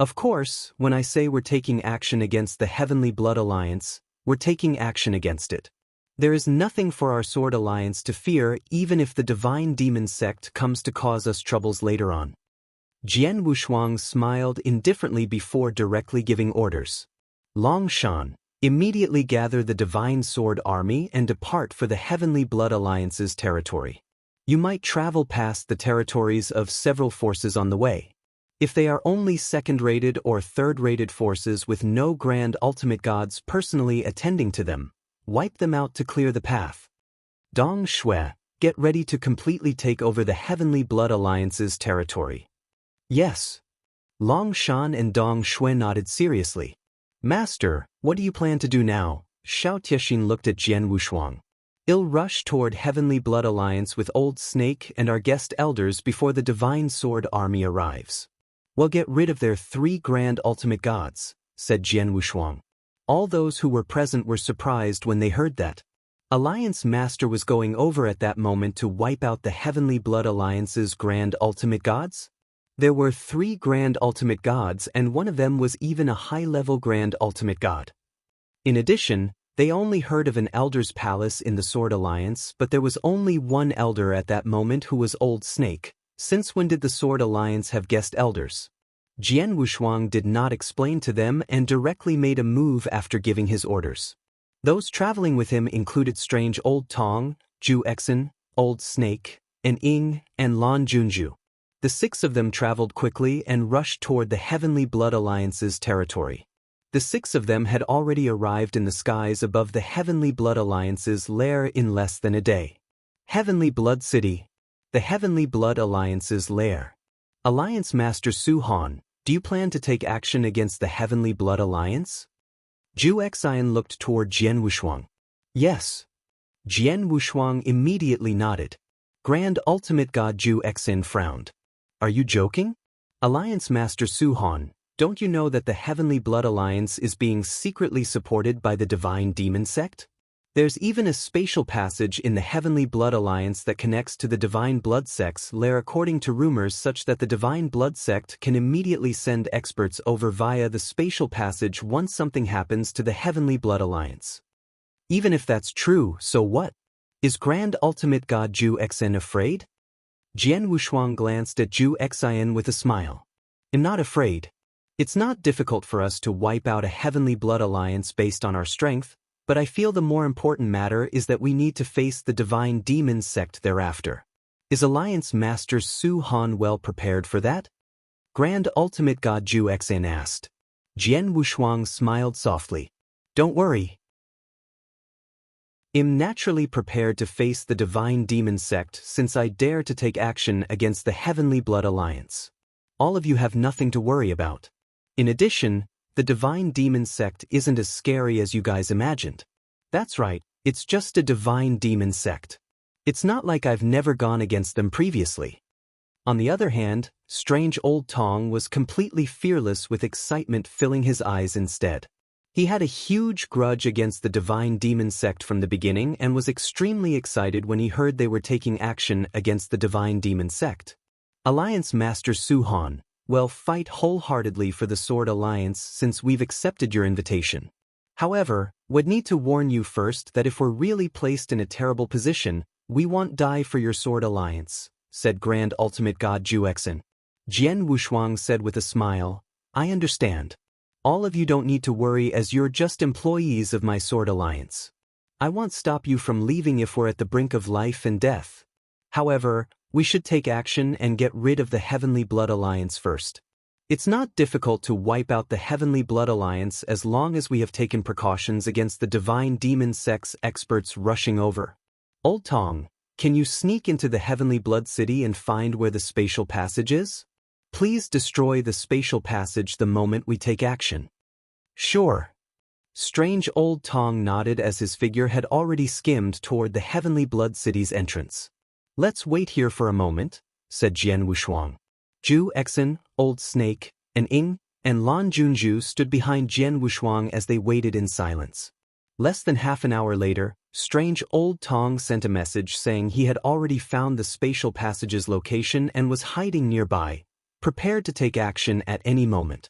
[SPEAKER 1] Of course, when I say we're taking action against the Heavenly Blood Alliance, we're taking action against it. There is nothing for our Sword Alliance to fear, even if the Divine Demon Sect comes to cause us troubles later on. Jian Wushuang smiled indifferently before directly giving orders. Long Shan, immediately gather the Divine Sword Army and depart for the Heavenly Blood Alliance's territory. You might travel past the territories of several forces on the way. If they are only second-rated or third-rated forces with no grand ultimate gods personally attending to them, wipe them out to clear the path. Dong Shui, get ready to completely take over the Heavenly Blood Alliance's territory. Yes. Long Shan and Dong Shui nodded seriously. Master, what do you plan to do now? Xiao Tiexin looked at Jian Wushuang. I'll rush toward Heavenly Blood Alliance with Old Snake and our guest elders before the Divine Sword Army arrives. We'll get rid of their 3 grand ultimate gods, said Jian Wushuang. All those who were present were surprised when they heard that. Alliance Master was going over at that moment to wipe out the Heavenly Blood Alliance's grand ultimate gods? There were 3 grand ultimate gods, and one of them was even a high-level grand ultimate god. In addition, they only heard of an elder's palace in the Sword Alliance, but there was only one elder at that moment, who was Old Snake. Since when did the Sword Alliance have guest elders? Jian Wushuang did not explain to them and directly made a move after giving his orders. Those traveling with him included Strange Old Tong, Zhu Exin, Old Snake, and Ying, and Lan Junju. The 6 of them traveled quickly and rushed toward the Heavenly Blood Alliance's territory. The 6 of them had already arrived in the skies above the Heavenly Blood Alliance's lair in less than a day. Heavenly Blood City. The Heavenly Blood Alliance's lair. Alliance Master Su Han, do you plan to take action against the Heavenly Blood Alliance? Zhu Exin looked toward Jian Wushuang. Yes. Jian Wushuang immediately nodded. Grand Ultimate God Zhu Exin frowned. Are you joking? Alliance Master Su Han, don't you know that the Heavenly Blood Alliance is being secretly supported by the Divine Demon Sect? There's even a spatial passage in the Heavenly Blood Alliance that connects to the Divine Blood Sect's lair, according to rumors, such that the Divine Blood Sect can immediately send experts over via the spatial passage once something happens to the Heavenly Blood Alliance. Even if that's true, so what? Is Grand Ultimate God Zhu Exin afraid? Jian Wushuang glanced at Zhu Exin with a smile. I'm not afraid. It's not difficult for us to wipe out a Heavenly Blood Alliance based on our strength, but I feel the more important matter is that we need to face the Divine Demon Sect thereafter. Is Alliance Master Su Han well prepared for that? Grand Ultimate God Zhu Exin asked. Jian Wushuang smiled softly. Don't worry. I'm naturally prepared to face the Divine Demon Sect, since I dare to take action against the Heavenly Blood Alliance. All of you have nothing to worry about. In addition, the Divine Demon Sect isn't as scary as you guys imagined. That's right, it's just a Divine Demon Sect. It's not like I've never gone against them previously. On the other hand, Strange Old Tong was completely fearless, with excitement filling his eyes instead. He had a huge grudge against the Divine Demon sect from the beginning and was extremely excited when he heard they were taking action against the Divine Demon sect. Alliance Master Suhan, well, fight wholeheartedly for the Sword Alliance since we've accepted your invitation. However, would need to warn you first that if we're really placed in a terrible position, we won't die for your Sword Alliance, said Grand Ultimate God Juexin. Jian Wushuang said with a smile, I understand. All of you don't need to worry as you're just employees of my Sword Alliance. I won't stop you from leaving if we're at the brink of life and death. However, we should take action and get rid of the Heavenly Blood Alliance first. It's not difficult to wipe out the Heavenly Blood Alliance as long as we have taken precautions against the Divine Demon sect's experts rushing over. Old Tong, can you sneak into the Heavenly Blood City and find where the spatial passage is? Please destroy the spatial passage the moment we take action. Sure. Strange Old Tong nodded as his figure had already skimmed toward the Heavenly Blood City's entrance. Let's wait here for a moment, said Jian Wushuang. Zhu Exin, Old Snake, and Ing, and Lan Junju stood behind Jian Wushuang as they waited in silence. Less than half an hour later, Strange Old Tong sent a message saying he had already found the spatial passage's location and was hiding nearby, prepared to take action at any moment.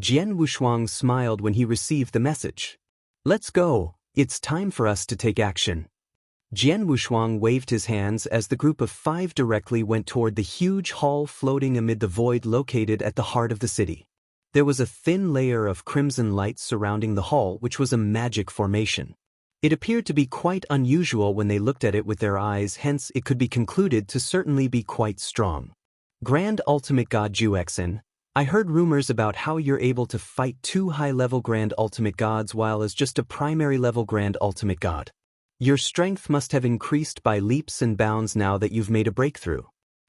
[SPEAKER 1] Jian Wushuang smiled when he received the message. Let's go, it's time for us to take action. Jian Wushuang waved his hands as the group of 5 directly went toward the huge hall floating amid the void located at the heart of the city. There was a thin layer of crimson light surrounding the hall, which was a magic formation. It appeared to be quite unusual when they looked at it with their eyes, hence it could be concluded to certainly be quite strong. Grand Ultimate God Juexin, I heard rumors about how you're able to fight 2 high-level Grand Ultimate Gods while as just a primary-level Grand Ultimate God. Your strength must have increased by leaps and bounds now that you've made a breakthrough.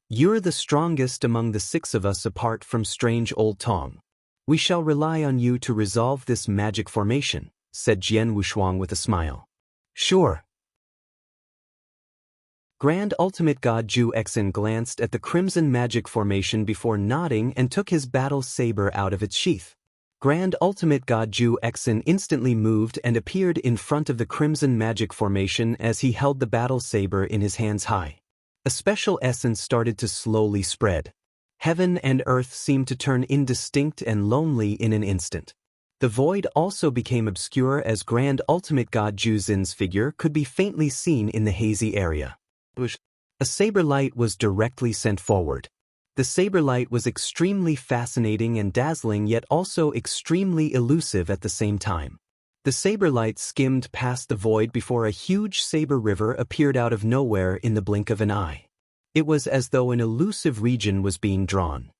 [SPEAKER 1] You're the strongest among the 6 of us apart from Strange Old Tong. We shall rely on you to resolve this magic formation, said Jian Wushuang with a smile. Sure. Grand Ultimate God Juexin glanced at the crimson magic formation before nodding and took his battle saber out of its sheath. Grand Ultimate God Juexin instantly moved and appeared in front of the crimson magic formation as he held the battle saber in his hands high. A special essence started to slowly spread. Heaven and earth seemed to turn indistinct and lonely in an instant. The void also became obscure as Grand Ultimate God Juzin's figure could be faintly seen in the hazy area. A saber light was directly sent forward. The saber light was extremely fascinating and dazzling, yet also extremely elusive at the same time. The saber light skimmed past the void before a huge saber river appeared out of nowhere in the blink of an eye. It was as though an elusive region was being drawn.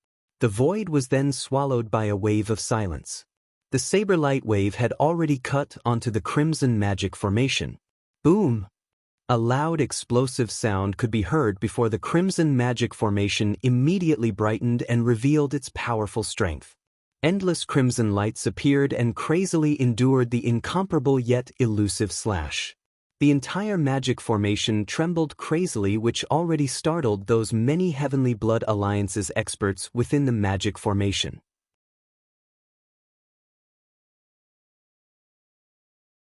[SPEAKER 1] The void was then swallowed by a wave of silence. The saber light wave had already cut onto the crimson magic formation. Boom! A loud explosive sound could be heard before the crimson magic formation immediately brightened and revealed its powerful strength. Endless crimson lights appeared and crazily endured the incomparable yet elusive slash. The entire magic formation trembled crazily, which already startled those many Heavenly Blood Alliance's experts within the magic formation.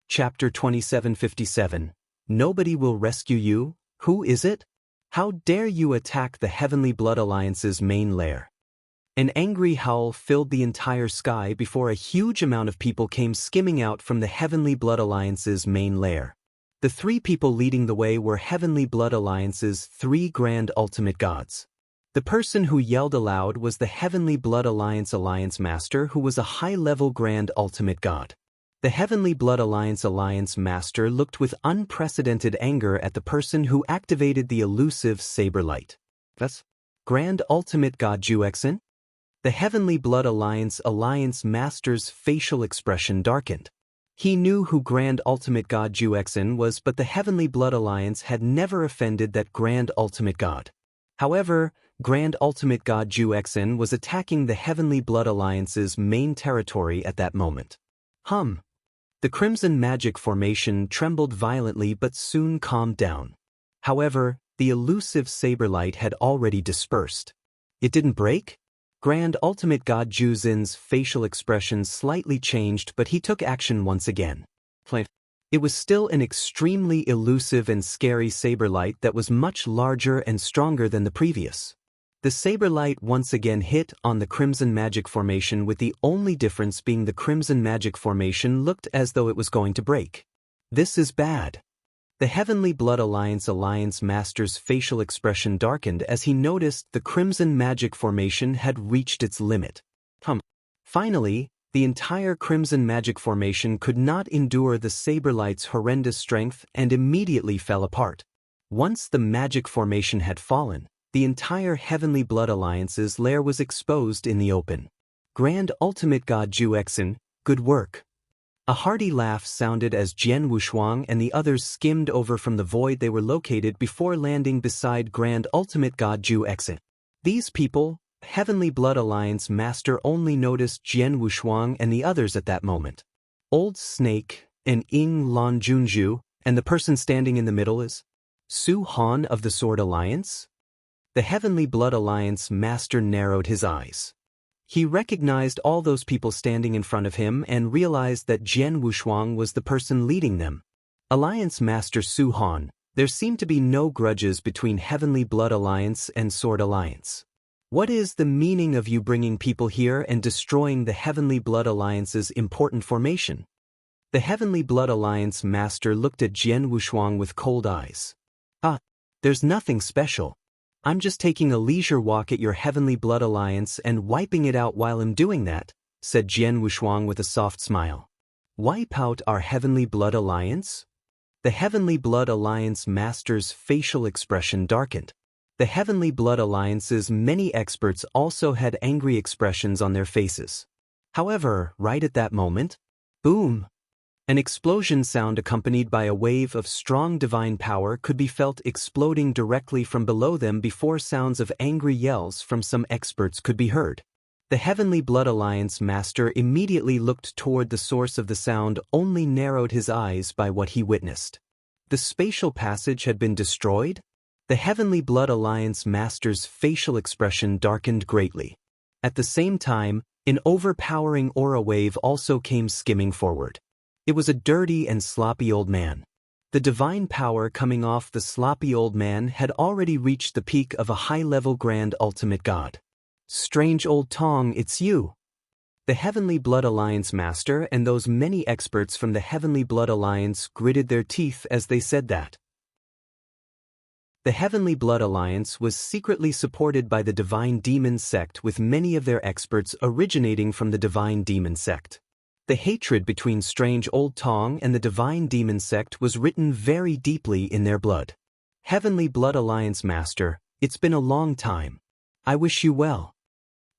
[SPEAKER 1] Chapter 2757. Nobody will rescue you? Who is it? How dare you attack the Heavenly Blood Alliance's main lair? An angry howl filled the entire sky before a huge amount of people came skimming out from the Heavenly Blood Alliance's main lair. The 3 people leading the way were Heavenly Blood Alliance's 3 Grand Ultimate Gods. The person who yelled aloud was the Heavenly Blood Alliance Master, who was a high-level Grand Ultimate God. The Heavenly Blood Alliance Master looked with unprecedented anger at the person who activated the elusive saber light. That's Grand Ultimate God Juexin? The Heavenly Blood Alliance Master's facial expression darkened. He knew who Grand Ultimate God Juexin was, but the Heavenly Blood Alliance had never offended that Grand Ultimate God. However, Grand Ultimate God Juexin was attacking the Heavenly Blood Alliance's main territory at that moment. The crimson magic formation trembled violently but soon calmed down. However, the elusive saber light had already dispersed. It didn't break? Grand Ultimate God Juzin's facial expression slightly changed, but he took action once again. It was still an extremely elusive and scary saber light that was much larger and stronger than the previous. The saber light once again hit on the Crimson Magic Formation, with the only difference being the Crimson Magic Formation looked as though it was going to break. This is bad. The Heavenly Blood Alliance Master's facial expression darkened as he noticed the Crimson Magic Formation had reached its limit. Finally, the entire Crimson Magic Formation could not endure the saber light's horrendous strength and immediately fell apart. Once the Magic Formation had fallen, the entire Heavenly Blood Alliance's lair was exposed in the open. Grand Ultimate God Juexin, good work. A hearty laugh sounded as Jian Wushuang and the others skimmed over from the void they were located before landing beside Grand Ultimate God Juexin. These people, Heavenly Blood Alliance Master, only noticed Jian Wushuang and the others at that moment. Old Snake and Ying Lan Junju, and the person standing in the middle is Su Han of the Sword Alliance? The Heavenly Blood Alliance Master narrowed his eyes. He recognized all those people standing in front of him and realized that Jian Wushuang was the person leading them. Alliance Master Su Han, there seemed to be no grudges between Heavenly Blood Alliance and Sword Alliance. What is the meaning of you bringing people here and destroying the Heavenly Blood Alliance's important formation? The Heavenly Blood Alliance Master looked at Jian Wushuang with cold eyes. There's nothing special. I'm just taking a leisure walk at your Heavenly Blood Alliance and wiping it out while I'm doing that, said Jian Wushuang with a soft smile. Wipe out our Heavenly Blood Alliance? The Heavenly Blood Alliance Master's facial expression darkened. The Heavenly Blood Alliance's many experts also had angry expressions on their faces. However, right at that moment, boom! An explosion sound accompanied by a wave of strong divine power could be felt exploding directly from below them before sounds of angry yells from some experts could be heard. The Heavenly Blood Alliance Master immediately looked toward the source of the sound, only narrowed his eyes by what he witnessed. The spatial passage had been destroyed? The Heavenly Blood Alliance Master's facial expression darkened greatly. At the same time, an overpowering aura wave also came skimming forward. It was a dirty and sloppy old man. The divine power coming off the sloppy old man had already reached the peak of a high-level Grand Ultimate God. Strange old Tong, it's you. The Heavenly Blood Alliance Master and those many experts from the Heavenly Blood Alliance gritted their teeth as they said that. The Heavenly Blood Alliance was secretly supported by the Divine Demon Sect, with many of their experts originating from the Divine Demon Sect. The hatred between Strange Old Tong and the Divine Demon Sect was written very deeply in their blood. Heavenly Blood Alliance Master, it's been a long time. I wish you well.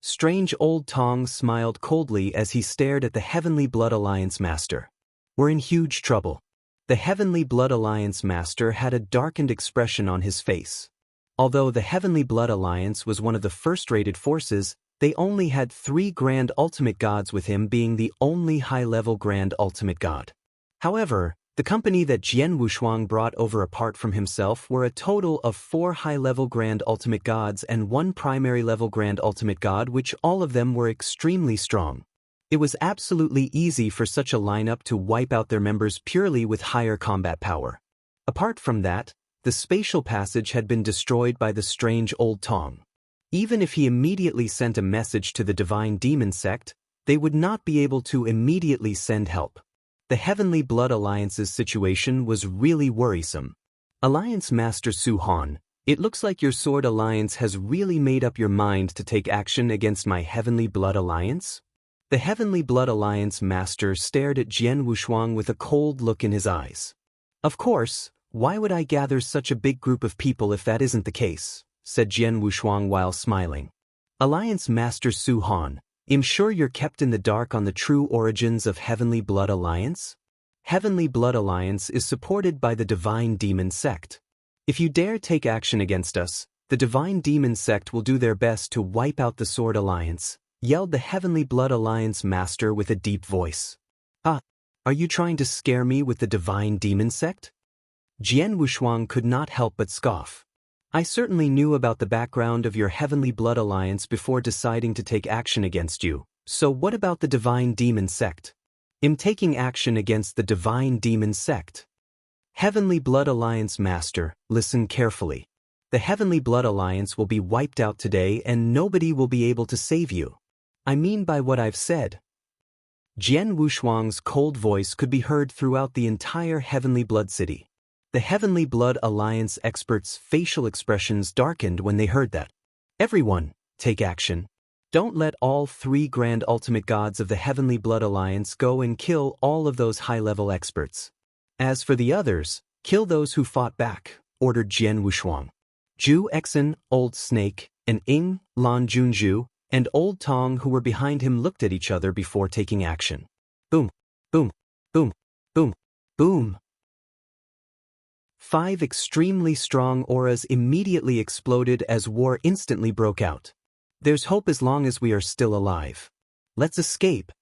[SPEAKER 1] Strange Old Tong smiled coldly as he stared at the Heavenly Blood Alliance Master. We're in huge trouble. The Heavenly Blood Alliance Master had a darkened expression on his face. Although the Heavenly Blood Alliance was one of the first-rated forces, they only had 3 Grand Ultimate Gods, with him being the only high-level Grand Ultimate God. However, the company that Jian Wushuang brought over apart from himself were a total of 4 high-level Grand Ultimate Gods and 1 primary-level Grand Ultimate God, which all of them were extremely strong. It was absolutely easy for such a lineup to wipe out their members purely with higher combat power. Apart from that, the spatial passage had been destroyed by the Strange Old Tong. Even if he immediately sent a message to the Divine Demon Sect, they would not be able to immediately send help. The Heavenly Blood Alliance's situation was really worrisome. Alliance Master Su Han, it looks like your Sword Alliance has really made up your mind to take action against my Heavenly Blood Alliance? The Heavenly Blood Alliance Master stared at Jian Wushuang with a cold look in his eyes. Of course, why would I gather such a big group of people if that isn't the case? Said Jian Wushuang while smiling. Alliance Master Su Han, I'm sure you're kept in the dark on the true origins of Heavenly Blood Alliance? Heavenly Blood Alliance is supported by the Divine Demon Sect. If you dare take action against us, the Divine Demon Sect will do their best to wipe out the Sword Alliance, yelled the Heavenly Blood Alliance Master with a deep voice. Are you trying to scare me with the Divine Demon Sect? Jian Wushuang could not help but scoff. I certainly knew about the background of your Heavenly Blood Alliance before deciding to take action against you, so what about the Divine Demon Sect? I'm taking action against the Divine Demon Sect. Heavenly Blood Alliance Master, listen carefully. The Heavenly Blood Alliance will be wiped out today and nobody will be able to save you. I mean by what I've said. Jian Wushuang's cold voice could be heard throughout the entire Heavenly Blood City. The Heavenly Blood Alliance experts' facial expressions darkened when they heard that. Everyone, take action. Don't let all 3 Grand Ultimate Gods of the Heavenly Blood Alliance go and kill all of those high-level experts. As for the others, kill those who fought back, ordered Jian Wushuang. Zhu Exin, Old Snake, and Ing, Lan Junju, and Old Tong who were behind him looked at each other before taking action. Boom, boom, boom, boom, boom. 5 extremely strong auras immediately exploded as war instantly broke out. There's hope as long as we are still alive. Let's escape.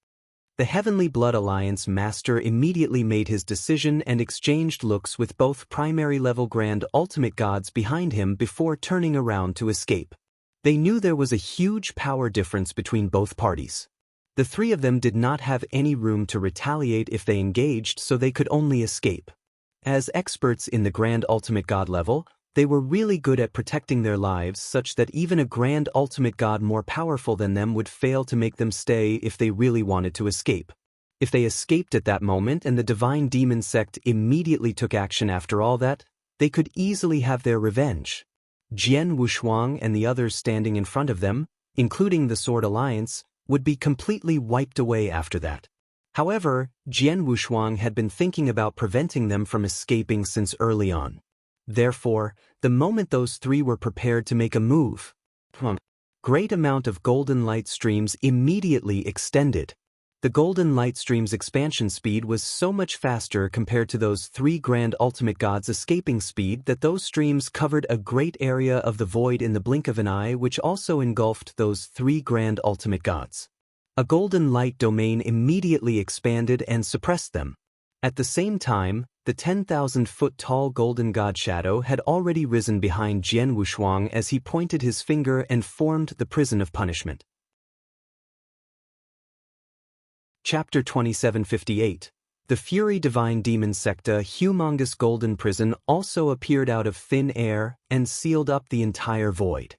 [SPEAKER 1] The Heavenly Blood Alliance Master immediately made his decision and exchanged looks with both primary-level Grand Ultimate Gods behind him before turning around to escape. They knew there was a huge power difference between both parties. The 3 of them did not have any room to retaliate if they engaged, so they could only escape. As experts in the Grand Ultimate God level, they were really good at protecting their lives such that even a Grand Ultimate God more powerful than them would fail to make them stay if they really wanted to escape. If they escaped at that moment and the Divine Demon Sect immediately took action after all that, they could easily have their revenge. Jian Wushuang and the others standing in front of them, including the Sword Alliance, would be completely wiped away after that. However, Jian Wushuang had been thinking about preventing them from escaping since early on. Therefore, the moment those 3 were prepared to make a move, great amount of golden light streams immediately extended. The golden light stream's expansion speed was so much faster compared to those 3 Grand Ultimate Gods' escaping speed that those streams covered a great area of the void in the blink of an eye, which also engulfed those 3 Grand Ultimate Gods. A golden light domain immediately expanded and suppressed them. At the same time, the 10,000-foot-tall golden god shadow had already risen behind Jian Wushuang as he pointed his finger and formed the prison of punishment. Chapter 2758. The Fury Divine Demon Secta humongous golden prison also appeared out of thin air and sealed up the entire void.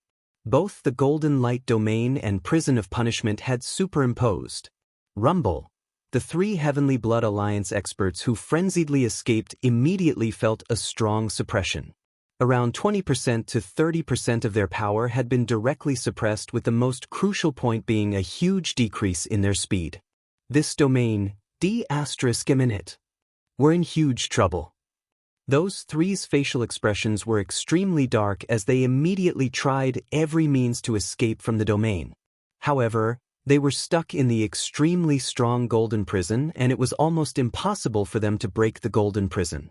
[SPEAKER 1] Both the golden light domain and prison of punishment had superimposed. Rumble. The 3 Heavenly Blood Alliance experts who frenziedly escaped immediately felt a strong suppression. Around 20% to 30% of their power had been directly suppressed, with the most crucial point being a huge decrease in their speed. This domain, D***, were in huge trouble. Those 3's facial expressions were extremely dark as they immediately tried every means to escape from the domain. However, they were stuck in the extremely strong golden prison and it was almost impossible for them to break the golden prison.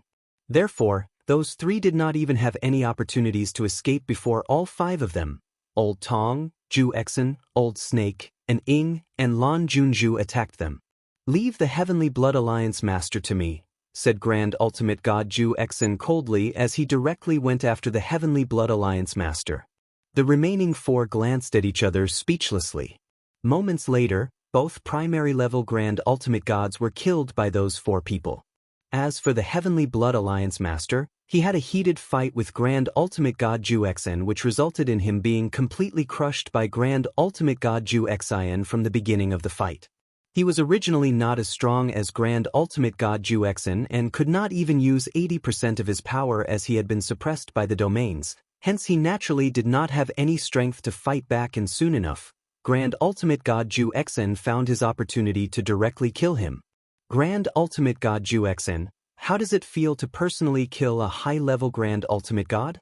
[SPEAKER 1] Therefore, those 3 did not even have any opportunities to escape before all 5 of them, Old Tong, Zhu Exin, Old Snake, and Ing, and Lan Junju attacked them. "Leave the Heavenly Blood Alliance Master to me," said Grand Ultimate God Zhu Exin coldly as he directly went after the Heavenly Blood Alliance Master. The remaining 4 glanced at each other speechlessly. Moments later, both primary-level Grand Ultimate Gods were killed by those 4 people. As for the Heavenly Blood Alliance Master, he had a heated fight with Grand Ultimate God Zhu Exin, which resulted in him being completely crushed by Grand Ultimate God Zhu Exin from the beginning of the fight. He was originally not as strong as Grand Ultimate God Zhu Exin and could not even use 80% of his power as he had been suppressed by the domains, hence he naturally did not have any strength to fight back, and soon enough, Grand Ultimate God Zhu Exin found his opportunity to directly kill him. Grand Ultimate God Zhu Exin, how does it feel to personally kill a high-level Grand Ultimate God?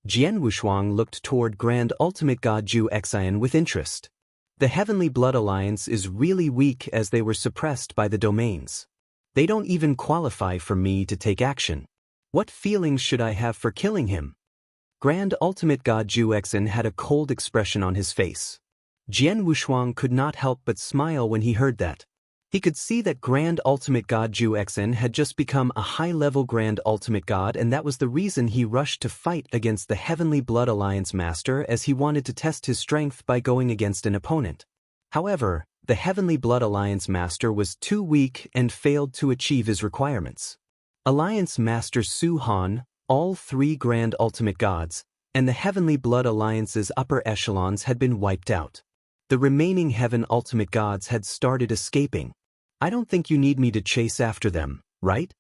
[SPEAKER 1] Jian Wushuang looked toward Grand Ultimate God Zhu Exin with interest. The Heavenly Blood Alliance is really weak as they were suppressed by the domains. They don't even qualify for me to take action. What feelings should I have for killing him? Grand Ultimate God Zhu Exin had a cold expression on his face. Jian Wushuang could not help but smile when he heard that. He could see that Grand Ultimate God Ju Xen had just become a high-level Grand Ultimate God, and that was the reason he rushed to fight against the Heavenly Blood Alliance Master, as he wanted to test his strength by going against an opponent. However, the Heavenly Blood Alliance Master was too weak and failed to achieve his requirements. Alliance Master Su Han, all 3 Grand Ultimate Gods, and the Heavenly Blood Alliance's upper echelons had been wiped out. The remaining Heaven Ultimate Gods had started escaping. I don't think you need me to chase after them, right?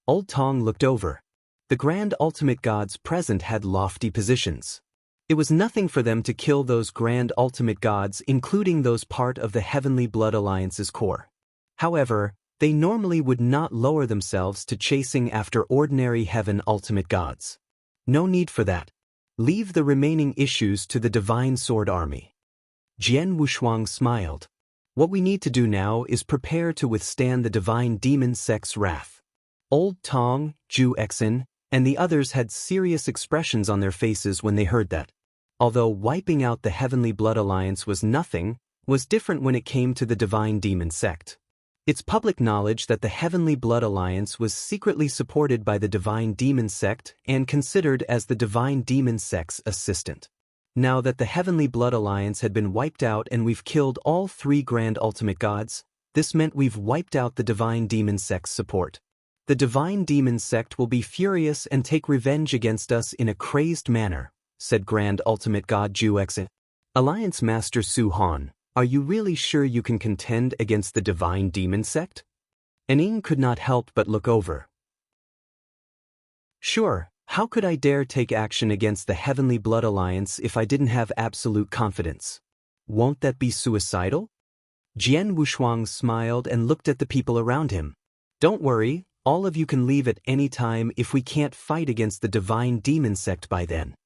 [SPEAKER 1] Old Tong looked over. The Grand Ultimate Gods present had lofty positions. It was nothing for them to kill those Grand Ultimate Gods, including those part of the Heavenly Blood Alliance's core. However, they normally would not lower themselves to chasing after ordinary Heaven Ultimate Gods. No need for that. Leave the remaining issues to the Divine Sword Army. Jian Wushuang smiled. What we need to do now is prepare to withstand the Divine Demon Sect's wrath. Old Tong, Ju Xen, and the others had serious expressions on their faces when they heard that. Although wiping out the Heavenly Blood Alliance was different when it came to the Divine Demon Sect. It's public knowledge that the Heavenly Blood Alliance was secretly supported by the Divine Demon Sect and considered as the Divine Demon Sect's assistant. Now that the Heavenly Blood Alliance had been wiped out and we've killed all 3 Grand Ultimate Gods, this meant we've wiped out the Divine Demon Sect's support. The Divine Demon Sect will be furious and take revenge against us in a crazed manner, said Grand Ultimate God Ju Xen. Alliance Master Su Han, are you really sure you can contend against the Divine Demon Sect? Ning could not help but look over. Sure. How could I dare take action against the Heavenly Blood Alliance if I didn't have absolute confidence? Won't that be suicidal? Jian Wushuang smiled and looked at the people around him. Don't worry, all of you can leave at any time if we can't fight against the Divine Demon Sect by then.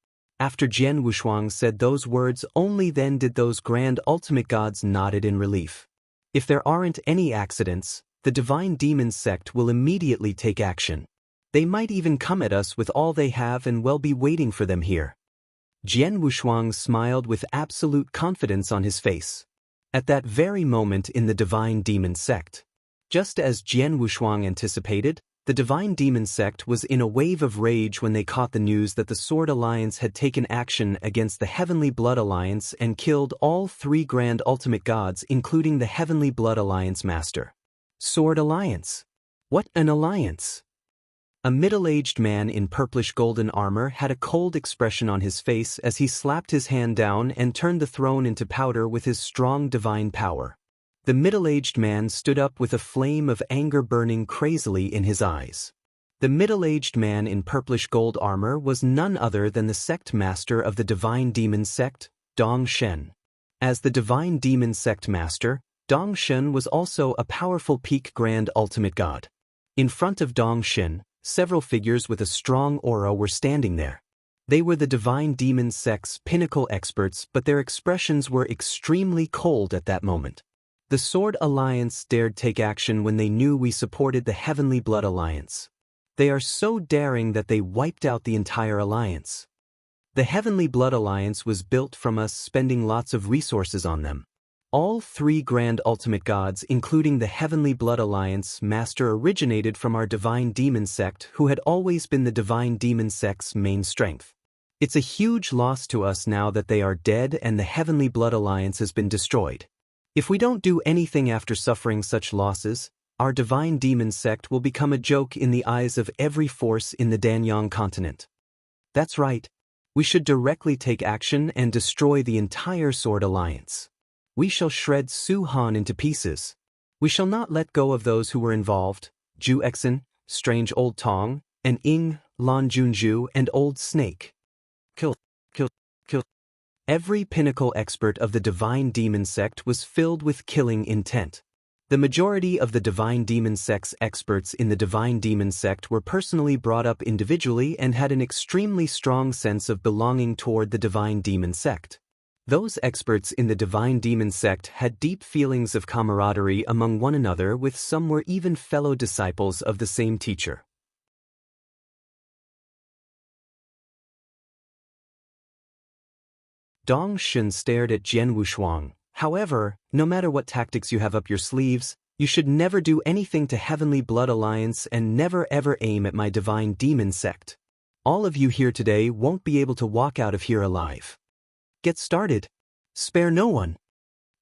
[SPEAKER 1] After Jian Wushuang said those words, only then did those Grand Ultimate Gods nodded in relief. If there aren't any accidents, the Divine Demon Sect will immediately take action. They might even come at us with all they have, and we'll be waiting for them here. Jian Wushuang smiled with absolute confidence on his face. At that very moment in the Divine Demon Sect, just as Jian Wushuang anticipated, the Divine Demon Sect was in a wave of rage when they caught the news that the Sword Alliance had taken action against the Heavenly Blood Alliance and killed all 3 Grand Ultimate Gods, including the Heavenly Blood Alliance Master. Sword Alliance? What an alliance! A middle-aged man in purplish golden armor had a cold expression on his face as he slapped his hand down and turned the throne into powder with his strong divine power. The middle-aged man stood up with a flame of anger burning crazily in his eyes. The middle-aged man in purplish gold armor was none other than the sect master of the Divine Demon Sect, Dong Shen. As the Divine Demon Sect master, Dong Shen was also a powerful peak Grand Ultimate God. In front of Dong Shen, several figures with a strong aura were standing there. They were the Divine Demon Sect's pinnacle experts, but their expressions were extremely cold at that moment. The Sword Alliance dared take action when they knew we supported the Heavenly Blood Alliance. They are so daring that they wiped out the entire alliance. The Heavenly Blood Alliance was built from us spending lots of resources on them. All 3 Grand Ultimate Gods, including the Heavenly Blood Alliance Master, originated from our Divine Demon Sect, who had always been the Divine Demon Sect's main strength. It's a huge loss to us now that they are dead and the Heavenly Blood Alliance has been destroyed. If we don't do anything after suffering such losses, our Divine Demon Sect will become a joke in the eyes of every force in the Danyang continent. That's right. We should directly take action and destroy the entire Sword Alliance. We shall shred Su Han into pieces. We shall not let go of those who were involved, Ju Xen, Strange Old Tong, and Ing, Lan Junju, and Old Snake. Kill, kill, kill. Every pinnacle expert of the Divine Demon Sect was filled with killing intent. The majority of the Divine Demon Sect's experts in the Divine Demon Sect were personally brought up individually and had an extremely strong sense of belonging toward the Divine Demon Sect. Those experts in the Divine Demon Sect had deep feelings of camaraderie among one another, with some were even fellow disciples of the same teacher. Dong Shen stared at Jian Wushuang. However, no matter what tactics you have up your sleeves, You should never do anything to Heavenly Blood Alliance and never ever aim at my divine demon sect. All of you here today won't be able to walk out of here alive. Get started. Spare no one.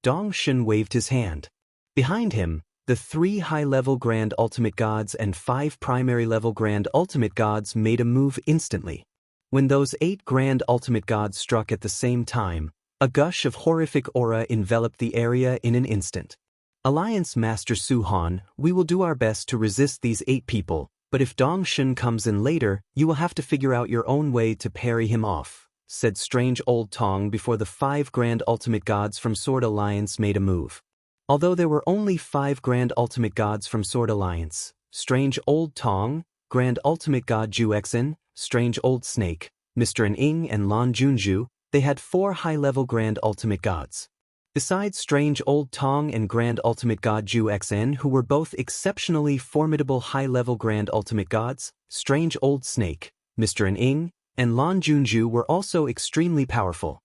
[SPEAKER 1] Dong Shun waved his hand. Behind him, the 3 high-level Grand Ultimate Gods and 5 primary-level Grand Ultimate Gods made a move instantly. When those 8 Grand Ultimate Gods struck at the same time, a gush of horrific aura enveloped the area in an instant. Alliance Master Su-Han, we will do our best to resist these 8 people, but if Dong Shun comes in later, you will have to figure out your own way to parry him off, said Strange Old Tong before the 5 Grand Ultimate Gods from Sword Alliance made a move. Although there were only 5 Grand Ultimate Gods from Sword Alliance, Strange Old Tong, Grand Ultimate God Ju Exin, Strange Old Snake, Mr. Ing and Lan Junju, they had 4 high-level Grand Ultimate Gods. Besides Strange Old Tong and Grand Ultimate God Ju Xn, who were both exceptionally formidable high-level Grand Ultimate Gods, Strange Old Snake, Mr. Ing, and Lan Junju were also extremely powerful.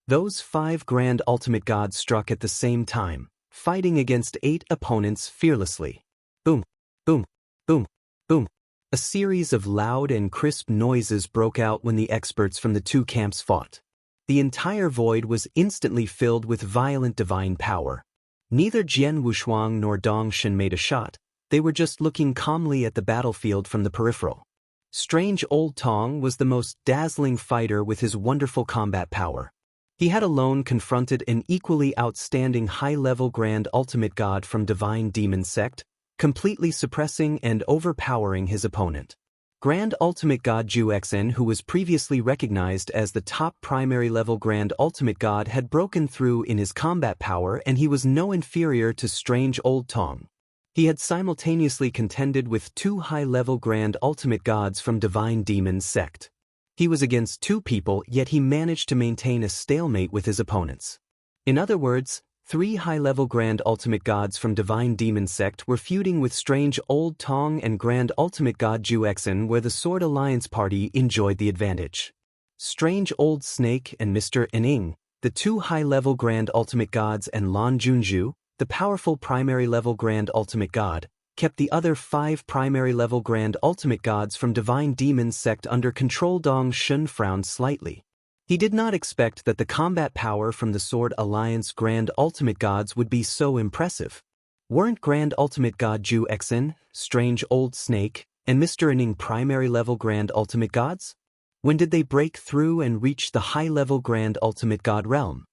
[SPEAKER 1] Those 5 Grand Ultimate Gods struck at the same time, fighting against 8 opponents fearlessly. Boom, boom, boom, boom. A series of loud and crisp noises broke out when the experts from the 2 camps fought. The entire void was instantly filled with violent divine power. Neither Jian Wushuang nor Dong Shun made a shot, they were just looking calmly at the battlefield from the peripheral. Strange Old Tong was the most dazzling fighter with his wonderful combat power. He had alone confronted an equally outstanding high-level Grand Ultimate God from Divine Demon Sect, completely suppressing and overpowering his opponent. Grand Ultimate God Ju Xn, who was previously recognized as the top primary-level Grand Ultimate God, had broken through in his combat power, and he was no inferior to Strange Old Tong. He had simultaneously contended with 2 high-level Grand Ultimate Gods from Divine Demon Sect. He was against 2 people, yet he managed to maintain a stalemate with his opponents. In other words, 3 high-level Grand Ultimate Gods from Divine Demon Sect were feuding with Strange Old Tong and Grand Ultimate God Ju Xn, where the Sword Alliance party enjoyed the advantage. Strange Old Snake and Mr. Ing, the 2 high-level Grand Ultimate Gods, and Lan Junju, the powerful primary-level Grand Ultimate God, kept the other 5 primary-level Grand Ultimate Gods from Divine Demon Sect under control. Dong Shun frowned slightly. He did not expect that the combat power from the Sword Alliance Grand Ultimate Gods would be so impressive. Weren't Grand Ultimate God Ju Xn, Strange Old Snake, and Mr. Ning primary-level Grand Ultimate Gods? When did they break through and reach the high-level Grand Ultimate God realm?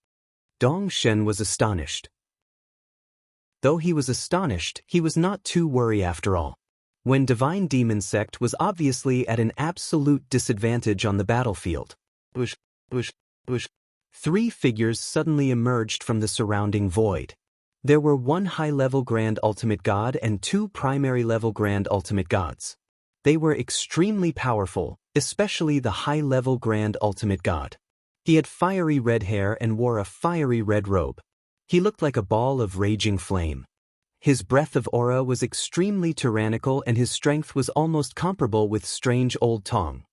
[SPEAKER 1] Dong Shun was astonished. Though he was astonished, he was not too worried after all. When Divine Demon Sect was obviously at an absolute disadvantage on the battlefield. Bush. 3 figures suddenly emerged from the surrounding void. There were 1 high-level Grand Ultimate God and 2 primary-level Grand Ultimate Gods. They were extremely powerful, especially the high-level Grand Ultimate God. He had fiery red hair and wore a fiery red robe. He looked like a ball of raging flame. His breath of aura was extremely tyrannical, and his strength was almost comparable with Strange Old Tong.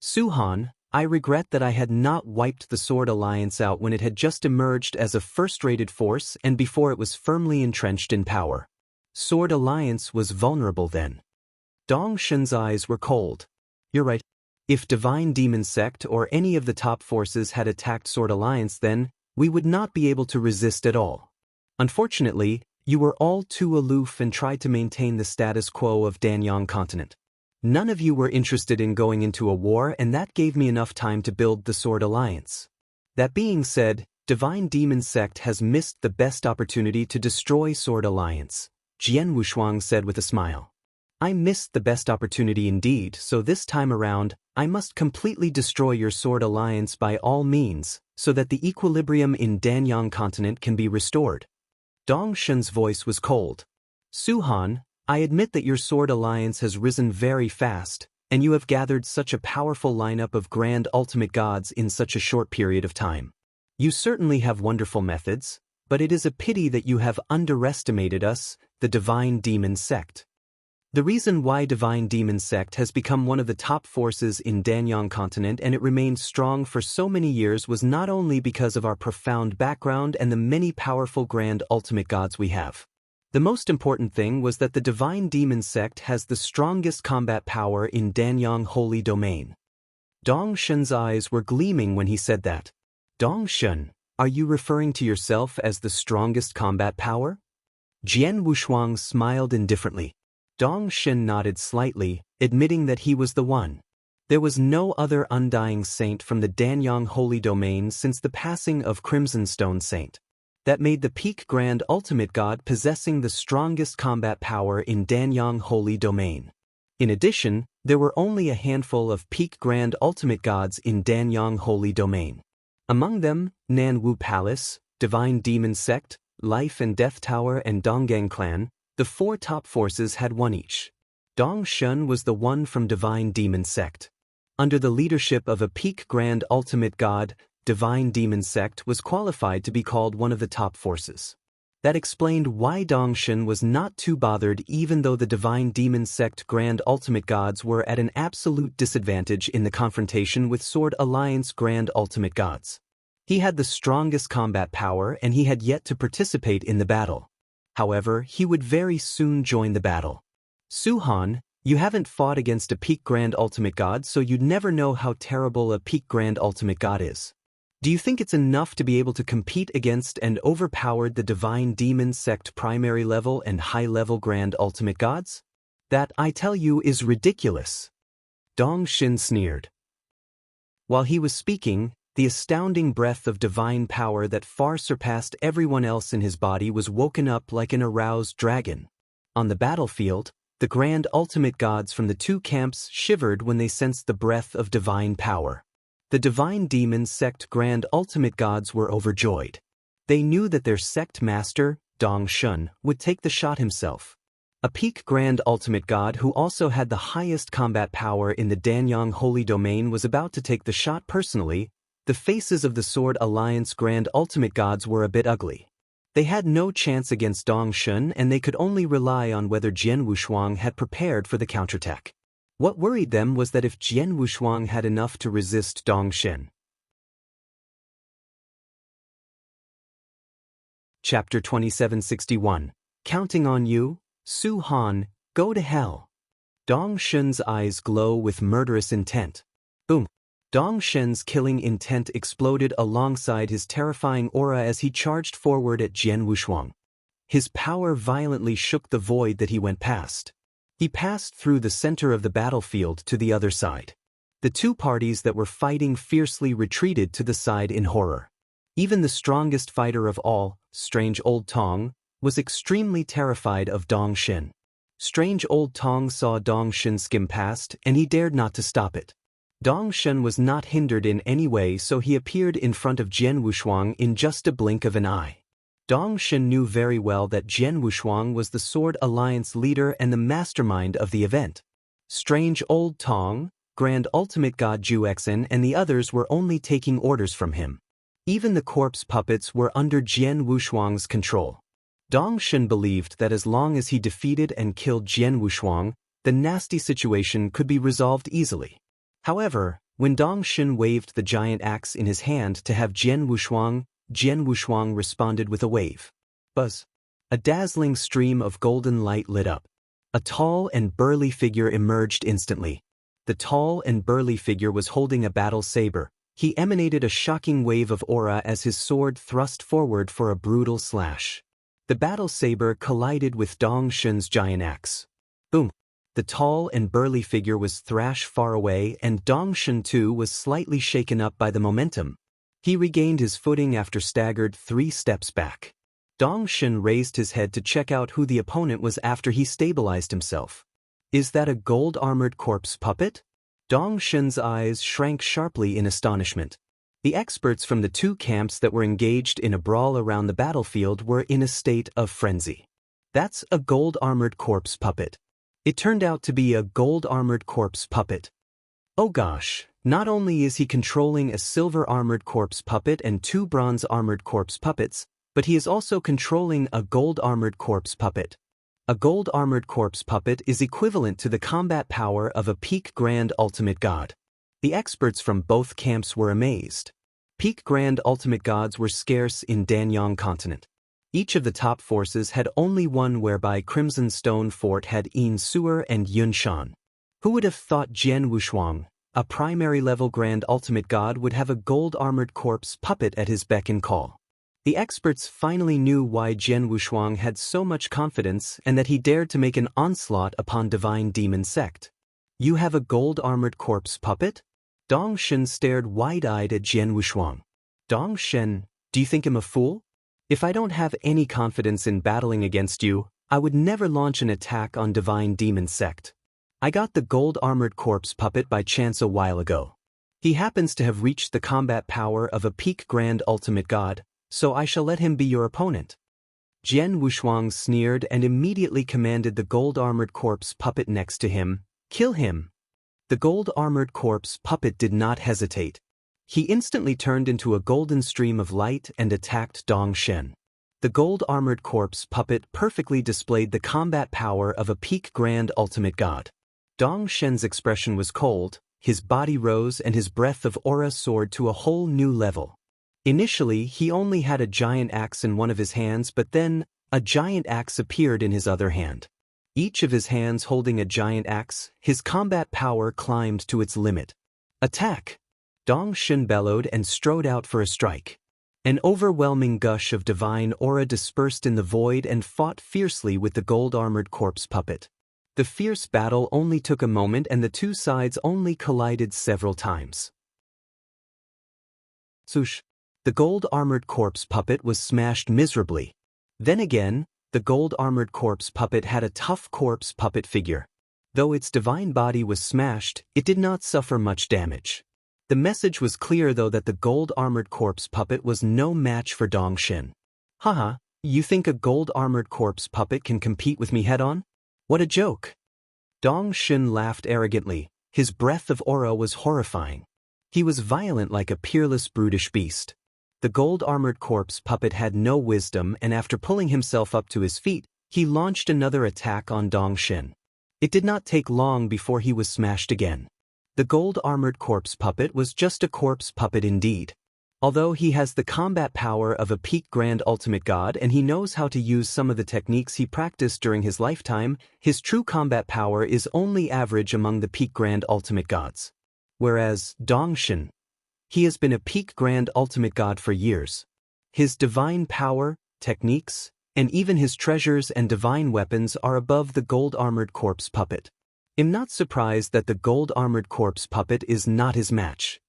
[SPEAKER 1] Su-Han, I regret that I had not wiped the Sword Alliance out when it had just emerged as a first-rated force and before it was firmly entrenched in power. Sword Alliance was vulnerable then. Dong Shun's eyes were cold. You're right. If Divine Demon Sect or any of the top forces had attacked Sword Alliance, then we would not be able to resist at all. Unfortunately, you were all too aloof and tried to maintain the status quo of Danyang continent. None of you were interested in going into a war, and that gave me enough time to build the Sword Alliance. That being said, Divine Demon Sect has missed the best opportunity to destroy Sword Alliance, Jian Wushuang said with a smile. I missed the best opportunity indeed, so this time around, I must completely destroy your Sword Alliance by all means, so that the equilibrium in Danyang continent can be restored. Dong Shun's voice was cold. Su-Han, I admit that your Sword Alliance has risen very fast, and you have gathered such a powerful lineup of Grand Ultimate Gods in such a short period of time. You certainly have wonderful methods, but it is a pity that you have underestimated us, the Divine Demon Sect. The reason why Divine Demon Sect has become one of the top forces in Danyang continent and it remained strong for so many years was not only because of our profound background and the many powerful grand ultimate gods we have. The most important thing was that the Divine Demon Sect has the strongest combat power in Danyang Holy Domain. Dong Shun's eyes were gleaming when he said that. Dong Shun, are you referring to yourself as the strongest combat power? Jian Wushuang smiled indifferently. Dong Shun nodded slightly, admitting that he was the one. There was no other undying saint from the Danyang Holy Domain since the passing of Crimson Stone Saint. That made the peak grand ultimate god possessing the strongest combat power in Danyang Holy Domain. In addition, there were only a handful of peak grand ultimate gods in Danyang Holy Domain. Among them, Nan Wu Palace, Divine Demon Sect, Life and Death Tower and Donggang Clan, the four top forces had one each. Dong Shun was the one from Divine Demon Sect. Under the leadership of a peak grand ultimate god, Divine Demon Sect was qualified to be called one of the top forces. That explained why Dong Shun was not too bothered even though the Divine Demon Sect Grand Ultimate Gods were at an absolute disadvantage in the confrontation with Sword Alliance Grand Ultimate Gods. He had the strongest combat power and he had yet to participate in the battle. However, he would very soon join the battle. Su-Han, you haven't fought against a peak Grand Ultimate God, so you'd never know how terrible a peak Grand Ultimate God is. Do you think it's enough to be able to compete against and overpowered the Divine Demon Sect primary level and high-level Grand Ultimate Gods? That, I tell you, is ridiculous. Dong Shun sneered. While he was speaking, the astounding breath of divine power that far surpassed everyone else in his body was woken up like an aroused dragon. On the battlefield, the Grand Ultimate Gods from the two camps shivered when they sensed the breath of divine power. The Divine Demon Sect Grand Ultimate Gods were overjoyed. They knew that their sect master, Dong Shun, would take the shot himself. A peak Grand Ultimate God who also had the highest combat power in the Danyang Holy Domain was about to take the shot personally. The faces of the Sword Alliance Grand Ultimate Gods were a bit ugly. They had no chance against Dong Shun and they could only rely on whether Jian Wushuang had prepared for the counterattack. What worried them was that if Jian Wushuang had enough to resist Dong Shun. Chapter 2761. Counting on you, Su-Han, go to hell. Dong Shun's eyes glow with murderous intent. Boom. Dong Shun's killing intent exploded alongside his terrifying aura as he charged forward at Jian Wushuang. His power violently shook the void that he went past. He passed through the center of the battlefield to the other side. The two parties that were fighting fiercely retreated to the side in horror. Even the strongest fighter of all, Strange Old Tong, was extremely terrified of Dong Shun. Strange Old Tong saw Dong Shun skim past and he dared not to stop it. Dong Shun was not hindered in any way, so he appeared in front of Jian Wushuang in just a blink of an eye. Dong Shun knew very well that Jian Wushuang was the Sword Alliance leader and the mastermind of the event. Strange Old Tong, Grand Ultimate God Juexin and the others were only taking orders from him. Even the corpse puppets were under Jian Wushuang's control. Dong Shun believed that as long as he defeated and killed Jian Wushuang, the nasty situation could be resolved easily. However, when Dong Shun waved the giant axe in his hand to have Jian Wushuang responded with a wave. Buzz. A dazzling stream of golden light lit up. A tall and burly figure emerged instantly. The tall and burly figure was holding a battle saber. He emanated a shocking wave of aura as his sword thrust forward for a brutal slash. The battle saber collided with Dong Shun's giant axe. Boom. The tall and burly figure was thrashed far away and Dong Shun too was slightly shaken up by the momentum. He regained his footing after staggered 3 steps back. Dong Shun raised his head to check out who the opponent was after he stabilized himself. Is that a gold-armored corpse puppet? Dong Shun's eyes shrank sharply in astonishment. The experts from the two camps that were engaged in a brawl around the battlefield were in a state of frenzy. That's a gold-armored corpse puppet. It turned out to be a gold-armored corpse puppet. Oh gosh. Not only is he controlling a silver-armored corpse puppet and 2 bronze-armored corpse puppets, but he is also controlling a gold-armored corpse puppet. A gold-armored corpse puppet is equivalent to the combat power of a peak grand ultimate god. The experts from both camps were amazed. Peak grand ultimate gods were scarce in Danyang continent. Each of the top forces had only one, whereby Crimson Stone Fort had Yin Suer and Yun Shan. Who would have thought Jian Wushuang, a primary-level grand ultimate god, would have a gold-armored corpse puppet at his beck and call? The experts finally knew why Jian Wushuang had so much confidence and that he dared to make an onslaught upon Divine Demon Sect. You have a gold-armored corpse puppet? Dong Shen stared wide-eyed at Jian Wushuang. Dong Shen, do you think I'm a fool? If I don't have any confidence in battling against you, I would never launch an attack on Divine Demon Sect. I got the gold-armored corpse puppet by chance a while ago. He happens to have reached the combat power of a peak grand ultimate god, so I shall let him be your opponent. Jian Wushuang sneered and immediately commanded the gold-armored corpse puppet next to him, "Kill him." The gold-armored corpse puppet did not hesitate. He instantly turned into a golden stream of light and attacked Dong Shen. The gold-armored corpse puppet perfectly displayed the combat power of a peak grand ultimate god. Dong Shen's expression was cold, his body rose and his breath of aura soared to a whole new level. Initially, he only had a giant axe in one of his hands, but then, a giant axe appeared in his other hand. Each of his hands holding a giant axe, his combat power climbed to its limit. Attack! Dong Shen bellowed and strode out for a strike. An overwhelming gush of divine aura dispersed in the void and fought fiercely with the gold-armored corpse puppet. The fierce battle only took a moment and the two sides only collided several times. Swoosh! The gold-armored corpse puppet was smashed miserably. Then again, the gold-armored corpse puppet had a tough corpse puppet figure. Though its divine body was smashed, it did not suffer much damage. The message was clear though that the gold-armored corpse puppet was no match for Dong Shen. Haha, you think a gold-armored corpse puppet can compete with me head-on? What a joke! Dong Shen laughed arrogantly. His breath of aura was horrifying. He was violent like a peerless brutish beast. The gold-armored corpse puppet had no wisdom, and after pulling himself up to his feet, he launched another attack on Dong Shen. It did not take long before he was smashed again. The gold-armored corpse puppet was just a corpse puppet indeed. Although he has the combat power of a peak grand ultimate god and he knows how to use some of the techniques he practiced during his lifetime, his true combat power is only average among the peak grand ultimate gods. Whereas Dong Shen, he has been a peak grand ultimate god for years. His divine power, techniques, and even his treasures and divine weapons are above the gold-armored corpse puppet. I'm not surprised that the gold-armored corpse puppet is not his match.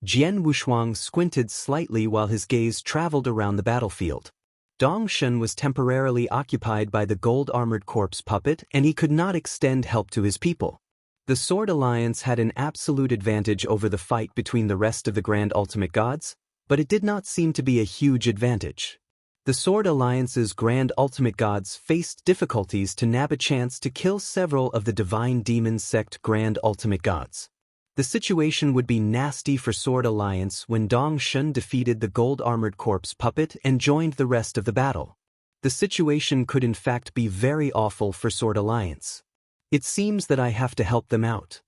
[SPEAKER 1] Jian Wushuang squinted slightly while his gaze traveled around the battlefield. Dong Shen was temporarily occupied by the gold-armored corpse puppet and he could not extend help to his people. The Sword Alliance had an absolute advantage over the fight between the rest of the Grand Ultimate Gods, but it did not seem to be a huge advantage. The Sword Alliance's Grand Ultimate Gods faced difficulties to nab a chance to kill several of the Divine Demon Sect Grand Ultimate Gods. The situation would be nasty for Sword Alliance when Dong Shen defeated the gold-armored corpse puppet and joined the rest of the battle. The situation could in fact be very awful for Sword Alliance. It seems that I have to help them out.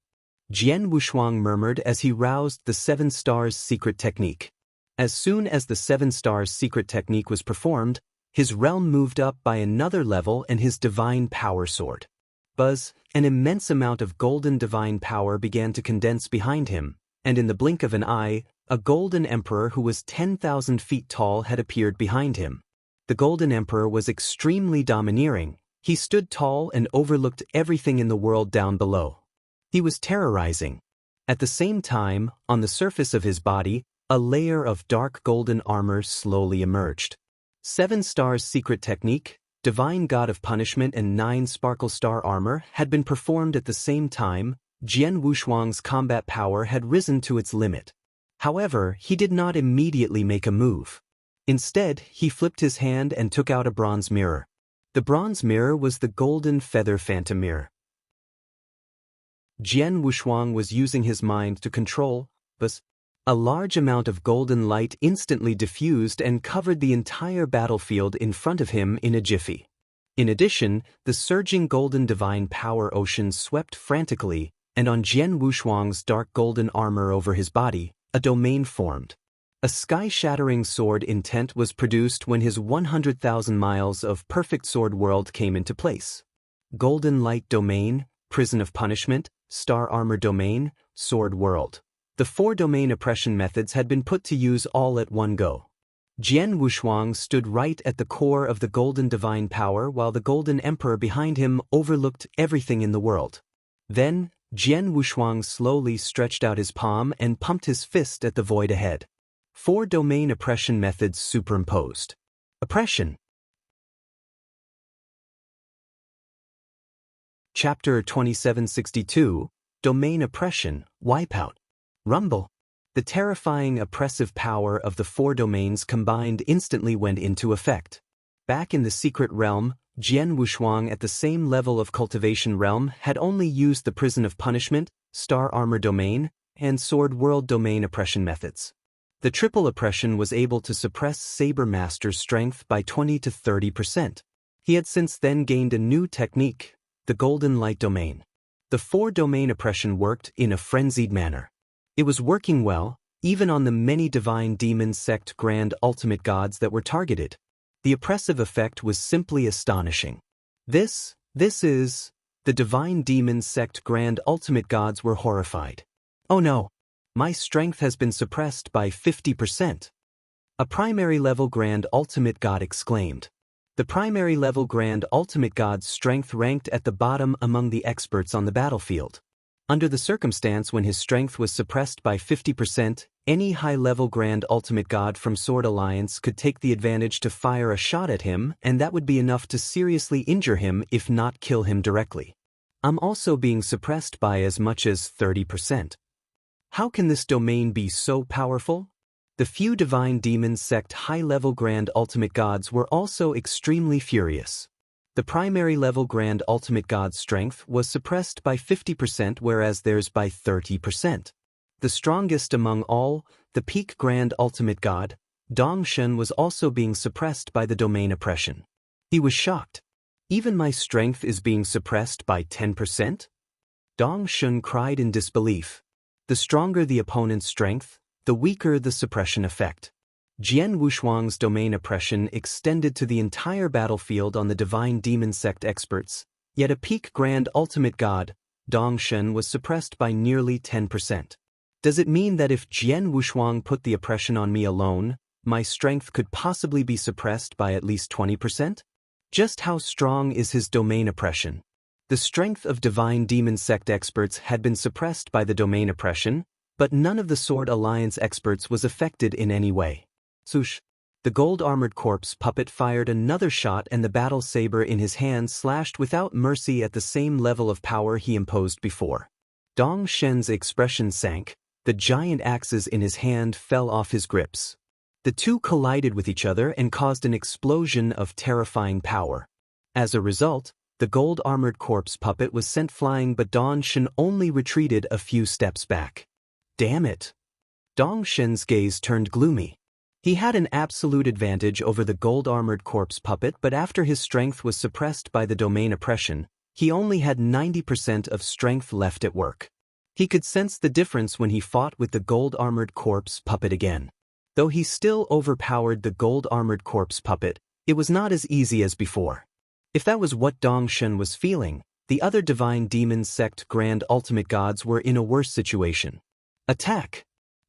[SPEAKER 1] Jian Wushuang murmured as he roused the 7 Stars secret technique. As soon as the 7 Stars secret technique was performed, his realm moved up by another level and his divine power soared. Buzz, an immense amount of golden divine power began to condense behind him, and in the blink of an eye, a golden emperor who was 10,000 feet tall had appeared behind him. The golden emperor was extremely domineering. He stood tall and overlooked everything in the world down below. He was terrorizing. At the same time, on the surface of his body, a layer of dark golden armor slowly emerged. 7 Stars secret technique, Divine God of Punishment and 9 Sparkle Star armor had been performed at the same time. Jian Wushuang's combat power had risen to its limit. However, he did not immediately make a move. Instead, he flipped his hand and took out a bronze mirror. The bronze mirror was the golden feather phantom mirror. Jian Wushuang was using his mind to control, but a large amount of golden light instantly diffused and covered the entire battlefield in front of him in a jiffy. In addition, the surging golden divine power ocean swept frantically, and on Jian Wushuang's dark golden armor over his body, a domain formed. A sky-shattering sword intent was produced when his 100,000 miles of perfect sword world came into place. Golden light domain, prison of punishment, star armor domain, sword world. The 4 domain oppression methods had been put to use all at one go. Jian Wushuang stood right at the core of the golden divine power while the golden emperor behind him overlooked everything in the world. Then, Jian Wushuang slowly stretched out his palm and pumped his fist at the void ahead. 4 domain oppression methods superimposed. Oppression. Chapter 2762, Domain Oppression, Wipeout. Rumble. The terrifying oppressive power of the 4 domains combined instantly went into effect. Back in the secret realm, Jian Wushuang at the same level of cultivation realm had only used the prison of punishment, star armor domain, and sword world domain oppression methods. The triple oppression was able to suppress Saber Master's strength by 20 to 30%. He had since then gained a new technique, the golden light domain. The 4 domain oppression worked in a frenzied manner. It was working well, even on the many divine demon sect grand ultimate gods that were targeted. The oppressive effect was simply astonishing. This is... The divine demon sect grand ultimate gods were horrified. Oh no! My strength has been suppressed by 50%. A primary level grand ultimate god exclaimed. The primary level grand ultimate god's strength ranked at the bottom among the experts on the battlefield. Under the circumstance when his strength was suppressed by 50%, any high-level Grand Ultimate God from Sword Alliance could take the advantage to fire a shot at him, and that would be enough to seriously injure him if not kill him directly. I'm also being suppressed by as much as 30%. How can this domain be so powerful? The few Divine Demon Sect high-level Grand Ultimate Gods were also extremely furious. The primary level Grand Ultimate God's strength was suppressed by 50% whereas theirs by 30%. The strongest among all, the peak Grand Ultimate God, Dong Shen was also being suppressed by the domain oppression. He was shocked. Even my strength is being suppressed by 10%? Dong Shen cried in disbelief. The stronger the opponent's strength, the weaker the suppression effect. Jian Wushuang's domain oppression extended to the entire battlefield on the Divine Demon Sect experts, yet a peak Grand Ultimate God, Dong Shen, was suppressed by nearly 10%. Does it mean that if Jian Wushuang put the oppression on me alone, my strength could possibly be suppressed by at least 20%? Just how strong is his domain oppression? The strength of Divine Demon Sect experts had been suppressed by the domain oppression, but none of the Sword Alliance experts was affected in any way. Swoosh! The gold-armored corpse puppet fired another shot and the battle saber in his hand slashed without mercy at the same level of power he imposed before. Dong Shen's expression sank, the giant axes in his hand fell off his grips. The two collided with each other and caused an explosion of terrifying power. As a result, the gold-armored corpse puppet was sent flying but Dong Shen only retreated a few steps back. Damn it! Dong Shen's gaze turned gloomy. He had an absolute advantage over the gold-armored corpse puppet, but after his strength was suppressed by the domain oppression, he only had 90% of strength left at work. He could sense the difference when he fought with the gold-armored corpse puppet again. Though he still overpowered the gold-armored corpse puppet, it was not as easy as before. If that was what Dong Shen was feeling, the other Divine Demon Sect Grand Ultimate Gods were in a worse situation. Attack!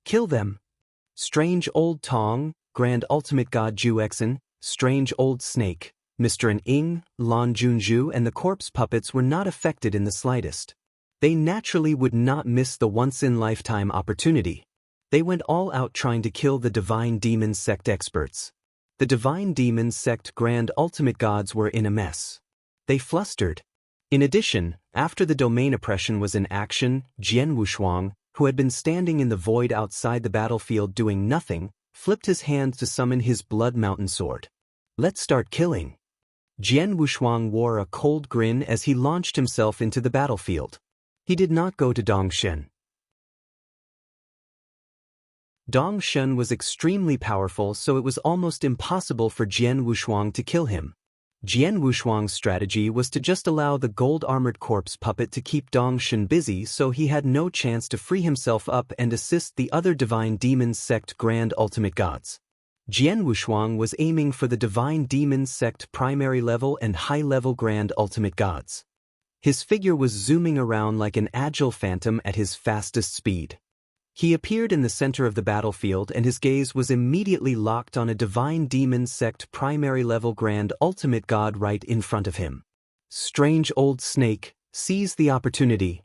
[SPEAKER 1] Kill them! Strange Old Tong, Grand Ultimate God Juexin, Strange Old Snake, Mr. An Ing, Lan Junju and the corpse puppets were not affected in the slightest. They naturally would not miss the once-in-lifetime opportunity. They went all out trying to kill the Divine Demon Sect experts. The Divine Demon Sect Grand Ultimate Gods were in a mess. They flustered. In addition, after the domain oppression was in action, Jian Wushuang, who had been standing in the void outside the battlefield doing nothing, flipped his hand to summon his Blood Mountain sword. Let's start killing. Jian Wushuang wore a cold grin as he launched himself into the battlefield. He did not go to Dong Shen. Dong Shen was extremely powerful, so it was almost impossible for Jian Wushuang to kill him. Jian Wushuang's strategy was to just allow the gold-armored corpse puppet to keep Dong Shun busy so he had no chance to free himself up and assist the other Divine Demons Sect Grand Ultimate Gods. Jian Wushuang was aiming for the Divine Demons Sect primary level and high-level Grand Ultimate Gods. His figure was zooming around like an agile phantom at his fastest speed. He appeared in the center of the battlefield and his gaze was immediately locked on a Divine Demons Sect primary level Grand Ultimate God right in front of him. "Strange old snake, seize the opportunity,"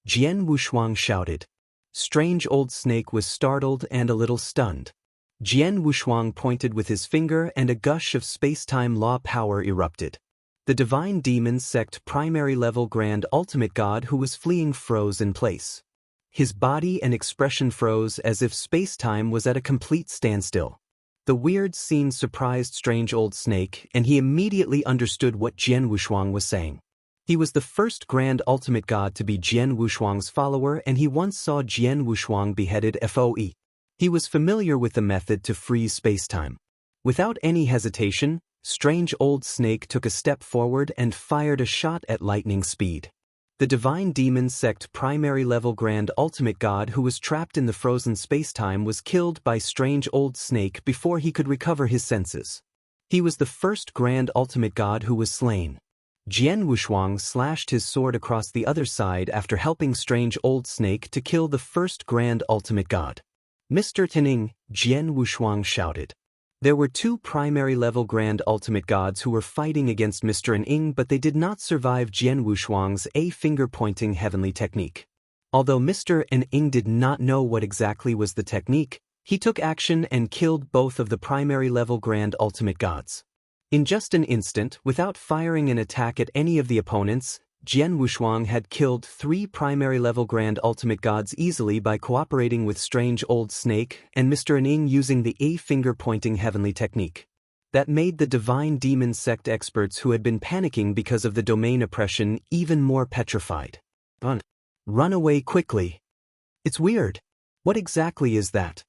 [SPEAKER 1] Jian Wushuang shouted. Strange old snake was startled and a little stunned. Jian Wushuang pointed with his finger and a gush of space-time law power erupted. The Divine Demons Sect primary level Grand Ultimate God who was fleeing froze in place. His body and expression froze as if space-time was at a complete standstill. The weird scene surprised Strange Old Snake, and he immediately understood what Jian Wushuang was saying. He was the first Grand Ultimate God to be Jian Wushuang's follower, and he once saw Jian Wushuang beheaded FOE. He was familiar with the method to freeze space-time. Without any hesitation, Strange Old Snake took a step forward and fired a shot at lightning speed. The Divine Demons Sect primary level Grand Ultimate God who was trapped in the frozen space-time was killed by Strange Old Snake before he could recover his senses. He was the first Grand Ultimate God who was slain. Jian Wushuang slashed his sword across the other side after helping Strange Old Snake to kill the first Grand Ultimate God. "Mr. Tening," Jian Wushuang shouted. There were two primary-level Grand Ultimate Gods who were fighting against Mr. Ning, but they did not survive Jian Wushuang's finger-pointing heavenly technique. Although Mr. Ning did not know what exactly was the technique, he took action and killed both of the primary-level Grand Ultimate Gods. In just an instant, without firing an attack at any of the opponents, Jian Wushuang had killed 3 primary-level Grand Ultimate Gods easily by cooperating with Strange Old Snake and Mr. Ning using the finger-pointing heavenly technique. That made the Divine Demon Sect experts who had been panicking because of the domain oppression even more petrified. Run away quickly. It's weird. What exactly is that?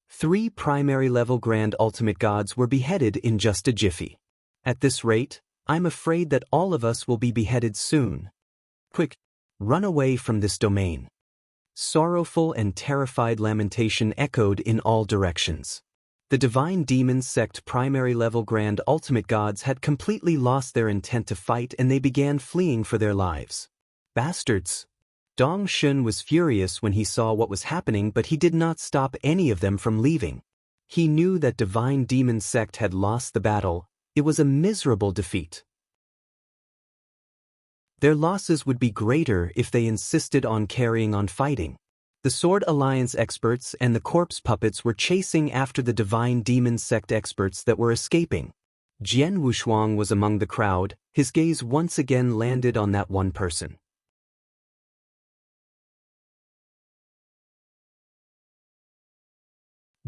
[SPEAKER 1] 3 primary-level Grand Ultimate Gods were beheaded in just a jiffy. At this rate, I'm afraid that all of us will be beheaded soon. Quick, run away from this domain. Sorrowful and terrified lamentation echoed in all directions. The Divine Demons Sect primary-level Grand Ultimate Gods had completely lost their intent to fight and they began fleeing for their lives. Bastards! Dong Shun was furious when he saw what was happening, but he did not stop any of them from leaving. He knew that Divine Demon Sect had lost the battle. It was a miserable defeat. Their losses would be greater if they insisted on carrying on fighting. The Sword Alliance experts and the corpse puppets were chasing after the Divine Demon Sect experts that were escaping. Jian Wushuang was among the crowd, his gaze once again landed on that one person.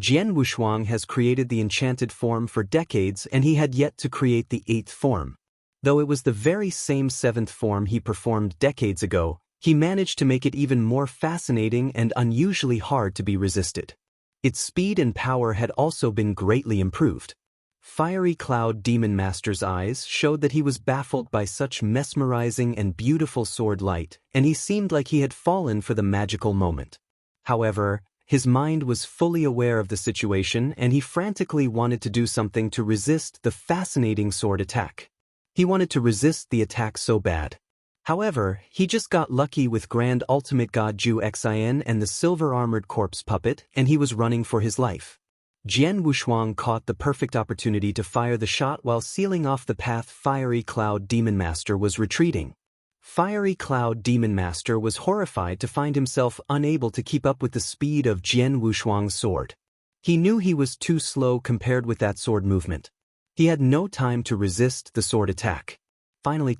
[SPEAKER 1] Jian Wushuang has created the enchanted form for decades and he had yet to create the 8th form. Though it was the very same 7th form he performed decades ago, he managed to make it even more fascinating and unusually hard to be resisted. Its speed and power had also been greatly improved. Fiery Cloud Demon Master's eyes showed that he was baffled by such mesmerizing and beautiful sword light, and he seemed like he had fallen for the magical moment. However, his mind was fully aware of the situation and he frantically wanted to do something to resist the fascinating sword attack. He wanted to resist the attack so bad. However, he just got lucky with Grand Ultimate God Ju Xin and the silver-armored corpse puppet, and he was running for his life. Jian Wushuang caught the perfect opportunity to fire the shot while sealing off the path Fiery Cloud Demon Master was retreating. Fiery Cloud Demon Master was horrified to find himself unable to keep up with the speed of Jian Wushuang's sword. He knew he was too slow compared with that sword movement. He had no time to resist the sword attack. Finally,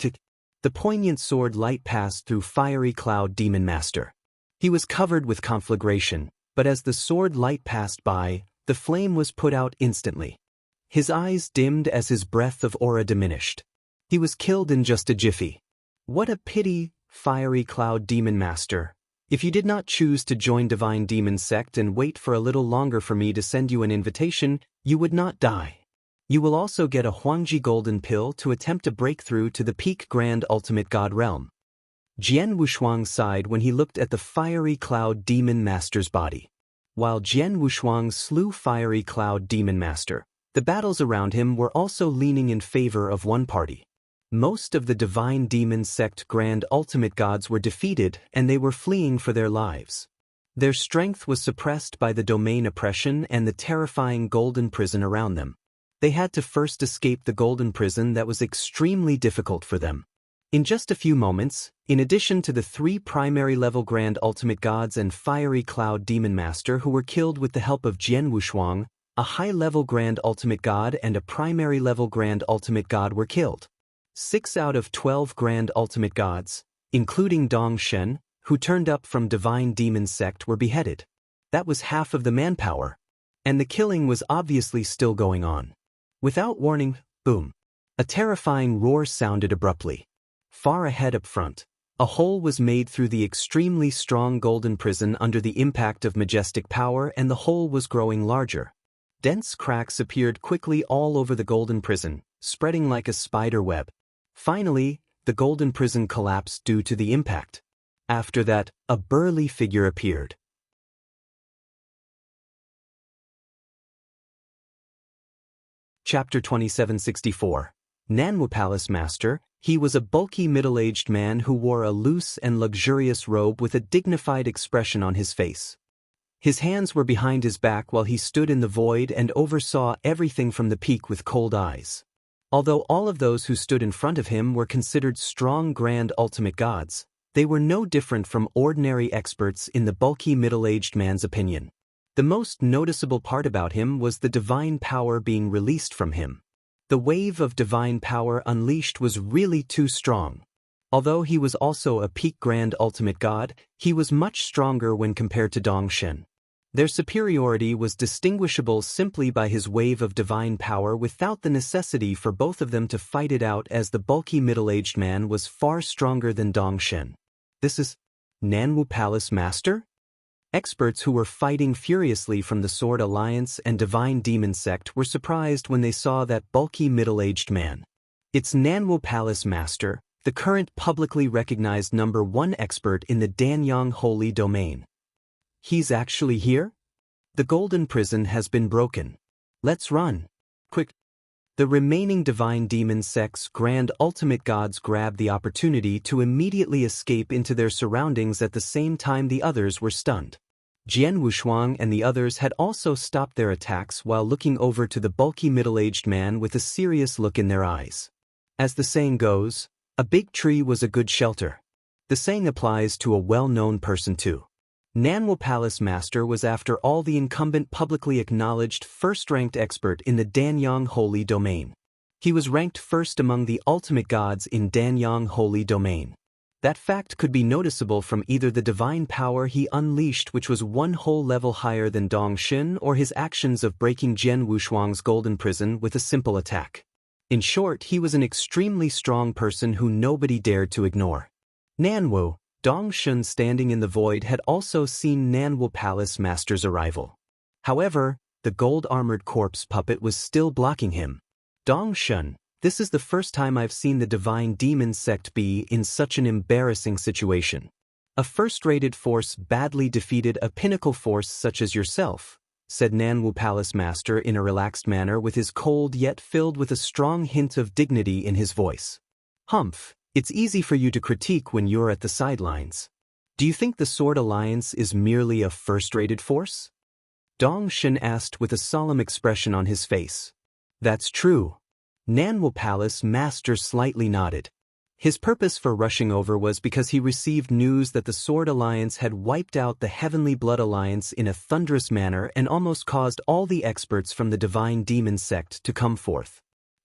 [SPEAKER 1] the poignant sword light passed through Fiery Cloud Demon Master. He was covered with conflagration, but as the sword light passed by, the flame was put out instantly. His eyes dimmed as his breath of aura diminished. He was killed in just a jiffy. What a pity, Fiery Cloud Demon Master. If you did not choose to join Divine Demon Sect and wait for a little longer for me to send you an invitation, you would not die. You will also get a Huangji Golden Pill to attempt a breakthrough to the Peak Grand Ultimate God Realm. Jian Wushuang sighed when he looked at the Fiery Cloud Demon Master's body. While Jian Wushuang slew Fiery Cloud Demon Master, the battles around him were also leaning in favor of one party. Most of the Divine Demon Sect Grand Ultimate Gods were defeated and they were fleeing for their lives. Their strength was suppressed by the domain oppression and the terrifying golden prison around them. They had to first escape the golden prison that was extremely difficult for them. In just a few moments, in addition to the 3 primary level Grand Ultimate Gods and Fiery Cloud Demon Master who were killed with the help of Jian Wushuang, a high-level Grand Ultimate God and a primary level Grand Ultimate God were killed. 6 out of 12 Grand Ultimate Gods, including Dong Shen, who turned up from Divine Demon Sect, were beheaded. That was half of the manpower. And the killing was obviously still going on. Without warning, boom. A terrifying roar sounded abruptly. Far ahead up front, a hole was made through the extremely strong golden prison under the impact of majestic power, and the hole was growing larger. Dense cracks appeared quickly all over the golden prison, spreading like a spider web. Finally, the golden prison collapsed due to the impact. After that, a burly figure appeared. Chapter 2764. Nanwu Palace Master. He was a bulky middle-aged man who wore a loose and luxurious robe with a dignified expression on his face. His hands were behind his back while he stood in the void and oversaw everything from the peak with cold eyes. Although all of those who stood in front of him were considered strong Grand Ultimate Gods, they were no different from ordinary experts in the bulky middle-aged man's opinion. The most noticeable part about him was the divine power being released from him. The wave of divine power unleashed was really too strong. Although he was also a peak Grand Ultimate God, he was much stronger when compared to Dong Shen. Their superiority was distinguishable simply by his wave of divine power without the necessity for both of them to fight it out, as the bulky middle-aged man was far stronger than Dong Shen. This is Nanwu Palace Master? Experts who were fighting furiously from the Sword Alliance and Divine Demon Sect were surprised when they saw that bulky middle-aged man. It's Nanwu Palace Master, the current publicly recognized #1 expert in the Danyang Holy Domain. He's actually here? The golden prison has been broken. Let's run. Quick. The remaining Divine Demon Sect's Grand Ultimate Gods grabbed the opportunity to immediately escape into their surroundings at the same time the others were stunned. Jian Wushuang and the others had also stopped their attacks while looking over to the bulky middle-aged man with a serious look in their eyes. As the saying goes, a big tree was a good shelter. The saying applies to a well-known person too. Nanwu Palace Master was after all the incumbent publicly acknowledged first-ranked expert in the Danyang Holy Domain. He was ranked first among the ultimate gods in Danyang Holy Domain. That fact could be noticeable from either the divine power he unleashed, which was 1 whole level higher than Dong Shen, or his actions of breaking Jian Wushuang's golden prison with a simple attack. In short, he was an extremely strong person who nobody dared to ignore. Nanwu, Dong Shen standing in the void, had also seen Nanwu Palace Master's arrival. However, the gold-armored corpse puppet was still blocking him. Dong Shen, this is the first time I've seen the Divine Demon Sect be in such an embarrassing situation. A first-rated force badly defeated a pinnacle force such as yourself, said Nanwu Palace Master in a relaxed manner with his cold yet filled with a strong hint of dignity in his voice. Humph. It's easy for you to critique when you're at the sidelines. Do you think the Sword Alliance is merely a first-rated force? Dong Shen asked with a solemn expression on his face. That's true. Nanwu Palace Master slightly nodded. His purpose for rushing over was because he received news that the Sword Alliance had wiped out the Heavenly Blood Alliance in a thunderous manner and almost caused all the experts from the Divine Demon Sect to come forth.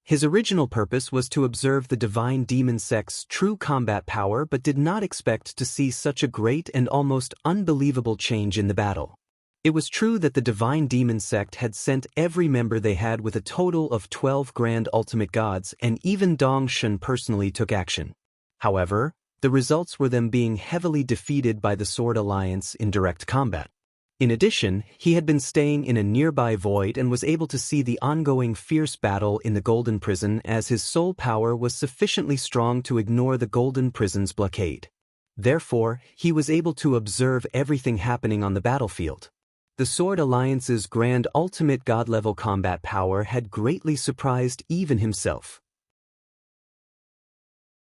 [SPEAKER 1] His original purpose was to observe the Divine Demon Sect's true combat power, but did not expect to see such a great and almost unbelievable change in the battle. It was true that the Divine Demon Sect had sent every member they had with a total of 12 Grand Ultimate Gods, and even Dong Shen personally took action. However, the results were them being heavily defeated by the Sword Alliance in direct combat. In addition, he had been staying in a nearby void and was able to see the ongoing fierce battle in the Golden Prison as his soul power was sufficiently strong to ignore the Golden Prison's blockade. Therefore, he was able to observe everything happening on the battlefield. The Sword Alliance's grand ultimate god-level combat power had greatly surprised even himself.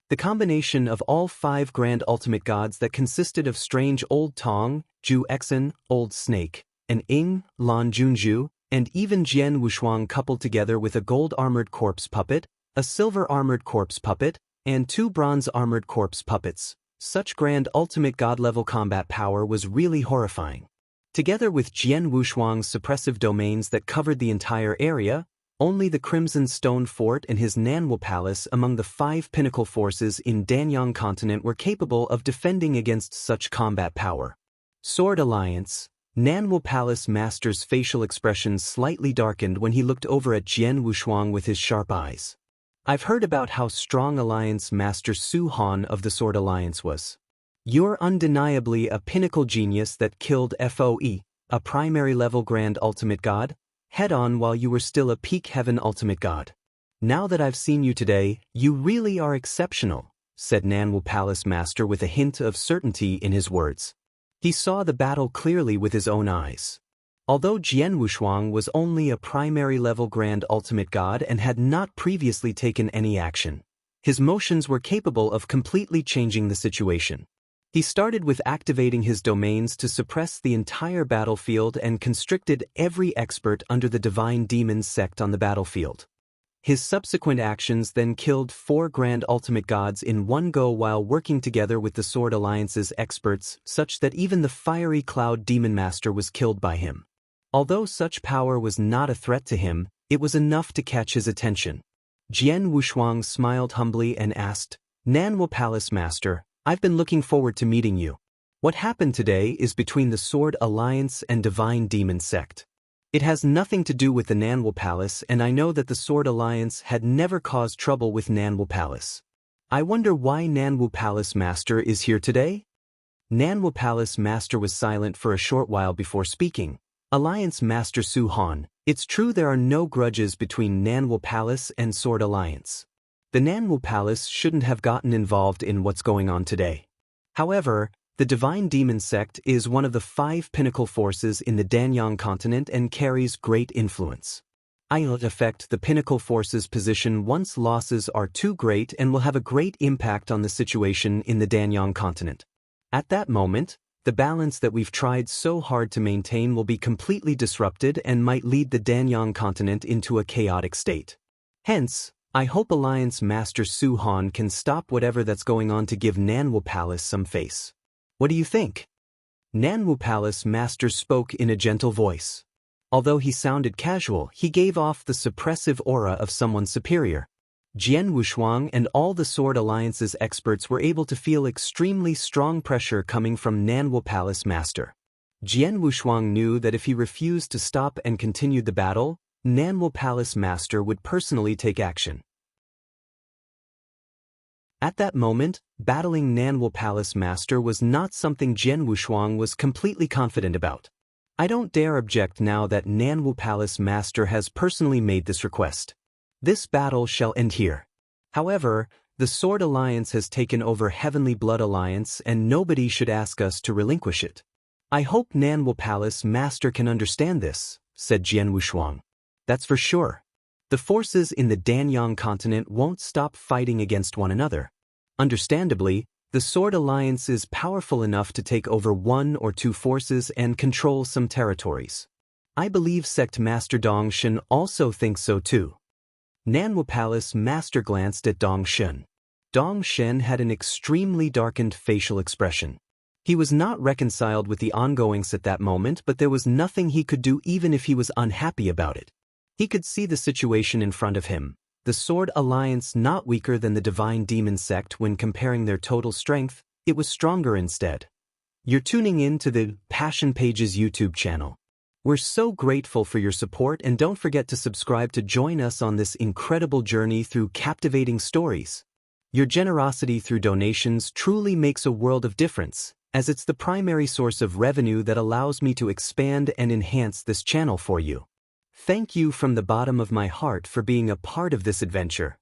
[SPEAKER 1] The combination of all 5 grand ultimate gods that consisted of strange Old Tong, Ju Exen, Old Snake, and Ing, Lan Junju, and even Jian Wushuang coupled together with a gold-armored corpse puppet, a silver-armored corpse puppet, and 2 bronze-armored corpse puppets. Such grand ultimate god-level combat power was really horrifying. Together with Jian Wushuang's suppressive domains that covered the entire area, only the Crimson Stone Fort and his Nanwu Palace among the 5 pinnacle forces in Danyang continent were capable of defending against such combat power. Sword Alliance. Nanwu Palace Master's facial expression slightly darkened when he looked over at Jian Wushuang with his sharp eyes. I've heard about how strong Alliance Master Su Han of the Sword Alliance was. You're undeniably a pinnacle genius that killed FOE, a primary level grand ultimate god, head-on while you were still a peak heaven ultimate god. Now that I've seen you today, you really are exceptional, said Nanwu Palace Master with a hint of certainty in his words. He saw the battle clearly with his own eyes. Although Jian Wushuang was only a primary level grand ultimate god and had not previously taken any action, his motions were capable of completely changing the situation. He started with activating his domains to suppress the entire battlefield and constricted every expert under the Divine Demons sect on the battlefield. His subsequent actions then killed 4 grand ultimate gods in one go while working together with the Sword Alliance's experts, such that even the fiery Cloud Demon Master was killed by him. Although such power was not a threat to him, it was enough to catch his attention. Jian Wushuang smiled humbly and asked, Nanwu Palace Master, I've been looking forward to meeting you. What happened today is between the Sword Alliance and Divine Demon sect. It has nothing to do with the Nanwu Palace, and I know that the Sword Alliance had never caused trouble with Nanwu Palace. I wonder why Nanwu Palace Master is here today? Nanwu Palace Master was silent for a short while before speaking. Alliance Master Su Han, it's true there are no grudges between Nanwu Palace and Sword Alliance. The Nanwu Palace shouldn't have gotten involved in what's going on today. However, the Divine Demon sect is one of the 5 pinnacle forces in the Danyang continent and carries great influence. I'll affect the pinnacle force's position once losses are too great and will have a great impact on the situation in the Danyang continent. At that moment, the balance that we've tried so hard to maintain will be completely disrupted and might lead the Danyang continent into a chaotic state. Hence, I hope Alliance Master Su Han can stop whatever that's going on to give Nanwu Palace some face. What do you think? Nanwu Palace Master spoke in a gentle voice. Although he sounded casual, he gave off the suppressive aura of someone superior. Jian Wushuang and all the Sword Alliance's experts were able to feel extremely strong pressure coming from Nanwu Palace Master. Jian Wushuang knew that if he refused to stop and continued the battle, Nanwu Palace Master would personally take action. At that moment, battling Nanwu Palace Master was not something Jian Wushuang was completely confident about. I don't dare object now that Nanwu Palace Master has personally made this request. This battle shall end here. However, the Sword Alliance has taken over Heavenly Blood Alliance and nobody should ask us to relinquish it. I hope Nanwu Palace Master can understand this, said Jian Wushuang. That's for sure. The forces in the Danyang continent won't stop fighting against one another. Understandably, the Sword Alliance is powerful enough to take over 1 or 2 forces and control some territories. I believe Sect Master Dong Shen also thinks so too. Nanwu Palace Master glanced at Dong Shen. Dong Shen had an extremely darkened facial expression. He was not reconciled with the ongoings at that moment, but there was nothing he could do even if he was unhappy about it. He could see the situation in front of him. The Sword Alliance not weaker than the Divine Demon sect when comparing their total strength, it was stronger instead. You're tuning in to the Passion Pages YouTube channel. We're so grateful for your support and don't forget to subscribe to join us on this incredible journey through captivating stories. Your generosity through donations truly makes a world of difference, as it's the primary source of revenue that allows me to expand and enhance this channel for you. Thank you from the bottom of my heart for being a part of this adventure.